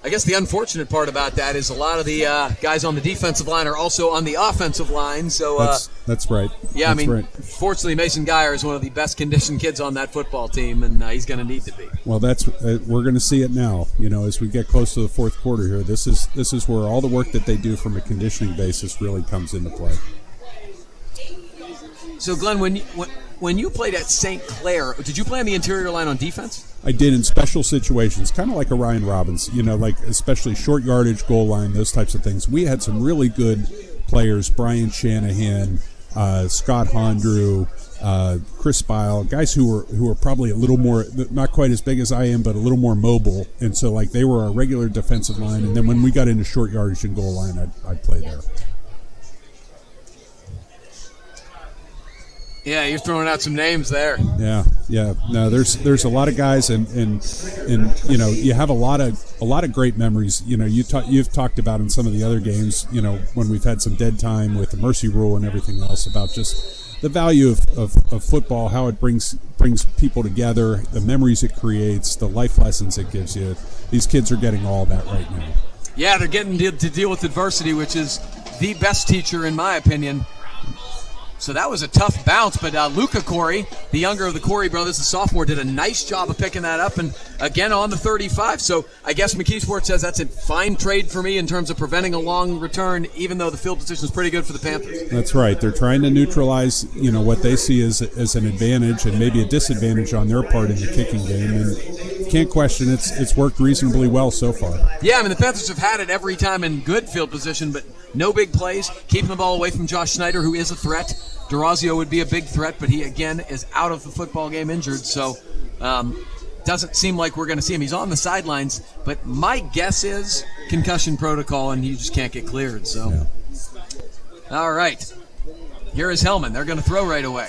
I guess the unfortunate part about that is a lot of the guys on the defensive line are also on the offensive line. So that's right. Yeah, right. Fortunately, Mason Geyer is one of the best conditioned kids on that football team, and he's going to need to be. Well, we're going to see it now. As we get close to the fourth quarter here, this is where all the work that they do from a conditioning basis really comes into play. So, Glenn, when you played at St. Clair, did you play on the interior line on defense? I did in special situations, kind of like a Ryan Robbins, like especially short yardage, goal line, those types of things. We had some really good players, Brian Shanahan, Scott Hondrew, Chris Bile, guys who were probably a little more, not quite as big as I am, but a little more mobile. And so, like, they were our regular defensive line. And then when we got into short yardage and goal line, I'd play there. Yeah, you're throwing out some names there. Yeah. No, there's a lot of guys, and you know, you have a lot of great memories. You know, you've talked about in some of the other games, you know, when we've had some dead time with the mercy rule and everything else, about just the value of football, how it brings people together, the memories it creates, the life lessons it gives you. These kids are getting all that right now. Yeah, they're getting to deal with adversity, which is the best teacher, in my opinion. So that was a tough bounce, but Luca Corey, the younger of the Corey brothers, the sophomore, did a nice job of picking that up, and again on the 35. So I guess McKeesport says that's a fine trade for me in terms of preventing a long return, even though the field position is pretty good for the Panthers. That's right. They're trying to neutralize, you know, what they see as an advantage and maybe a disadvantage on their part in the kicking game, and can't question it's worked reasonably well so far. Yeah, I mean, the Panthers have had it every time in good field position, but no big plays, keeping the ball away from Josh Schneider, who is a threat. Durazio would be a big threat, but he, again, is out of the football game injured, so doesn't seem like we're going to see him. He's on the sidelines, but my guess is concussion protocol, and he just can't get cleared. So, yeah. All right. Here is Hellman. They're going to throw right away.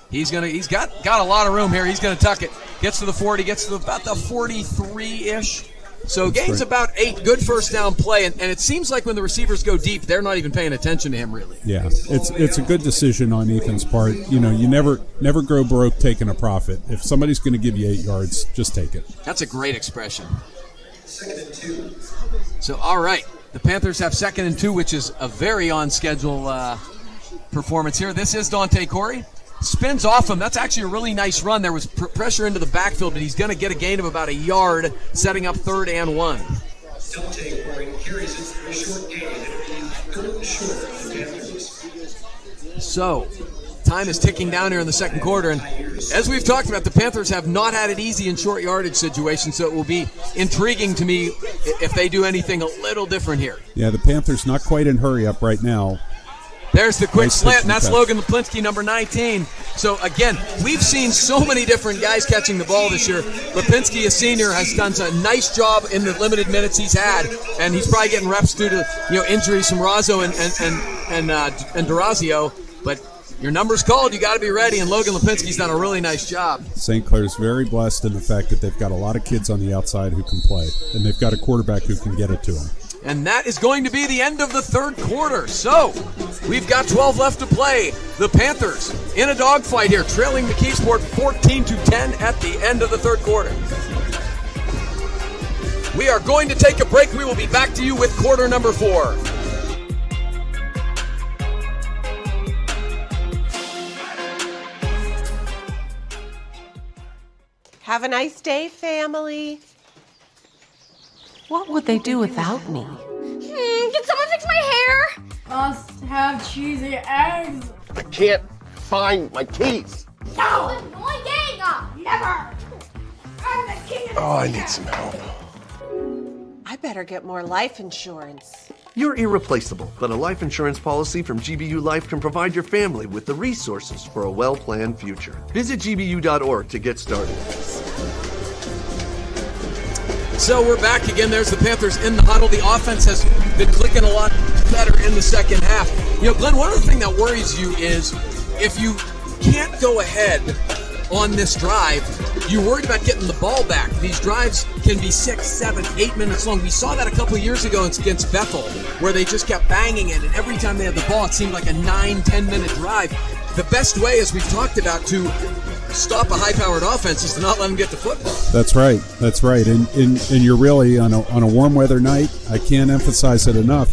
He's got a lot of room here. He's going to tuck it. Gets to the 40, gets to about the 43-ish. So gains about 8, good first down play, and it seems like when the receivers go deep, they're not even paying attention to him really. Yeah, it's a good decision on Ethan's part. You know, you never grow broke taking a profit. If somebody's going to give you 8 yards, just take it. That's a great expression. So, all right, the Panthers have 2nd and 2, which is a very on-schedule performance here. This is Dante Corey. Spins off him. That's actually a really nice run. There was pressure into the backfield, but he's going to get a gain of about a yard, setting up 3rd and 1. Dante Corey carries it for a short gain. It'll be 3rd and short for the Panthers. So, time is ticking down here in the second quarter, and as we've talked about, the Panthers have not had it easy in short yardage situations, so it will be intriguing to me if they do anything a little different here. Yeah, the Panthers not quite in hurry up right now. There's the quick slant, and that's Logan Lipinski, number 19. So, again, we've seen so many different guys catching the ball this year. Lipinski, a senior, has done a nice job in the limited minutes he's had, and he's probably getting reps due to injuries from Razzo and Durazio. But your number's called, you got to be ready, and Logan Lipinski's done a really nice job. St. Clair's very blessed in the fact that they've got a lot of kids on the outside who can play, and they've got a quarterback who can get it to them. And that is going to be the end of the third quarter. So, we've got 12 left to play. The Panthers in a dogfight here, trailing McKeesport 14-10 at the end of the third quarter. We are going to take a break. We will be back to you with quarter number 4. Have a nice day, family. What would they do without me? Can someone fix my hair? Must have cheesy eggs. I can't find my keys. No! Annoying gang! Never! I'm the king of the I need some help. I better get more life insurance. You're irreplaceable, but a life insurance policy from GBU Life can provide your family with the resources for a well-planned future. Visit gbu.org to get started. So we're back again. There's the Panthers in the huddle. The offense has been clicking a lot better in the second half. Glenn, one of the things that worries you is if you can't go ahead on this drive, you're worried about getting the ball back. These drives can be 6, 7, 8 minutes long. We saw that a couple of years ago against Bethel, where they just kept banging it, and every time they had the ball, it seemed like a 9-10 minute drive. The best way, as we've talked about, to stop a high-powered offense is to not let them get the football. That's right. And you're really, on a warm weather night, I can't emphasize it enough,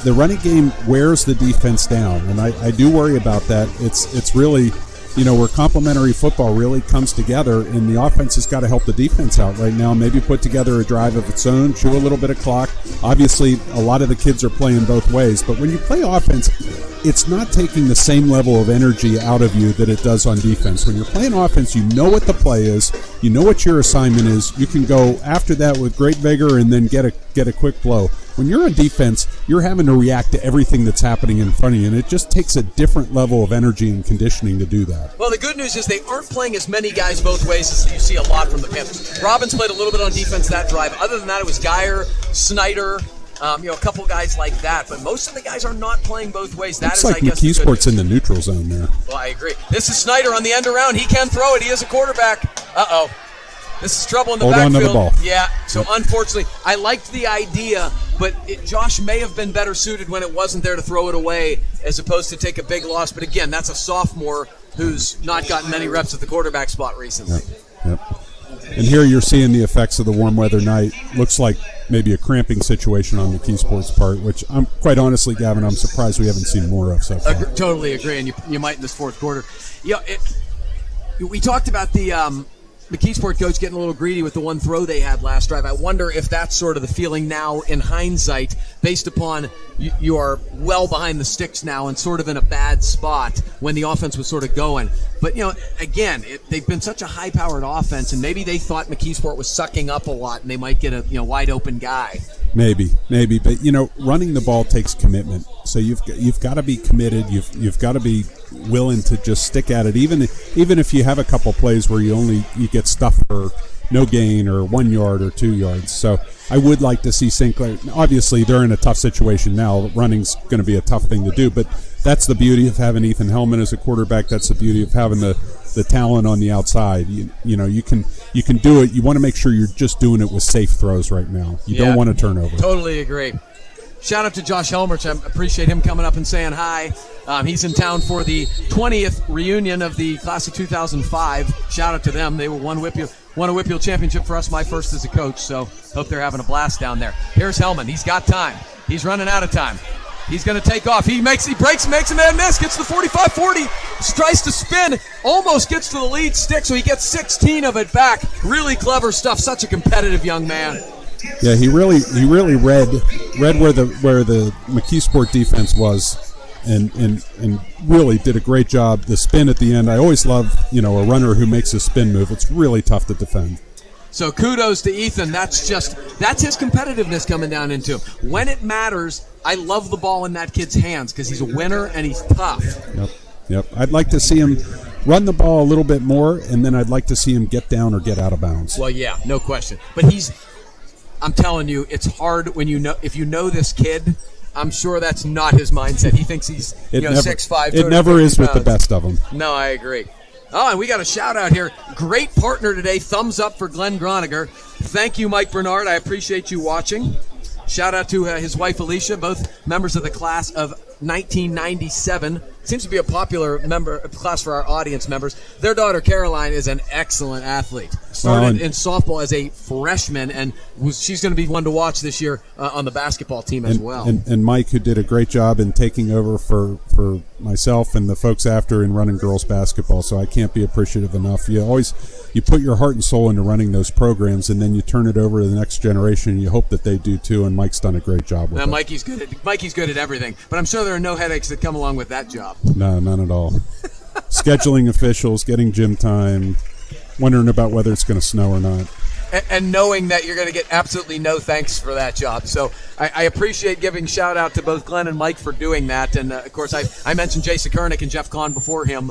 the running game wears the defense down, and I do worry about that. It's really, where complementary football really comes together, and the offense has got to help the defense out right now, maybe put together a drive of its own, chew a little bit of clock. Obviously, a lot of the kids are playing both ways, but when you play offense, it's not taking the same level of energy out of you that it does on defense. When you're playing offense, you know what the play is, you know what your assignment is. You can go after that with great vigor and then get a quick blow. When you're on defense, you're having to react to everything that's happening in front of you, and it just takes a different level of energy and conditioning to do that. Well, the good news is they aren't playing as many guys both ways as you see a lot from the Panthers. Robbins played a little bit on defense that drive. Other than that, it was Geyer, Snyder, a couple guys like that. But most of the guys are not playing both ways. That It's is, like I guess, McKeesport's in the neutral zone there. Well, I agree. This is Snyder on the end around. He can throw it. He is a quarterback. Uh-oh. This is trouble in the backfield. Hold on to the ball. Yeah, so unfortunately, I liked the idea, but Josh may have been better suited when it wasn't there to throw it away as opposed to take a big loss. But again, that's a sophomore who's not gotten many reps at the quarterback spot recently. Yep. And here you're seeing the effects of the warm weather night. Looks like maybe a cramping situation on McKeesport's part, which I'm quite honestly, Gavin, I'm surprised we haven't seen more of so far. Totally agree, and you might in this fourth quarter. We talked about the McKeesport coach getting a little greedy with the one throw they had last drive. I wonder if that's sort of the feeling now in hindsight, based upon you are well behind the sticks now and sort of in a bad spot when the offense was sort of going. But, again, they've been such a high-powered offense, and maybe they thought McKeesport was sucking up a lot and they might get a wide-open guy. Maybe, but running the ball takes commitment. So you've got to be committed. You've got to be willing to just stick at it, even if you have a couple plays where you get stuffed for no gain or 1 yard or 2 yards. So I would like to see St. Clair. Obviously, they're in a tough situation now. Running's going to be a tough thing to do, but that's the beauty of having Ethan Hellman as a quarterback. That's the beauty of having the talent on the outside. You can do it. You want to make sure you're just doing it with safe throws right now. You don't want to turn over. Totally agree. Shout out to Josh Helmerich. I appreciate him coming up and saying hi. He's in town for the 20th reunion of the class of 2005. Shout out to them. They won a Whippeal championship for us, my first as a coach, so hope they're having a blast down there. Here's Hellman. He's got time. He's running out of time. He's going to take off. He breaks, makes a man miss, gets to the 45-40, tries to spin, almost gets to the lead stick, so he gets 16 of it back. Really clever stuff. Such a competitive young man. Yeah, he really read where the McKeesport defense was, and really did a great job. The spin at the end, I always love a runner who makes a spin move. It's really tough to defend. So kudos to Ethan. That's his competitiveness coming down into him. When it matters, I love the ball in that kid's hands because he's a winner and he's tough. Yep. I'd like to see him run the ball a little bit more, and then I'd like to see him get down or get out of bounds. Well, yeah, no question. But I'm telling you, it's hard if you know this kid. I'm sure that's not his mindset. He thinks he's 6'5". It never is with the best of them. No, I agree. Oh, and we got a shout out here. Great partner today. Thumbs up for Glenn Groniger. Thank you, Mike Bernard. I appreciate you watching. Shout out to his wife, Alicia, both members of the class of 1997. Seems to be a popular class for our audience members. Their daughter, Caroline, is an excellent athlete. Started in softball as a freshman, and she's going to be one to watch this year on the basketball team as well. And Mike, who did a great job in taking over for myself and the folks after in running girls basketball, so I can't be appreciative enough. You put your heart and soul into running those programs, and then you turn it over to the next generation, and you hope that they do too, and Mike's done a great job with it. Mikey's good at everything, but I'm sure there are no headaches that come along with that job. No, none at all. Scheduling officials, getting gym time, wondering about whether it's going to snow or not. And knowing that you're going to get absolutely no thanks for that job. So I appreciate giving shout out to both Glenn and Mike for doing that. And, of course, I mentioned Jay Sekernick and Jeff Kahn before him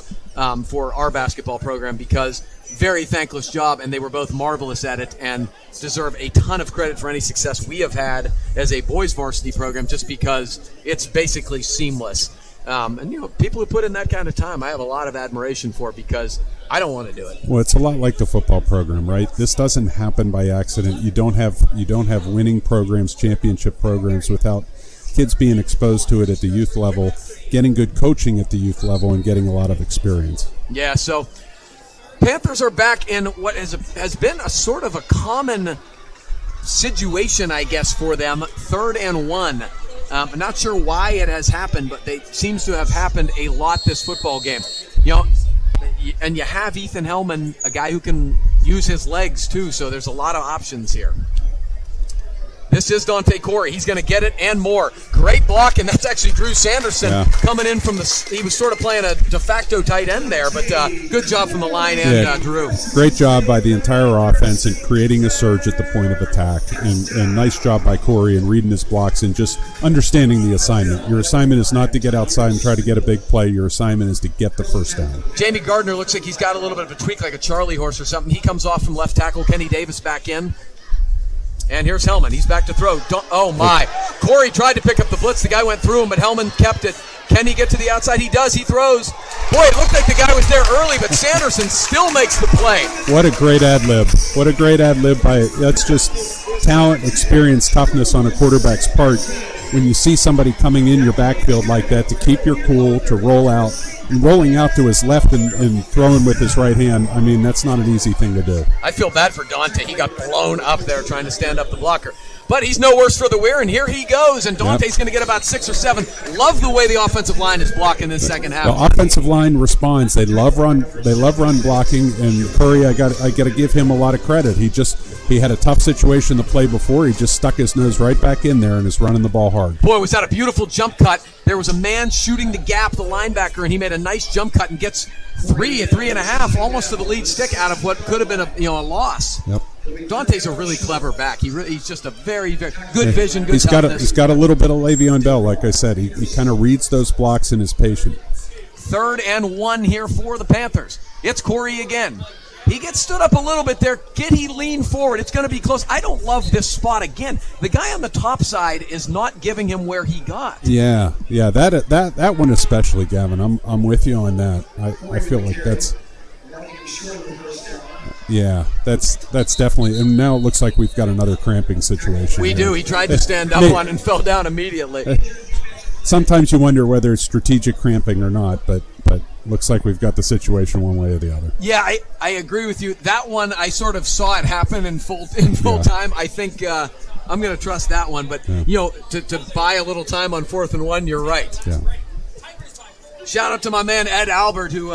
for our basketball program because very thankless job, and they were both marvelous at it and deserve a ton of credit for any success we have had as a boys varsity program just because it's basically seamless. And people who put in that kind of time, I have a lot of admiration for because I don't want to do it. Well, it's a lot like the football program, right? This doesn't happen by accident. You don't have winning programs, championship programs without kids being exposed to it at the youth level, getting good coaching at the youth level, and getting a lot of experience. Yeah, so Panthers are back in what has been a sort of a common situation, I guess, for them. 3rd and 1. I'm not sure why it has happened, but it seems to have happened a lot this football game. And you have Ethan Hellman, a guy who can use his legs too, so there's a lot of options here. This is Dante Corey. He's going to get it and more. Great block, and that's actually Drew Sanderson coming in from he was sort of playing a de facto tight end there, but good job from the line and Drew. Great job by the entire offense in creating a surge at the point of attack, and nice job by Corey in reading his blocks and just understanding the assignment. Your assignment is not to get outside and try to get a big play. Your assignment is to get the first down. Jamie Gardner looks like he's got a little bit of a tweak, like a Charlie horse or something. He comes off from left tackle. Kenny Davis back in. And here's Hellman. He's back to throw. Oh, my. Corey tried to pick up the blitz. The guy went through him, but Hellman kept it. Can he get to the outside? He does. He throws. Boy, it looked like the guy was there early, but Sanderson still makes the play. What a great ad-lib. What a great ad-lib that's just talent, experience, toughness on a quarterback's part. When you see somebody coming in your backfield like that, to keep your cool, to roll out, and rolling out to his left and throwing with his right hand, I mean, that's not an easy thing to do. I feel bad for Dante. He got blown up there trying to stand up the blocker. But he's no worse for the wear, and here he goes, and Dante's going to get about 6 or 7. Love the way the offensive line is blocking this second half. The offensive line responds. They love run blocking, and Curry, I got to give him a lot of credit. He had a tough situation to play before. He just stuck his nose right back in there and is running the ball hard. Boy, was that a beautiful jump cut. There was a man shooting the gap, the linebacker, and he made a nice jump cut and gets 3.5, almost to the lead stick out of what could have been a loss. Yep. Dante's a really clever back. He's just a very, very good vision, good toughness. He's got a little bit of Le'Veon Bell, like I said. He kind of reads those blocks and is patient. 3rd and 1 here for the Panthers. It's Corey again. He gets stood up a little bit there. Can he lean forward? It's going to be close. I don't love this spot again. The guy on the top side is not giving him where he got. Yeah, that one especially, Gavin. I'm with you on that. I feel like that's. Yeah, that's definitely. And now it looks like we've got another cramping situation. We do. He tried to stand up on and fell down immediately. Sometimes you wonder whether it's strategic cramping or not, but looks like we've got the situation one way or the other. Yeah, I agree with you. That one, I sort of saw it happen in full time. I think I'm going to trust that one. But, to buy a little time on 4th and 1, you're right. Yeah. Shout out to my man, Ed Albert, who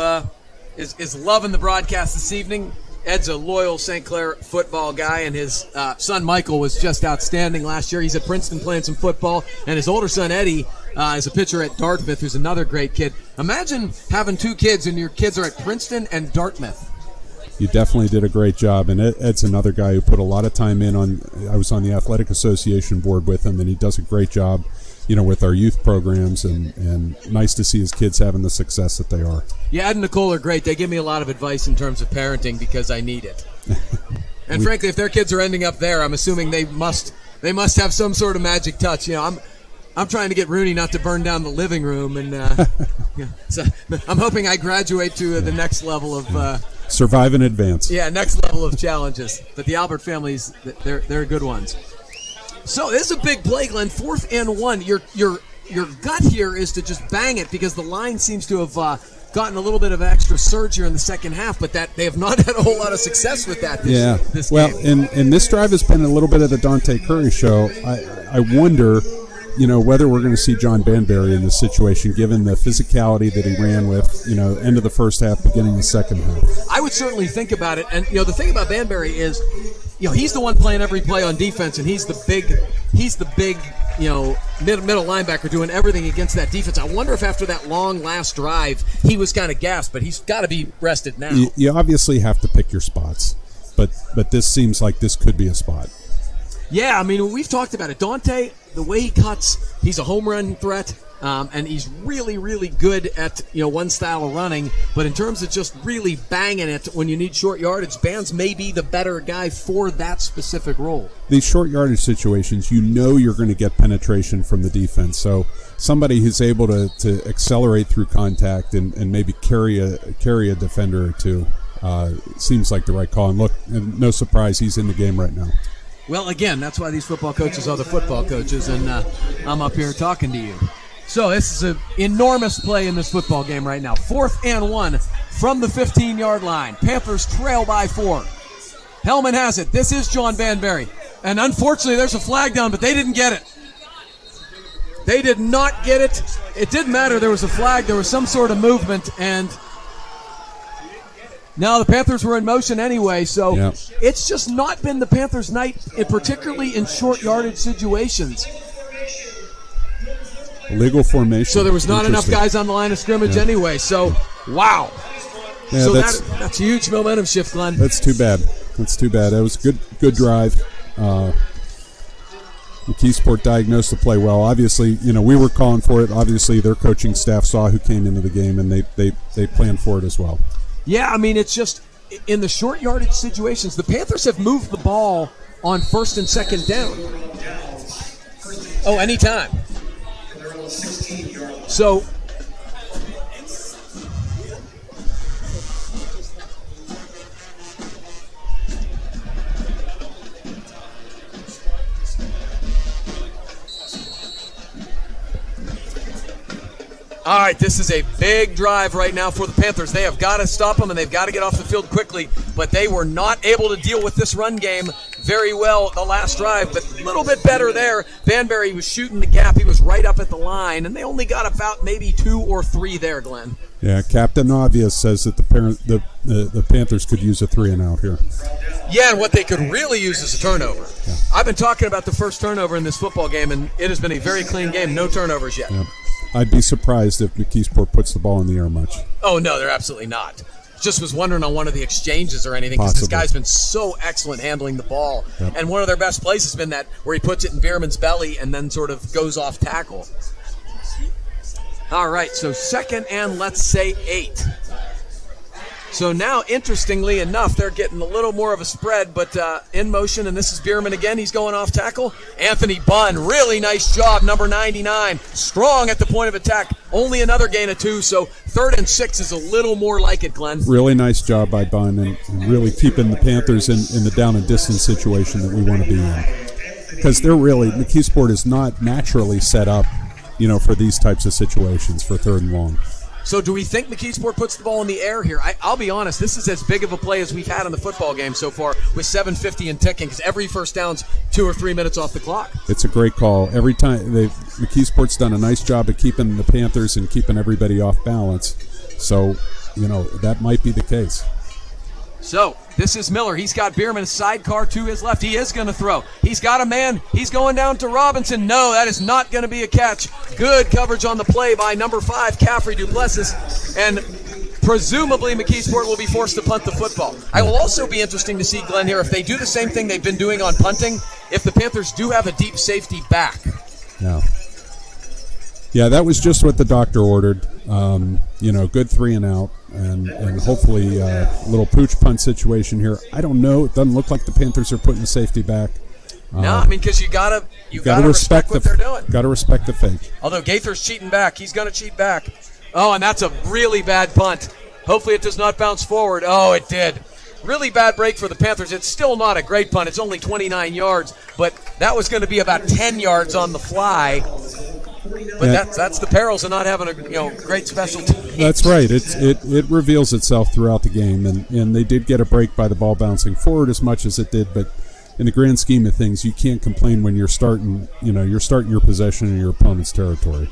is loving the broadcast this evening. Ed's a loyal St. Clair football guy, and his son Michael was just outstanding last year. He's at Princeton playing some football, and his older son Eddie is a pitcher at Dartmouth, who's another great kid. Imagine having 2 kids, and your kids are at Princeton and Dartmouth. You definitely did a great job, and Ed's another guy who put a lot of time in I was on the Athletic Association board with him, and he does a great job, with our youth programs, and nice to see his kids having the success that they are. Yeah, Ed and Nicole are great. They give me a lot of advice in terms of parenting because I need it. And frankly, if their kids are ending up there, I'm assuming they must have some sort of magic touch. I'm trying to get Rooney not to burn down the living room, and so I'm hoping I graduate to the next level of survive and advance. Yeah, next level of challenges. But the Albert families, they're good ones. So this is a big play, Glenn. 4th and 1. Your gut here is to just bang it because the line seems to have gotten a little bit of extra surge here in the second half, but that they have not had a whole lot of success with that this game. And this drive has been a little bit of the Dante Curry show. I wonder, whether we're going to see John Banbury in this situation, given the physicality that he ran with, end of the first half, beginning of the second half. I would certainly think about it. And, the thing about Banbury is, he's the one playing every play on defense, and he's the big, middle linebacker doing everything against that defense. I wonder if after that long last drive, he was kind of gassed, but he's got to be rested now. You obviously have to pick your spots, but this seems like this could be a spot. Yeah, we've talked about it. Dante, the way he cuts, he's a home run threat, and he's really, really good at one style of running. But in terms of just really banging it when you need short yardage, Bands may be the better guy for that specific role. These short yardage situations, you're going to get penetration from the defense. So somebody who's able to accelerate through contact and maybe carry a defender or two seems like the right call. And look, no surprise, he's in the game right now. Well, again, that's why these football coaches are the football coaches, and I'm up here talking to you. So this is an enormous play in this football game right now. 4th and 1 from the 15-yard line. Panthers trail by 4. Hellman has it. This is John Banbury. And unfortunately, there's a flag down, but they didn't get it. They did not get it. It didn't matter. There was a flag. There was some sort of movement, and No, the Panthers were in motion anyway, so Yeah. it's just not been the Panthers' night, particularly in short yardage situations. Legal formation. So there was not enough Interesting. guys on the line of scrimmage Yeah. anyway. So, wow. Yeah, So that's that's a huge momentum shift, Glenn. That's too bad. That's too bad. That was a good drive. McKeesport diagnosed the play well. Obviously, we were calling for it. Obviously, their coaching staff saw who came into the game, and they planned for it as well. Yeah, I mean, it's just in the short yardage situations, the Panthers have moved the ball on first and second down. Oh, anytime. So, all right, this is a big drive right now for the Panthers. They have got to stop them, and they've got to get off the field quickly. But they were not able to deal with this run game very well the last drive, but a little bit better there. Banbury was shooting the gap. He was right up at the line, and they only got about maybe 2 or 3 there, Glenn. Yeah, Captain Obvious says that the Panthers could use a 3-and-out here. Yeah, and what they could really use is a turnover. Yeah. I've been talking about the first turnover in this football game, and it has been a very clean game. No turnovers yet. Yeah. I'd be surprised if McKeesport puts the ball in the air much. Oh, no, they're absolutely not. Just was wondering on one of the exchanges or anything, because this guy's been so excellent handling the ball. Yep. And one of their best plays has been that where he puts it in Bierman's belly and then sort of goes off tackle. All right, so second and let's say 8. So now, interestingly enough, they're getting a little more of a spread, but in motion, and this is Bierman again. He's going off tackle. Anthony Bunn, really nice job, number 99. Strong at the point of attack. Only another gain of 2, so 3rd and 6 is a little more like it, Glenn. Really nice job by Bunn and really keeping the Panthers in the down and distance situation that we want to be in. Because McKeesport is not naturally set up, for these types of situations for 3rd and long. So do we think McKeesport puts the ball in the air here? I'll be honest, this is as big of a play as we've had in the football game so far with 7:50 and ticking, because every first down's 2 or 3 minutes off the clock. It's a great call. Every time, McKeesport's done a nice job of keeping the Panthers and keeping everybody off balance. So, that might be the case. So, this is Miller. He's got Bierman's sidecar to his left. He is going to throw. He's got a man. He's going down to Robinson. No, that is not going to be a catch. Good coverage on the play by number 5, Caffrey Duplessis. And presumably McKeesport will be forced to punt the football. I will also be interesting to see, Glenn, here, if they do the same thing they've been doing on punting, if the Panthers do have a deep safety back. Yeah, that was just what the doctor ordered. Good 3-and-out. And hopefully a little pooch punt situation here. I don't know. It doesn't look like the Panthers are putting the safety back. No, I mean, because you gotta respect what they're doing. Got to respect the fake. Although Gaither's cheating back. He's going to cheat back. Oh, and that's a really bad punt. Hopefully it does not bounce forward. Oh, it did. Really bad break for the Panthers. It's still not a great punt. It's only 29 yards, but that was going to be about 10 yards on the fly. But that's the perils of not having a great special team. That's right. It reveals itself throughout the game, and they did get a break by the ball bouncing forward as much as it did. But in the grand scheme of things, you can't complain when you're starting your possession in your opponent's territory.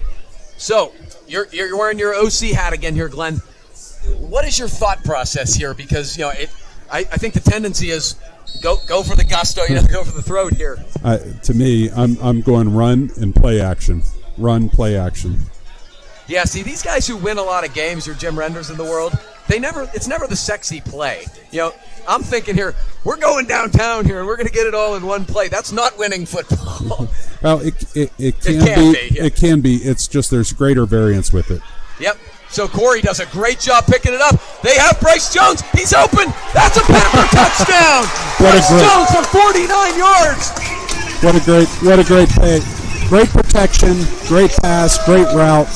So you're wearing your OC hat again here, Glenn. What is your thought process here? Because I think the tendency is go for the gusto, go for the throat here. To me, I'm going run and play action. Run, play action. Yeah, see, these guys who win a lot of games, your Jim Renders in the world, it's never the sexy play. I'm thinking here, we're going downtown here and we're going to get it all in one play. That's not winning football. Well, it can be. Yeah. It can be. It's just there's greater variance with it. Yep. So Corey does a great job picking it up. They have Bryce Jones. He's open. That's a Panther touchdown. Bryce Jones for 49 yards. What a great play. Great protection, great pass, great route.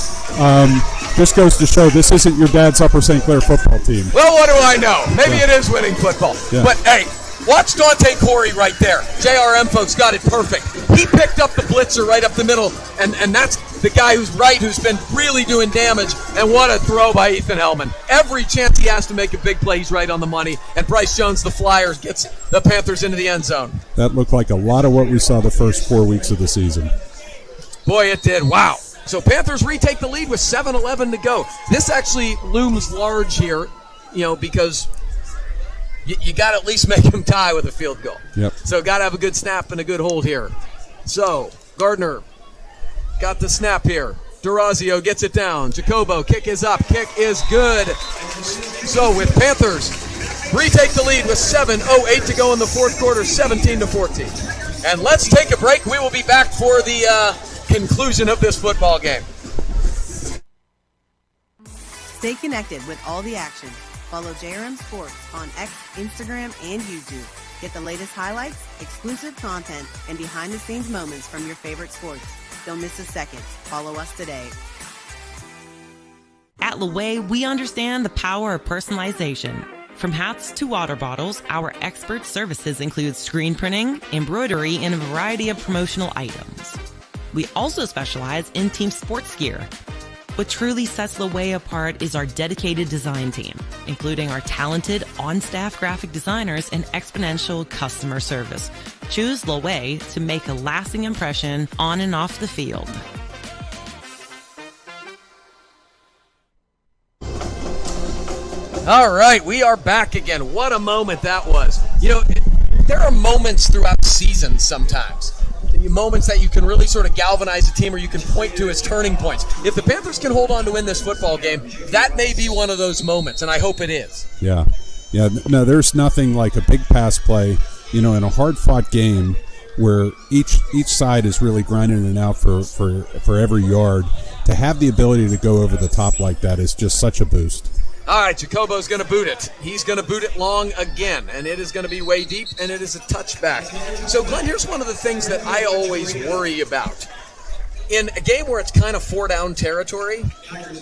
This goes to show this isn't your dad's Upper St. Clair football team. Well, what do I know? Maybe it is winning football. Yeah. But, hey, watch Dante Corey right there. JRM folks got it perfect. He picked up the blitzer right up the middle, and that's the guy who's been really doing damage. And what a throw by Ethan Hellman. Every chance he has to make a big play, he's right on the money. And Bryce Jones, the Flyers, gets the Panthers into the end zone. That looked like a lot of what we saw the first 4 weeks of the season. Boy, it did. Wow. So Panthers retake the lead with 7:11 to go. This actually looms large here, because you got to at least make them tie with a field goal. Yep. So got to have a good snap and a good hold here. So Gardner got the snap here. Durazio gets it down. Jacobo, kick is up. Kick is good. So with Panthers retake the lead with 7:08 to go in the fourth quarter, 17-14. And let's take a break. We will be back for the conclusion of this football game. Stay connected with all the action. Follow JRM Sports on X, Instagram, and YouTube. Get the latest highlights, exclusive content, and behind-the-scenes moments from your favorite sports. Don't miss a second. Follow us today. At Laway, we understand the power of personalization. From hats to water bottles, our expert services include screen printing, embroidery, and a variety of promotional items. We also specialize in team sports gear. What truly sets Laway apart is our dedicated design team, including our talented on-staff graphic designers and exponential customer service. Choose Laway to make a lasting impression on and off the field. All right, we are back again. What a moment that was. You know, there are moments throughout seasons sometimes. Moments that you can really sort of galvanize a team or you can point to as turning points. If the Panthers can hold on to win this football game, that may be one of those moments, and I hope it is. Yeah. No, there's nothing like a big pass play, in a hard-fought game where each side is really grinding it out for every yard. To have the ability to go over the top like that is just such a boost. All right, Jacobo's going to boot it. He's going to boot it long again, and it is going to be way deep, and it is a touchback. So, Glenn, here's one of the things that I always worry about. In a game where it's kind of four-down territory,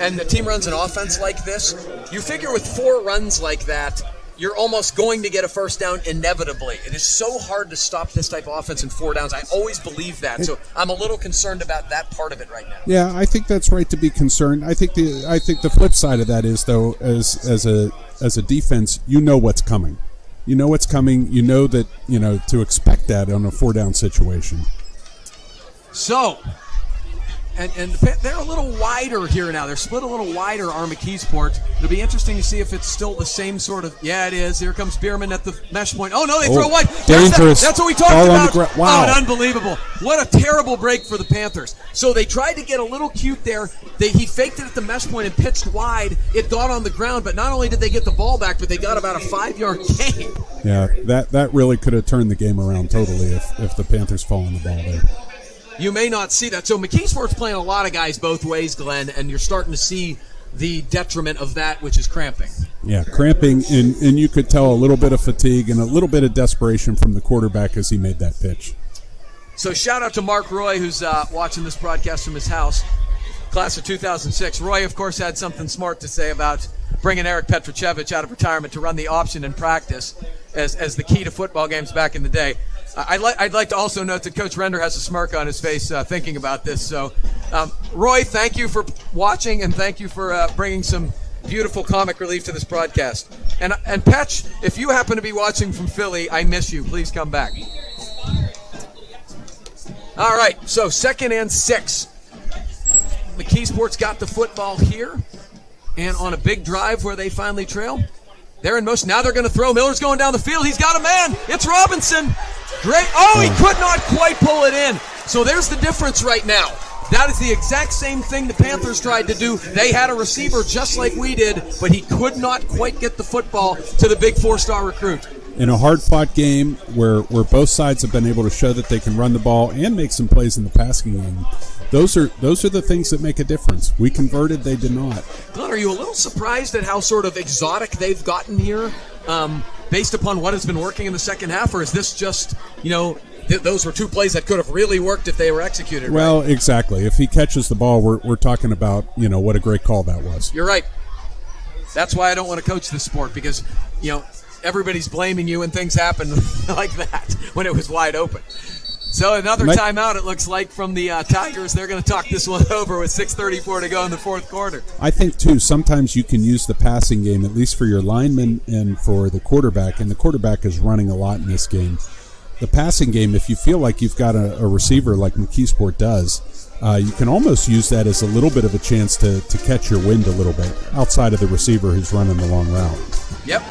and the team runs an offense like this, you figure with 4 runs like that, you're almost going to get a first down inevitably. It is so hard to stop this type of offense in 4 downs. I always believe that. So I'm a little concerned about that part of it right now. Yeah, I think that's right to be concerned. I think the flip side of that is, though, as a defense, you know what's coming. You know what's coming. You know that, to expect that on a 4-down situation. So, and they're a little wider here now. They're split a little wider, our McKeesport. It'll be interesting to see if it's still the same sort of. Yeah, it is. Here comes Bierman at the mesh point. Oh, no, they throw wide. Dangerous. That's what we talked about. Wow. Oh, unbelievable. What a terrible break for the Panthers. So they tried to get a little cute there. He faked it at the mesh point and pitched wide. It got on the ground, but not only did they get the ball back, but they got about a 5-yard gain. Yeah, that really could have turned the game around totally if the Panthers fall on the ball there. You may not see that. So McKeesport's playing a lot of guys both ways, Glenn, and you're starting to see the detriment of that, which is cramping. Yeah, cramping, and you could tell a little bit of fatigue and a little bit of desperation from the quarterback as he made that pitch. So shout out to Mark Roy, who's watching this broadcast from his house, class of 2006. Roy, of course, had something smart to say about bringing Eric Petrochevich out of retirement to run the option in practice as the key to football games back in the day. I'd like to also note that Coach Render has a smirk on his face thinking about this. So, Roy, thank you for watching, and thank you for bringing some beautiful comic relief to this broadcast. And Patch, if you happen to be watching from Philly, I miss you. Please come back. All right, so 2nd and 6. McKeesport's got the football here, and on a big drive where they finally trail. They're in motion. Now they're going to throw. Miller's going down the field. He's got a man. It's Robinson. Great. Oh, he could not quite pull it in. So there's the difference right now. That is the exact same thing the Panthers tried to do. They had a receiver just like we did, but he could not quite get the football to the big 4-star recruit. In a hard-fought game where both sides have been able to show that they can run the ball and make some plays in the passing game, those are the things that make a difference. We converted, they did not. Glenn, are you a little surprised at how sort of exotic they've gotten here based upon what has been working in the second half, or is this just, those were 2 plays that could have really worked if they were executed Well, right? Exactly. If he catches the ball, we're talking about, what a great call that was. You're right. That's why I don't want to coach this sport, because, everybody's blaming you and things happen like that when it was wide open. So another timeout, it looks like, from the Tigers. They're going to talk this one over with 6:34 to go in the fourth quarter. I think, too, sometimes you can use the passing game, at least for your linemen and for the quarterback, and the quarterback is running a lot in this game. The passing game, if you feel like you've got a receiver like McKeesport does, you can almost use that as a little bit of a chance to catch your wind a little bit outside of the receiver who's running the long route. Yep.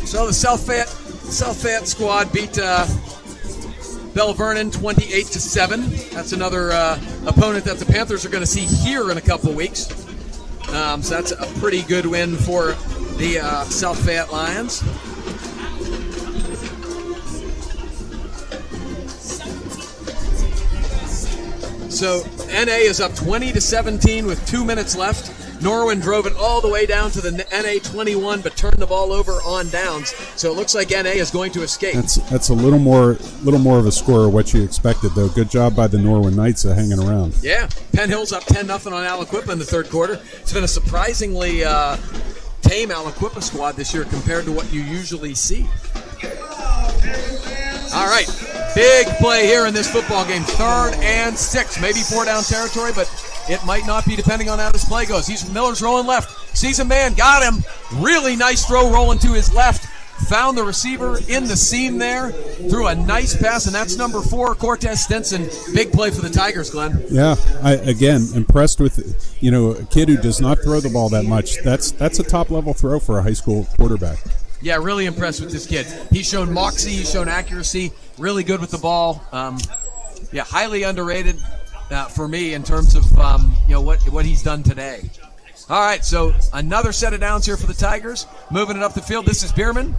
So the South Fayette squad beat Bell Vernon 28-7. That's another opponent that the Panthers are going to see here in a couple weeks. So that's a pretty good win for the South Fayette Lions. So NA is up 20-17 with 2 minutes left. Norwin drove it all the way down to the NA 21, but turned the ball over on downs. So it looks like NA is going to escape. That's a little more of a score of what you expected, though. Good job by the Norwin Knights hanging around. Yeah, Penn Hill's up 10-0 on Aliquippa in the third quarter. It's been a surprisingly tame Aliquippa squad this year compared to what you usually see. All right, big play here in this football game. 3rd and 6, maybe 4-down territory, but it might not be depending on how this play goes. Miller's rolling left, sees a man, got him. Really nice throw rolling to his left. Found the receiver in the seam there, threw a nice pass, and that's number 4, Cortez Stinson. Big play for the Tigers, Glenn. Yeah, again, impressed with, a kid who does not throw the ball that much. That's a top-level throw for a high school quarterback. Yeah, really impressed with this kid. He's shown moxie, he's shown accuracy, really good with the ball. Highly underrated for me in terms of what he's done today. All right, so another set of downs here for the Tigers. Moving it up the field, this is Bierman.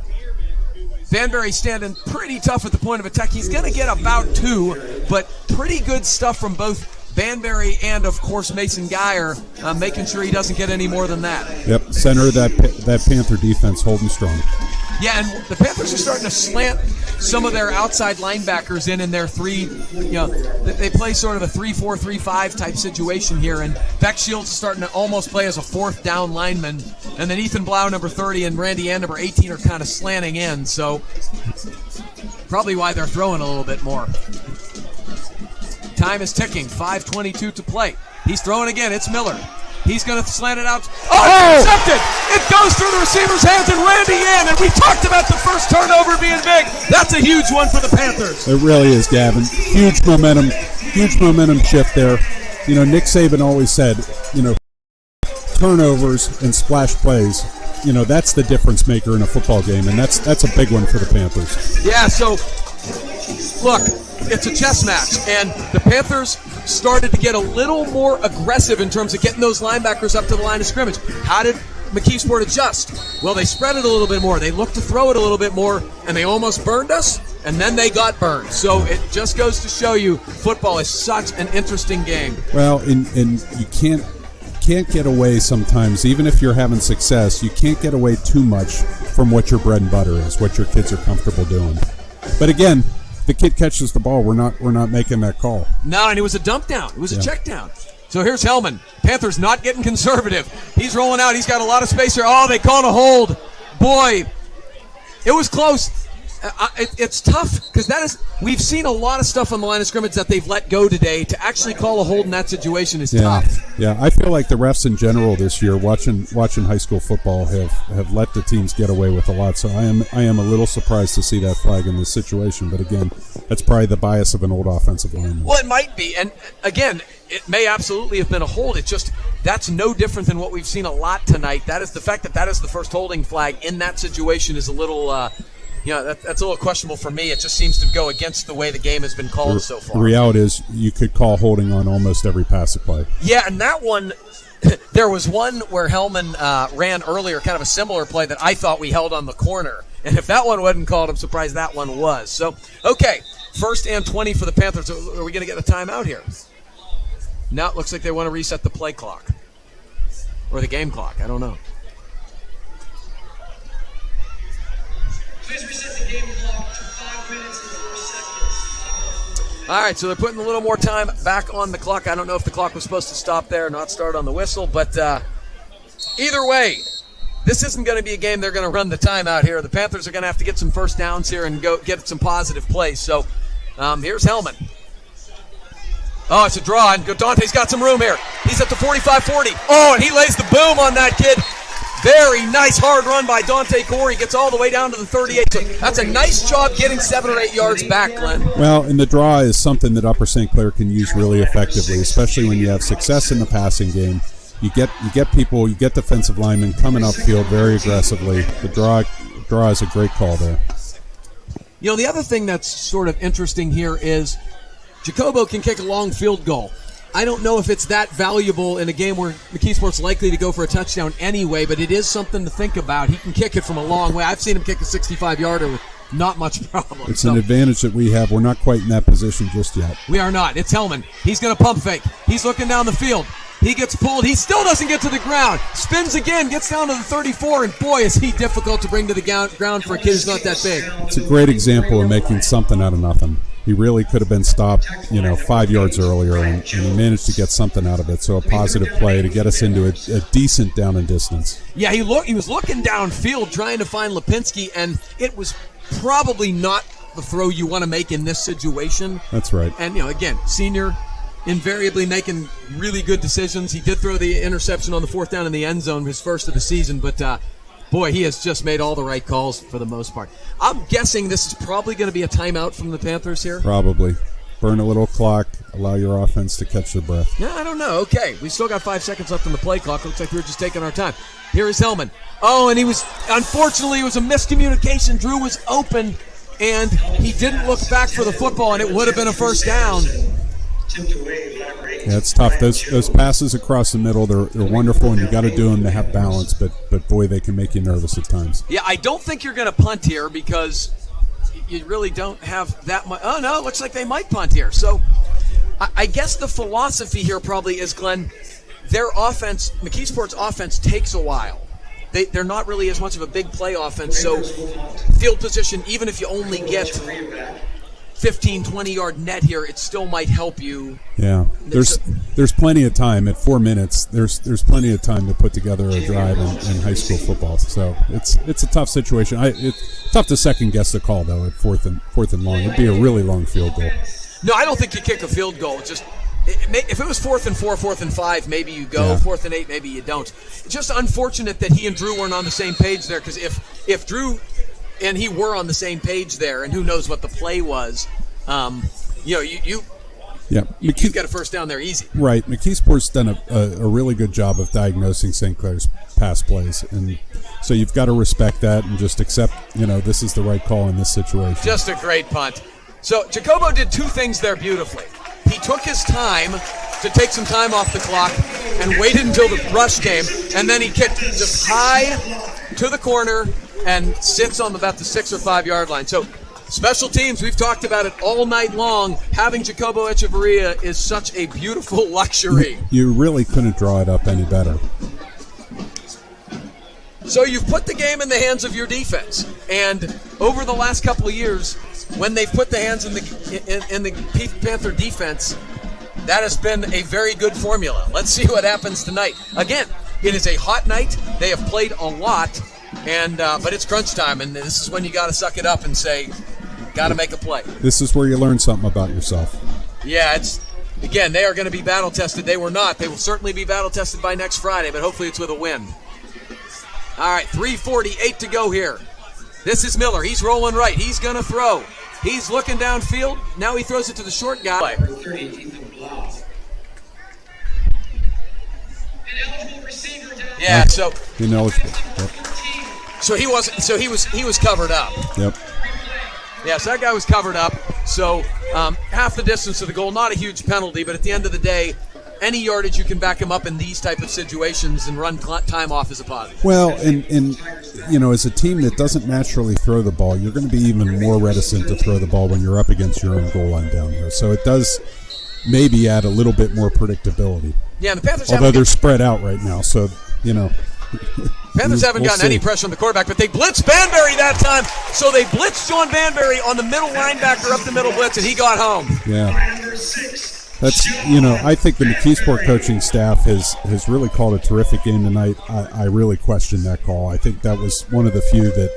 Banbury standing pretty tough at the point of attack. He's going to get about 2, but pretty good stuff from both Banbury and, of course, Mason Geyer, making sure he doesn't get any more than that. Yep, center of that Panther defense holding strong. Yeah, and the Panthers are starting to slant some of their outside linebackers in their 3, they play sort of a 3-4, 3-5 type situation here, and Beck Shields is starting to almost play as a 4th down lineman, and then Ethan Blau, number 30, and Randy Ann, number 18, are kind of slanting in, so probably why they're throwing a little bit more. Time is ticking, 5:22 to play. He's throwing again, it's Miller. He's going to slant it out. Oh, intercepted! It goes through the receiver's hands and Randy in, and we talked about the first turnover being big. That's a huge one for the Panthers. It really is, Gavin. Huge momentum shift there. Nick Saban always said, turnovers and splash plays, that's the difference maker in a football game, and that's a big one for the Panthers. Yeah, so, look, it's a chess match, and the Panthers started to get a little more aggressive in terms of getting those linebackers up to the line of scrimmage. How did McKeesport adjust? Well, they spread it a little bit more. They looked to throw it a little bit more, and they almost burned us, and then they got burned. So it just goes to show you football is such an interesting game. Well, and you can't get away sometimes, even if you're having success, you can't get away too much from what your bread and butter is, what your kids are comfortable doing. But again, the kid catches the ball, we're not making that call. No, and it was a dump down. It was a check down. So here's Hellman. Panthers not getting conservative. He's rolling out. He's got a lot of space here. Oh, they called a hold. Boy, it was close. It's tough because we've seen a lot of stuff on the line of scrimmage that they've let go today. To actually call a hold in that situation is tough. Yeah, I feel like the refs in general this year, watching high school football, have let the teams get away with a lot. So I am a little surprised to see that flag in this situation. But again, that's probably the bias of an old offensive lineman. Well, it might be, and again, it may absolutely have been a hold. It's just that's no different than what we've seen a lot tonight. That is the fact that is the first holding flag in that situation is a little. That's a little questionable for me. It just seems to go against the way the game has been called so far. The reality is you could call holding on almost every pass play. Yeah, and that one, there was one where Hellman ran earlier, kind of a similar play that I thought we held on the corner. And if that one wasn't called, I'm surprised that one was. So, okay, 1st and 20 for the Panthers. Are we going to get a timeout here? Now it looks like they want to reset the play clock. Or the game clock. I don't know. Please reset the game clock to 5 minutes and 4 seconds. All right, so they're putting a little more time back on the clock. I don't know if the clock was supposed to stop there or not start on the whistle, but either way, this isn't going to be a game they're going to run the timeout here. The Panthers are going to have to get some first downs here and go get some positive plays. So here's Hellman. Oh, it's a draw, and Dante's got some room here. He's at the 45-40. Oh, and he lays the boom on that kid. Very nice hard run by Dante Corey. Gets all the way down to the 38. So that's a nice job getting 7 or 8 yards back, Glenn. Well, and the draw is something that Upper St. Clair can use really effectively, especially when you have success in the passing game. You get people, you get defensive linemen coming upfield very aggressively. The draw draw is a great call there. You know, the other thing that's sort of interesting here is Jacobo can kick a long field goal. I don't know if it's that valuable in a game where McKeesport's likely to go for a touchdown anyway, but it is something to think about. He can kick it from a long way. I've seen him kick a 65-yarder with not much problem. It's an advantage that we have. We're not quite in that position just yet. We are not. It's Hellman. He's going to pump fake. He's looking down the field. He gets pulled. He still doesn't get to the ground. Spins again, gets down to the 34, and boy, is he difficult to bring to the ground for a kid who's not that big. It's a great example of making something out of nothing. He really could have been stopped, 5 yards earlier, and he managed to get something out of it. So a positive play to get us into a decent down and distance. Yeah, he was looking downfield trying to find Lipinski, and it was probably not the throw you want to make in this situation. That's right. And, again, senior invariably making really good decisions. He did throw the interception on the fourth down in the end zone, his first of the season, but boy, he has just made all the right calls for the most part. I'm guessing this is probably going to be a timeout from the Panthers here. Probably. Burn a little clock, allow your offense to catch their breath. Yeah, I don't know. Okay, we still got 5 seconds left on the play clock. Looks like we're just taking our time. Here is Hellman. Oh, and unfortunately, it was a miscommunication. Drew was open, and he didn't look back for the football, and it would have been a first down. Yeah, it's tough. Those passes across the middle, they're wonderful, and you got to do them to have balance, but boy, they can make you nervous at times. Yeah, I don't think you're going to punt here because you really don't have that much. Oh, no, it looks like they might punt here. So I guess the philosophy here probably is, Glenn, their offense, McKeesport's offense takes a while. They're not really as much of a big play offense, so field position, even if you only get 15, 20-yard net here, it still might help you. Yeah, there's plenty of time at 4 minutes. There's plenty of time to put together a drive in high school football. So it's a tough situation. It's tough to second guess the call though at fourth and long. It'd be a really long field goal. No, I don't think you kick a field goal. If it was 4th and 4, 4th and 5, maybe you go. Yeah. 4th and 8, maybe you don't. It's just unfortunate that he and Drew weren't on the same page there, because if Drew and he were on the same page there, and who knows what the play was, you've got a first down there easy. Right. McKeesport's done a really good job of diagnosing St. Clair's pass plays, and so you've got to respect that and just accept, this is the right call in this situation. Just a great punt. So Jacobo did two things there beautifully. He took his time to take some time off the clock and waited until the rush came, and then he kicked just high to the corner and sits on about the 6 or 5 yard line. So special teams, we've talked about it all night long. Having Jacobo Echeverria is such a beautiful luxury. You really couldn't draw it up any better. So you've put the game in the hands of your defense, and over the last couple of years, when they've put the hands in the Panther defense, that has been a very good formula. Let's see what happens tonight. Again, it is a hot night. They have played a lot, but it's crunch time, and this is when you got to suck it up and say, got to make a play. This is where you learn something about yourself. Yeah, again, they are going to be battle tested. They were not. They will certainly be battle tested by next Friday, but hopefully it's with a win. All right, 3:48 to go here. This is Miller. He's rolling right. He's going to throw. He's looking downfield. Now he throws it to the short guy. Yeah, so ineligible. Yep. So he wasn't. So he was covered up. Yep. Yeah, so that guy was covered up. So half the distance to the goal, not a huge penalty, but at the end of the day, any yardage you can back him up in these type of situations and run time off is a positive. Well, and as a team that doesn't naturally throw the ball, you're going to be even more reticent to throw the ball when you're up against your own goal line down here. So it does maybe add a little bit more predictability. Yeah, and the Panthers although they're spread out right now, so Panthers haven't gotten any pressure on the quarterback, but they blitzed Banbury that time. So they blitzed John Banbury on the middle linebacker up the middle blitz, and he got home. Yeah. That's, I think the McKeesport coaching staff has really called a terrific game tonight. I really question that call. I think that was one of the few that,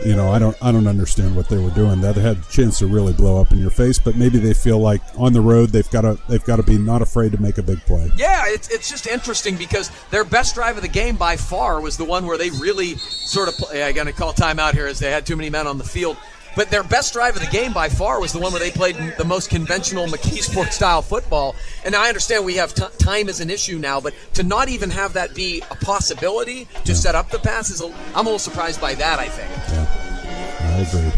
I don't understand what they were doing. That had a chance to really blow up in your face, but maybe they feel like on the road they've got to be not afraid to make a big play. Yeah, it's just interesting because their best drive of the game by far was the one where they really sort of I got to call timeout here as they had too many men on the field. But their best drive of the game by far was the one where they played the most conventional McKeesport-style football. And I understand we have time as an issue now, but to not even have that be a possibility to set up the passes, I'm a little surprised by that, I think. Yeah, I agree.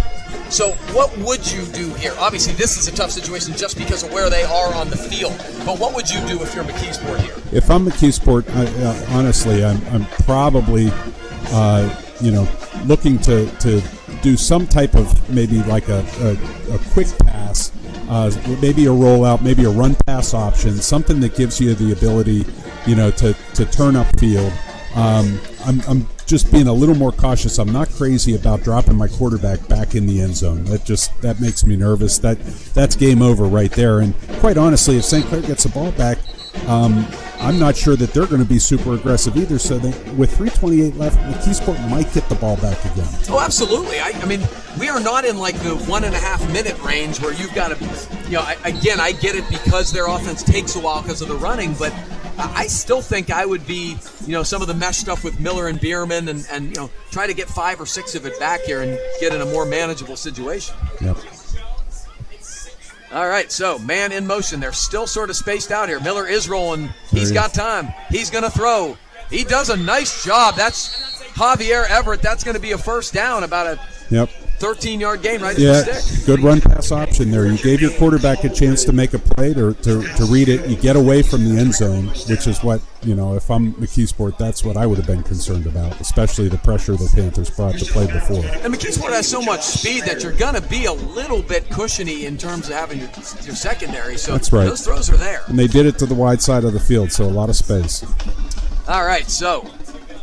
So what would you do here? Obviously, this is a tough situation just because of where they are on the field. But what would you do if you're McKeesport here? If I'm McKeesport, honestly, I'm probably, looking to do some type of maybe like a quick pass, maybe a rollout, maybe a run pass option, something that gives you the ability, to turn upfield. I'm just being a little more cautious. I'm not crazy about dropping my quarterback back in the end zone. That makes me nervous. That's game over right there. And quite honestly, if St. Clair gets the ball back, I'm not sure that they're going to be super aggressive either. So with 3:28 left, McKeesport might get the ball back again. Oh, absolutely. I mean, we are not in like the 1.5 minute range where you've got to, again, I get it because their offense takes a while because of the running, but I still think I would be, some of the mesh stuff with Miller and Bierman and try to get 5 or 6 of it back here and get in a more manageable situation. Yep. All right, so man in motion. They're still sort of spaced out here. Miller is rolling. He's got time. He's going to throw. He does a nice job. That's Javier Everett. That's going to be a first down, about a 13-yard gain right at the stick. Good run pass option there. You gave your quarterback a chance to make a play to read it. You get away from the end zone, which is what, if I'm McKeesport, that's what I would have been concerned about, especially the pressure the Panthers brought to play before. And McKeesport has so much speed that you're going to be a little bit cushiony in terms of having your secondary. So that's right. Those throws are there. And they did it to the wide side of the field, so a lot of space. All right, so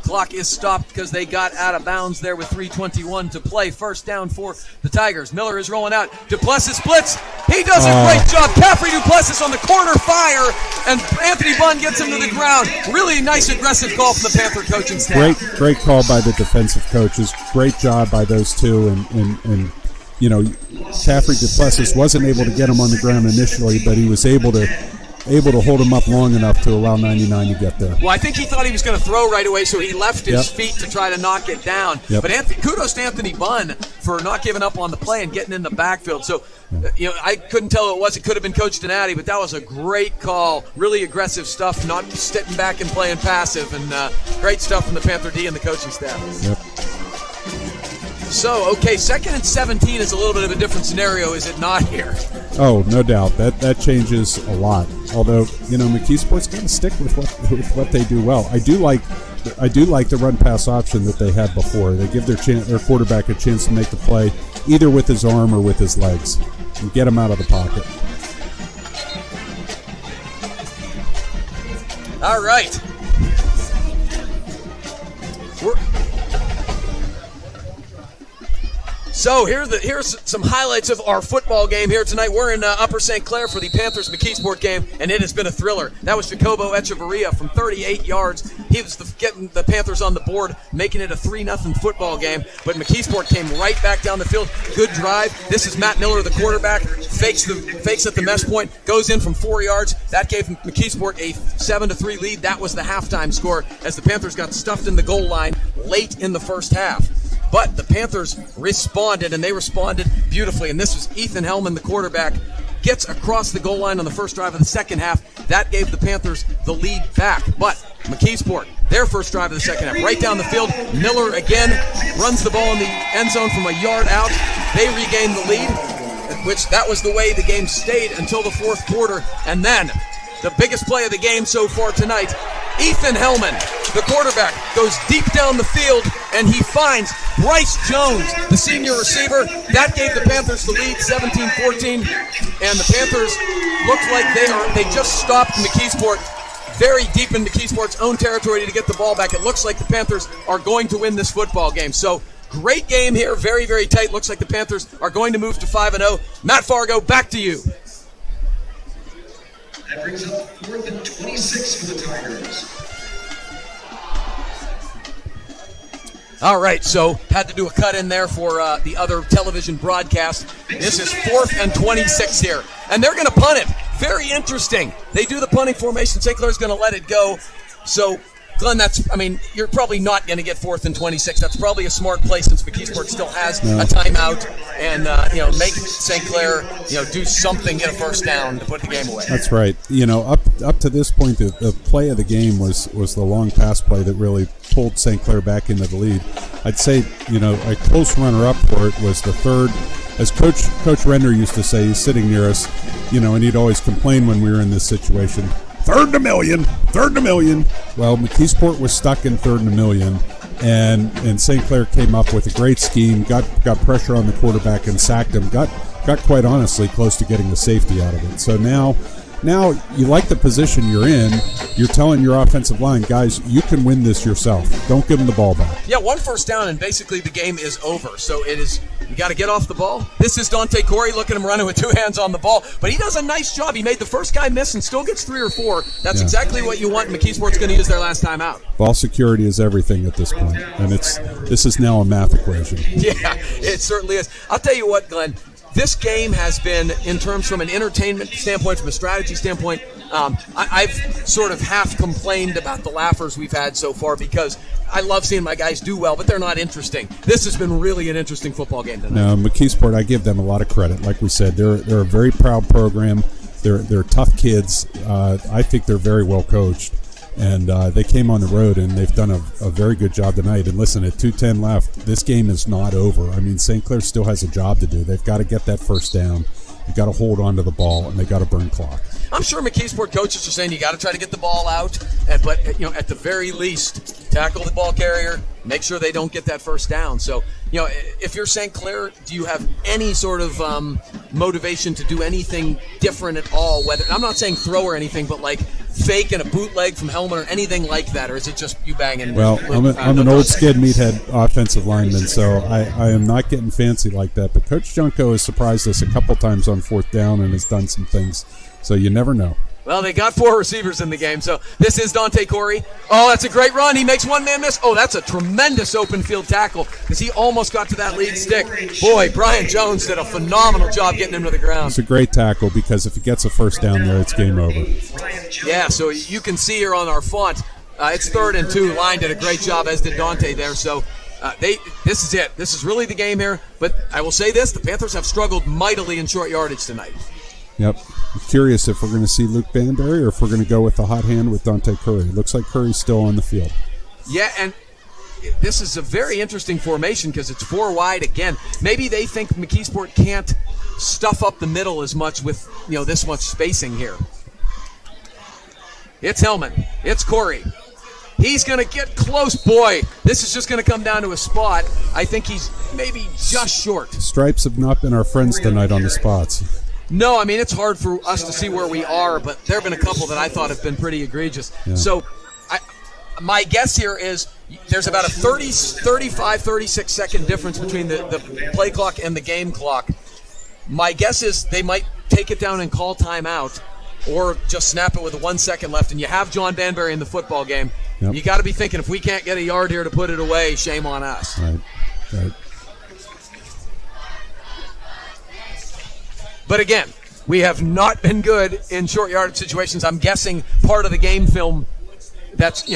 clock is stopped because they got out of bounds there with 3:21 to play. First down for the Tigers. Miller is rolling out. Duplessis blitz. He does a great job. Caffrey Duplessis on the corner fire, and Anthony Bunn gets him to the ground. Really nice aggressive call from the Panther coaching staff. Great call by the defensive coaches. Great job by those two, and Caffrey Duplessis wasn't able to get him on the ground initially, but he was able to hold him up long enough to allow 99 to get there. Well, I think he thought he was going to throw right away, so he left his feet to try to knock it down. Yep. But kudos to Anthony Bunn for not giving up on the play and getting in the backfield. So, I couldn't tell who it was. It could have been Coach Donati, but that was a great call. Really aggressive stuff, not sitting back and playing passive, and great stuff from the Panther D and the coaching staff. Yep. So, okay, 2nd and 17 is a little bit of a different scenario, is it not here? Oh, no doubt. That changes a lot. Although, McKeesport's got to stick with what they do well. I do like the run pass option that they had before. They give their quarterback a chance to make the play either with his arm or with his legs and get him out of the pocket. All right. So here's some highlights of our football game here tonight. We're in Upper St. Clair for the Panthers-McKeesport game, and it has been a thriller. That was Jacobo Echeverria from 38 yards. He was getting the Panthers on the board, making it a 3-0 football game. But McKeesport came right back down the field. Good drive. This is Matt Miller, the quarterback. Fakes at the mesh point, goes in from 4 yards. That gave McKeesport a 7-3 lead. That was the halftime score as the Panthers got stuffed in the goal line late in the first half. But the Panthers responded, and they responded beautifully. And this was Ethan Hellman, the quarterback, gets across the goal line on the first drive of the second half. That gave the Panthers the lead back. But McKeesport, their first drive of the second half, right down the field. Miller again runs the ball in the end zone from a yard out. They regain the lead, which that was the way the game stayed until the fourth quarter. And then the biggest play of the game so far tonight, Ethan Hellman, the quarterback, goes deep down the field, and he finds Bryce Jones, the senior receiver. That gave the Panthers the lead, 17-14, and the Panthers looked like they just stopped McKeesport very deep in McKeesport's own territory to get the ball back. It looks like the Panthers are going to win this football game. So great game here, very, very tight. Looks like the Panthers are going to move to 5-0. Matt Fargo, back to you. That brings up 4th and 26 for the Tigers. All right, so had to do a cut in there for the other television broadcast. This is 4th and 26 here, and they're going to punt it. Very interesting. They do the punting formation. St. Clair's going to let it go. So Glenn, you're probably not going to get 4th and 26. That's probably a smart play since McKeesport still has a timeout, and make St. Clair, do something, get a first down to put the game away. That's right. Up to this point, the play of the game was the long pass play that really pulled St. Clair back into the lead. I'd say, a close runner-up for it was the third. As Coach Render used to say, he's sitting near us, and he'd always complain when we were in this situation. 3rd and a million. Well, McKeesport was stuck in 3rd and a million, and St. Clair came up with a great scheme, got pressure on the quarterback and sacked him, got quite honestly close to getting the safety out of it. So now you like the position you're in. You're telling your offensive line, guys, you can win this yourself. Don't give them the ball back. Yeah, 1 first down, and basically the game is over. So it is, you got to get off the ball. This is Dante Corey. Look at him running with 2 hands on the ball. But he does a nice job. He made the first guy miss and still gets 3 or 4. That's exactly what you want. McKeesport's going to use their last time out. Ball security is everything at this point, and this is now a math equation. Yeah, it certainly is. I'll tell you what, Glenn. This game has been, in terms from an entertainment standpoint, from a strategy standpoint, I've sort of half complained about the laughers we've had so far because I love seeing my guys do well, but they're not interesting. This has been really an interesting football game tonight. Now, McKeesport, I give them a lot of credit. Like we said, they're a very proud program. They're tough kids. I think they're very well coached. And they came on the road, and they've done a very good job tonight. And listen, at 2:10 left, this game is not over. I mean, St. Clair still has a job to do. They've got to get that first down. You've got to hold on to the ball, and they've got to burn clock. I'm sure McKeesport coaches are saying you got to try to get the ball out, but at the very least, tackle the ball carrier, make sure they don't get that first down. So, if you're St. Clair, do you have any sort of motivation to do anything different at all? Whether I'm not saying throw or anything, but like fake and a bootleg from helmet or anything like that, or is it just you banging? Well, I'm an old skid meathead offensive lineman, so I am not getting fancy like that. But Coach Junko has surprised us a couple times on 4th down and has done some things. So you never know. Well, they got 4 receivers in the game. So this is Dante Corey. Oh, that's a great run. He makes one man miss. Oh, that's a tremendous open field tackle because he almost got to that lead stick. Boy, Brian Jones did a phenomenal job getting him to the ground. It's a great tackle because if he gets a first down there, it's game over. Yeah, so you can see here on our font, it's 3rd and 2. Line did a great job, as did Dante there. So this is it. This is really the game here. But I will say this, the Panthers have struggled mightily in short yardage tonight. Yep. I'm curious if we're going to see Luke Banbury or if we're going to go with the hot hand with Dante Curry. It looks like Curry's still on the field. Yeah, and this is a very interesting formation because it's 4 wide again. Maybe they think McKeesport can't stuff up the middle as much with this much spacing here. It's Hellman. It's Corey. He's going to get close. Boy, this is just going to come down to a spot. I think he's maybe just short. Stripes have not been our friends tonight on the spots. No, I mean, it's hard for us to see where we are, but there have been a couple that I thought have been pretty egregious. Yeah. So my guess here is there's about a 35, 36-second difference between the play clock and the game clock. My guess is they might take it down and call timeout or just snap it with 1 second left, and you have John Banbury in the football game. Yep. You got to be thinking, if we can't get a yard here to put it away, shame on us. Right. But again, we have not been good in short yardage situations. I'm guessing part of the game film, that's,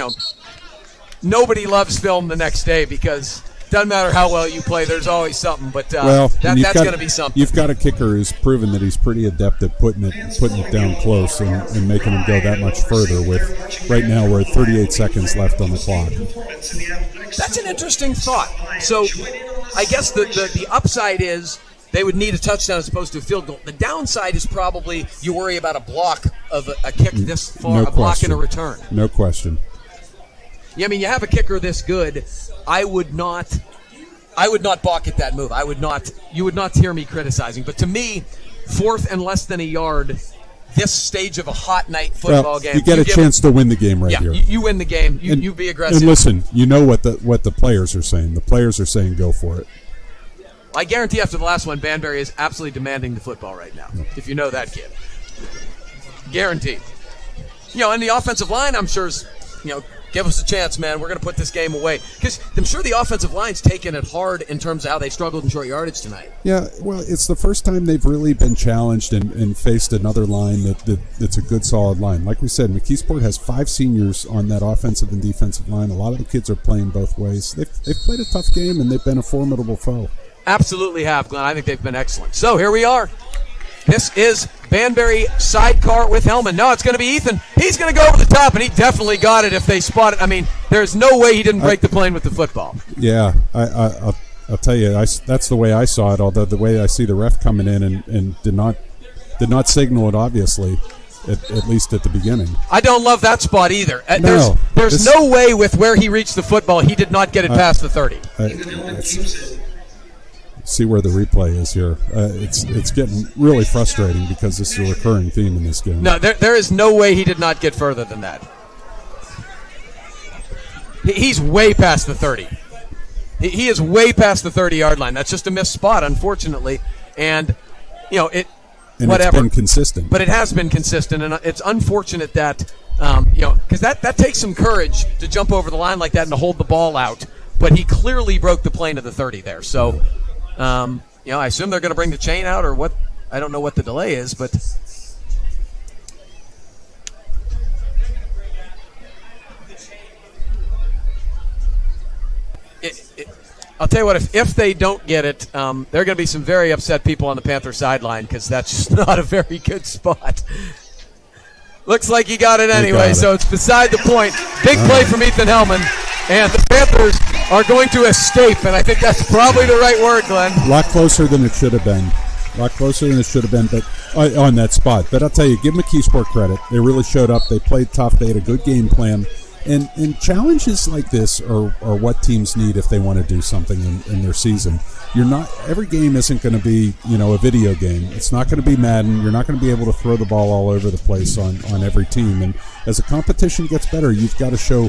nobody loves film the next day because it doesn't matter how well you play, there's always something. But that's going to be something. You've got a kicker who's proven that he's pretty adept at putting it down close and making him go that much further with, right now we're at 38 seconds left on the clock. That's an interesting thought. So I guess the upside is they would need a touchdown as opposed to a field goal. The downside is probably you worry about a block of a kick this far, block and a return. No question. Yeah, I mean, you have a kicker this good. I would not balk at that move. You would not hear me criticizing. But to me, 4th and less than a yard, this stage of a hot night football game. You get a chance to win the game here. You win the game. You be aggressive. And listen, you know what the players are saying. The players are saying go for it. I guarantee after the last one, Banbury is absolutely demanding the football right now, if you know that kid. Guaranteed. And the offensive line, I'm sure, is, give us a chance, man. We're going to put this game away. Because I'm sure the offensive line's taken it hard in terms of how they struggled in short yardage tonight. Yeah, well, it's the first time they've really been challenged and faced another line that's a good, solid line. Like we said, McKeesport has 5 seniors on that offensive and defensive line. A lot of the kids are playing both ways. They've played a tough game, and they've been a formidable foe. Absolutely have, Glenn. I think they've been excellent. So here we are. This is Banbury sidecar with Hellman. No, it's going to be Ethan. He's going to go over the top, and he definitely got it if they spot it. I mean, there's no way he didn't break the plane with the football. Yeah, I'll tell you, that's the way I saw it, although the way I see the ref coming in and did not signal it, obviously, at least at the beginning. I don't love that spot either. No, there's no way with where he reached the football, he did not get it past the 30. See where the replay is here. It's getting really frustrating because this is a recurring theme in this game. No, there is no way he did not get further than that. He's way past the 30. He is way past the 30-yard line. That's just a missed spot, unfortunately. And, whatever. It's been consistent. But it has been consistent, and it's unfortunate that, because that takes some courage to jump over the line like that and to hold the ball out. But he clearly broke the plane of the 30 there. So, I assume they're going to bring the chain out or what. I don't know what the delay is, but I'll tell you what, if they don't get it, there are going to be some very upset people on the Panther sideline because that's just not a very good spot. Looks like he got it anyway, so it's beside the point. Big play from Ethan Hellman, and the Panthers are going to escape, and I think that's probably the right word, Glenn. A lot closer than it should have been. But on that spot. But I'll tell you, give McKeesport credit. They really showed up. They played tough. They had a good game plan. And challenges like this are what teams need if they want to do something in their season. Every game isn't going to be, a video game. It's not going to be Madden. You're not going to be able to throw the ball all over the place on every team. And as the competition gets better, you've got to show,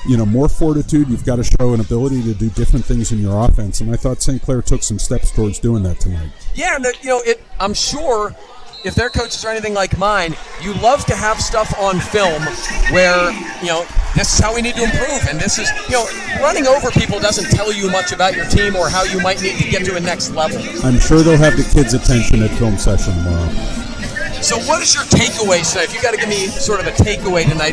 more fortitude. You've got to show an ability to do different things in your offense. And I thought St. Clair took some steps towards doing that tonight. Yeah, and I'm sure if their coaches are anything like mine, you love to have stuff on film where, this is how we need to improve. And this is, running over people doesn't tell you much about your team or how you might need to get to a next level. I'm sure they'll have the kids' attention at film session tomorrow. So what is your takeaway tonight? If you got to give me sort of a takeaway tonight,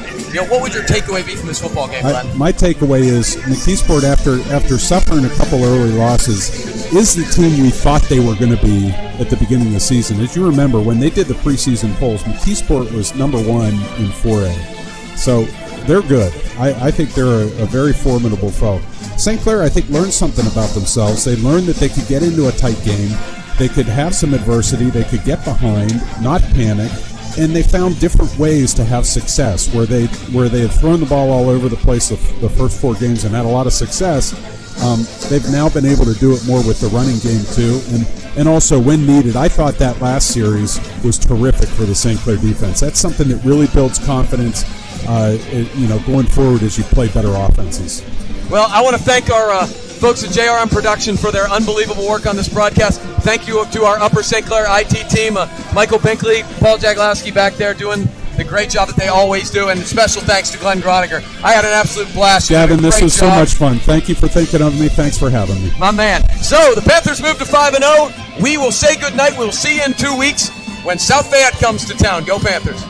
what would your takeaway be from this football game, Glenn? My takeaway is McKeesport, after suffering a couple early losses, is the team we thought they were going to be at the beginning of the season. As you remember, when they did the preseason polls, McKeesport was number 1 in 4A. So they're good. I think they're a very formidable foe. St. Clair, I think, learned something about themselves. They learned that they could get into a tight game. They could have some adversity. They could get behind, not panic. And they found different ways to have success where they had thrown the ball all over the place the first 4 games and had a lot of success. They've now been able to do it more with the running game too, and also when needed. I thought that last series was terrific for the St. Clair defense. That's something that really builds confidence, going forward as you play better offenses. Well, I want to thank our folks at JRM Production for their unbelievable work on this broadcast. Thank you to our Upper St. Clair IT team, Michael Binkley, Paul Jaglowski back there doing the great job that they always do, and special thanks to Glenn Groniger. I had an absolute blast. Gavin, this was so much fun. Thank you for thinking of me. Thanks for having me. My man. So the Panthers move to 5-0. We will say goodnight. We will see you in 2 weeks when South Fayette comes to town. Go Panthers.